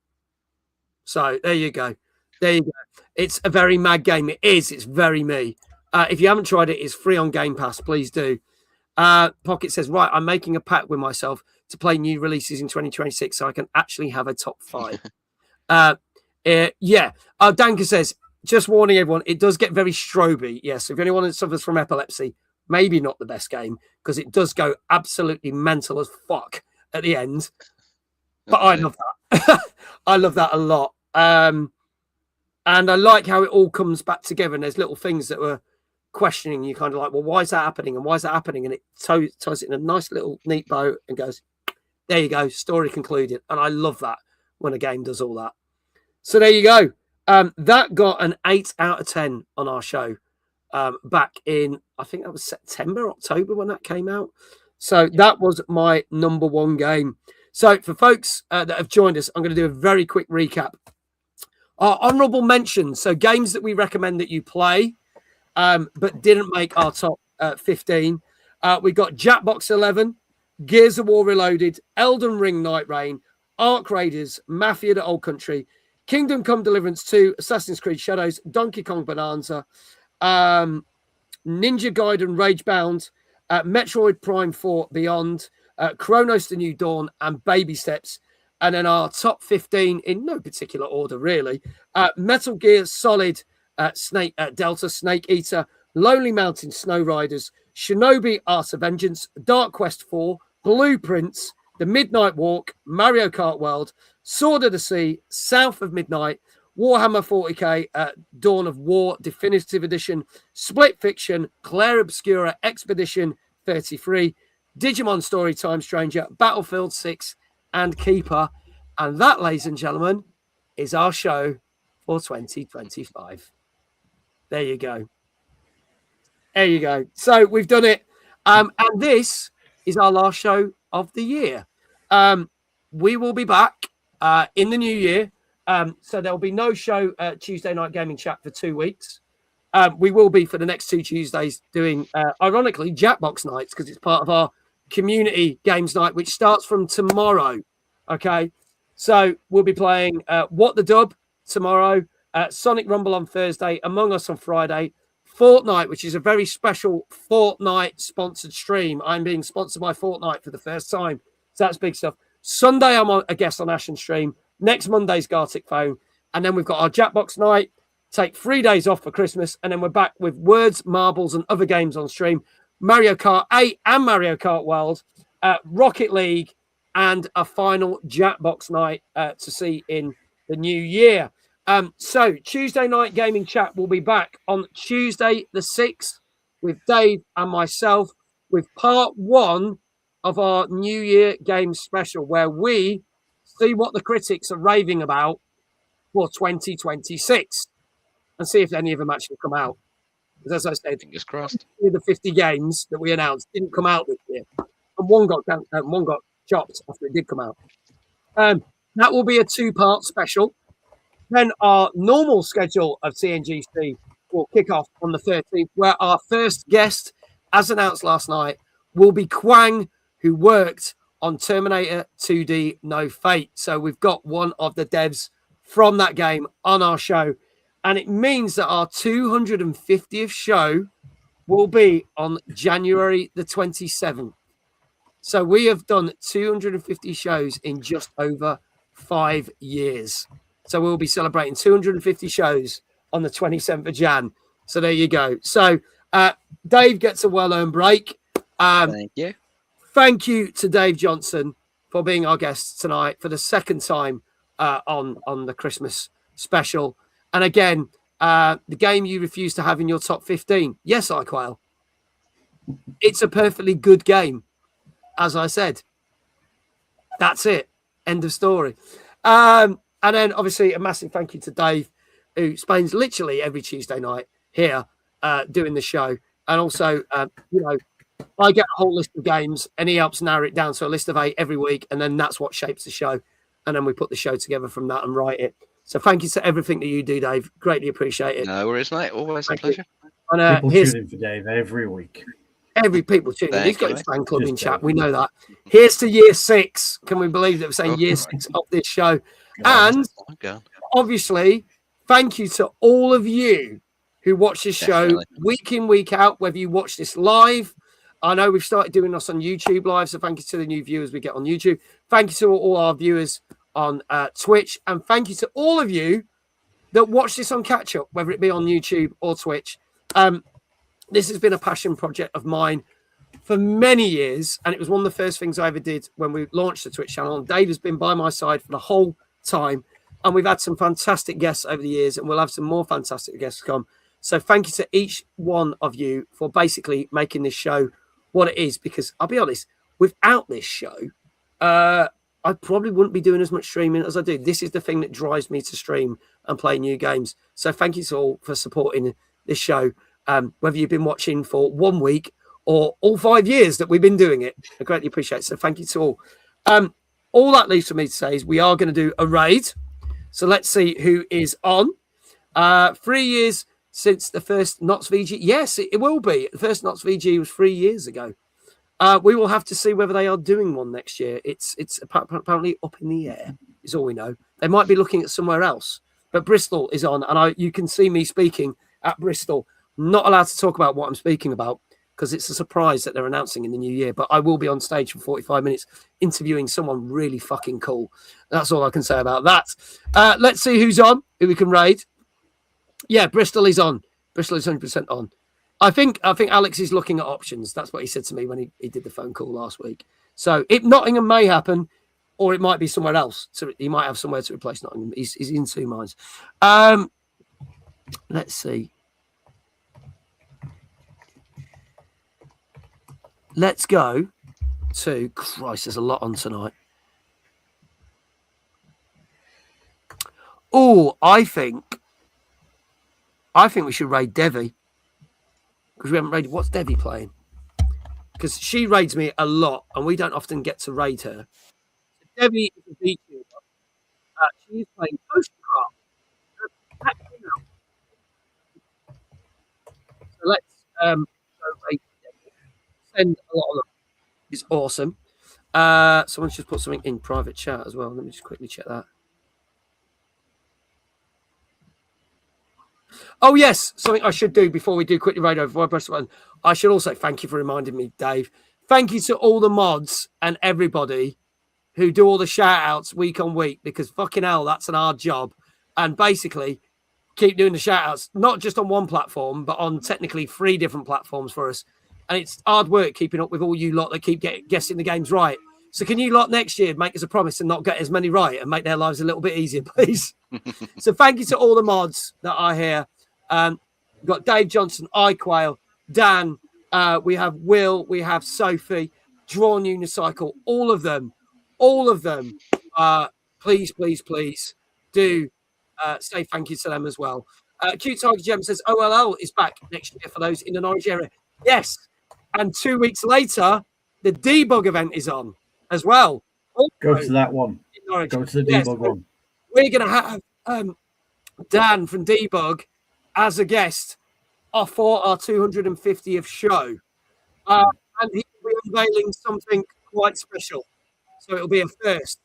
So there you go. There you go. It's a very mad game. It is. It's very me. If you haven't tried it, it's free on Game Pass. Please do. Pocket says, right, I'm making a pact with myself to play new releases in 2026 so I can actually have a top 5. Yeah. Danka says, just warning everyone, it does get very stroby. Yes, if anyone that suffers from epilepsy, maybe not the best game because it does go absolutely mental as fuck at the end. But I love that. I love that a lot. And I like how it all comes back together and there's little things that were questioning you, kind of like, well, why is that happening? And why is that happening? And it ties it in a nice little neat bow and goes, there you go, story concluded. And I love that when a game does all that. So there you go. That got an 8 out of 10 on our show back in, I think that was September, October when that came out. So that was my number one game. So for folks that have joined us, I'm going to do a very quick recap. Our honourable mentions, so games that we recommend that you play, but didn't make our top 15. We got Jackbox 11, Gears of War Reloaded, Elden Ring Night Rain, Ark Raiders, Mafia the Old Country, Kingdom Come Deliverance 2, Assassin's Creed Shadows, Donkey Kong Bonanza, Ninja Gaiden Ragebound, Metroid Prime 4 Beyond, Chronos The New Dawn, and Baby Steps. And then our top 15 in no particular order, really. Metal Gear Solid, Delta Snake Eater, Lonely Mountain Snow Riders, Shinobi Art of Vengeance, Dark Quest 4, Blueprints, The Midnight Walk, Mario Kart World, Sword of the Sea, South of Midnight, Warhammer 40k, Dawn of War Definitive Edition, Split Fiction, Claire Obscura Expedition 33, Digimon Storytime Stranger, Battlefield 6, and Keeper. And that, ladies and gentlemen, is our show for 2025. There you go. There you go. So we've done it. And this is our last show of the year. We will be back in the new year. So there'll be no show Tuesday Night Gaming Chat for 2 weeks. We will be for the next 2 Tuesdays doing, ironically, Jackbox nights because it's part of our community games night, which starts from tomorrow. Okay. So we'll be playing What the Dub tomorrow, Sonic Rumble on Thursday, Among Us on Friday, Fortnite, which is a very special Fortnite sponsored stream. I'm being sponsored by Fortnite for the first time. So that's big stuff. Sunday, I'm a guest on Ashen Stream. Next Monday's Gartic Phone. And then we've got our Jackbox night. Take 3 days off for Christmas. And then we're back with Words, Marbles, and other games on stream. Mario Kart 8 and Mario Kart World. Rocket League. And a final Jackbox night to see in the new year. So Tuesday Night Gaming Chat will be back on Tuesday the 6th with Dave and myself with part 1 of our New Year Games Special, where we see what the critics are raving about for 2026 and see if any of them actually come out. Because as I said, fingers crossed, the 50 games that we announced didn't come out this year, and one got chopped after it did come out. That will be a 2-part special. Then our normal schedule of TNGC will kick off on the 13th, where our first guest, as announced last night, will be Kwang, who worked on Terminator 2D No Fate. So we've got one of the devs from that game on our show. And it means that our 250th show will be on January the 27th. So we have done 250 shows in just over 5 years. So we'll be celebrating 250 shows on the 27th of Jan. So there you go. So Dave gets a well-earned break. Thank you. Thank you to Dave Johnson for being our guest tonight for the second time on the Christmas special. And again, the game you refuse to have in your top 15. Yes, iQuail. It's a perfectly good game, as I said. That's it. End of story. And then, obviously, a massive thank you to Dave, who spends literally every Tuesday night here doing the show. And also, I get a whole list of games, and he helps narrow it down to a list of 8 every week. And then that's what shapes the show. And then we put the show together from that and write it. So thank you to everything that you do, Dave. Greatly appreciate it. No worries, mate. Always a pleasure. And people tune in for Dave every week. Every people tune in. Thank He's got you, his mate. fan club Just in chat. Dave. We know that. Here's to year 6. Can we believe that we're saying year 6 of this show? And obviously, thank you to all of you who watch this show Definitely. week in, week out, whether you watch this live. I know we've started doing this on YouTube live, so thank you to the new viewers we get on YouTube. Thank you to all our viewers on Twitch. And thank you to all of you that watch this on catch up, whether it be on YouTube or Twitch. This has been a passion project of mine for many years, and it was one of the first things I ever did when we launched the Twitch channel. And Dave has been by my side for the whole time, and we've had some fantastic guests over the years, and we'll have some more fantastic guests come. So thank you to each one of you for basically making this show what it is, because I'll be honest, without this show, I probably wouldn't be doing as much streaming as I do. This is the thing that drives me to stream and play new games. So thank you to all for supporting this show, whether you've been watching for 1 week or all 5 years that we've been doing it. I greatly appreciate it. So thank you to all. All that leaves for me to say is we are going to do a raid. So let's see who is on. 3 years since the first Knots VG. Yes, it will be. The first Knots VG was 3 years ago. We will have to see whether they are doing one next year. It's apparently up in the air, is all we know. They might be looking at somewhere else. But Bristol is on, and you can see me speaking at Bristol. Not allowed to talk about what I'm speaking about because it's a surprise that they're announcing in the new year. But I will be on stage for 45 minutes interviewing someone really fucking cool. That's all I can say about that. Let's see who's on, who we can raid. Yeah, Bristol is on. Bristol is 100% on. I think Alex is looking at options. That's what he said to me when he did the phone call last week. So Nottingham may happen, or it might be somewhere else. So he might have somewhere to replace Nottingham. He's in 2 minds. Let's see. Let's go to Christ. There's a lot on tonight. Oh, I think we should raid Devi. Because we haven't raided. What's Devi playing? Because she raids me a lot, and we don't often get to raid her. Devi is a VTuber. She's playing Postcraft. So let's go raid Devi. Send a lot of them. It's awesome. Someone's just put something in private chat as well. Let me just quickly check that. Oh, yes. Something I should do before we do quickly raid over before I press the button. I should also thank you for reminding me, Dave. Thank you to all the mods and everybody who do all the shout outs week on week, because fucking hell, that's an hard job. And basically, keep doing the shout outs, not just on one platform, but on technically 3 different platforms for us. And it's hard work keeping up with all you lot that keep guessing the games right. So can you lot next year make us a promise and not get as many right and make their lives a little bit easier, please? So thank you to all the mods that are here. We've got Dave Johnson, iQuail, Dan, we have Will, we have Sophie, Drawn Unicycle, all of them. Please do say thank you to them as well. Cute Tiger Gem says OLL is back next year for those in the Norwich area. Yes. And 2 weeks later, the debug event is on as well. Also, go to that one. Go to the debug one. We're going to have Dan from Debug as a guest for our 250th show. And he will be unveiling something quite special. So it'll be a first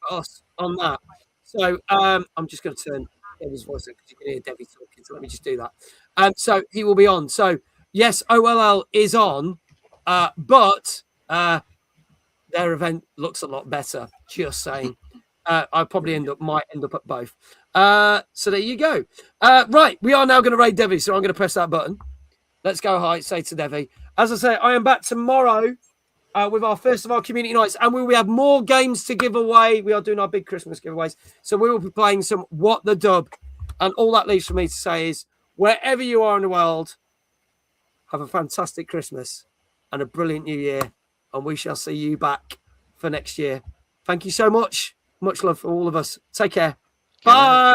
for us on that. So I'm just going to turn Debbie's voice up because you can hear Debbie talking. So let me just do that. So he will be on. So yes, OLL is on, but their event looks a lot better. Just saying. I probably might end up at both. So there you go. Right, we are now going to raid Devi, so I'm going to press that button. Let's go high, say to Devi. As I say, I am back tomorrow with our first of our community nights, and we will have more games to give away. We are doing our big Christmas giveaways, so we will be playing some What the Dub. And all that leaves for me to say is, wherever you are in the world, have a fantastic Christmas and a brilliant New Year, and we shall see you back for next year. Thank you so much. Much love for all of us. Take care. Bye.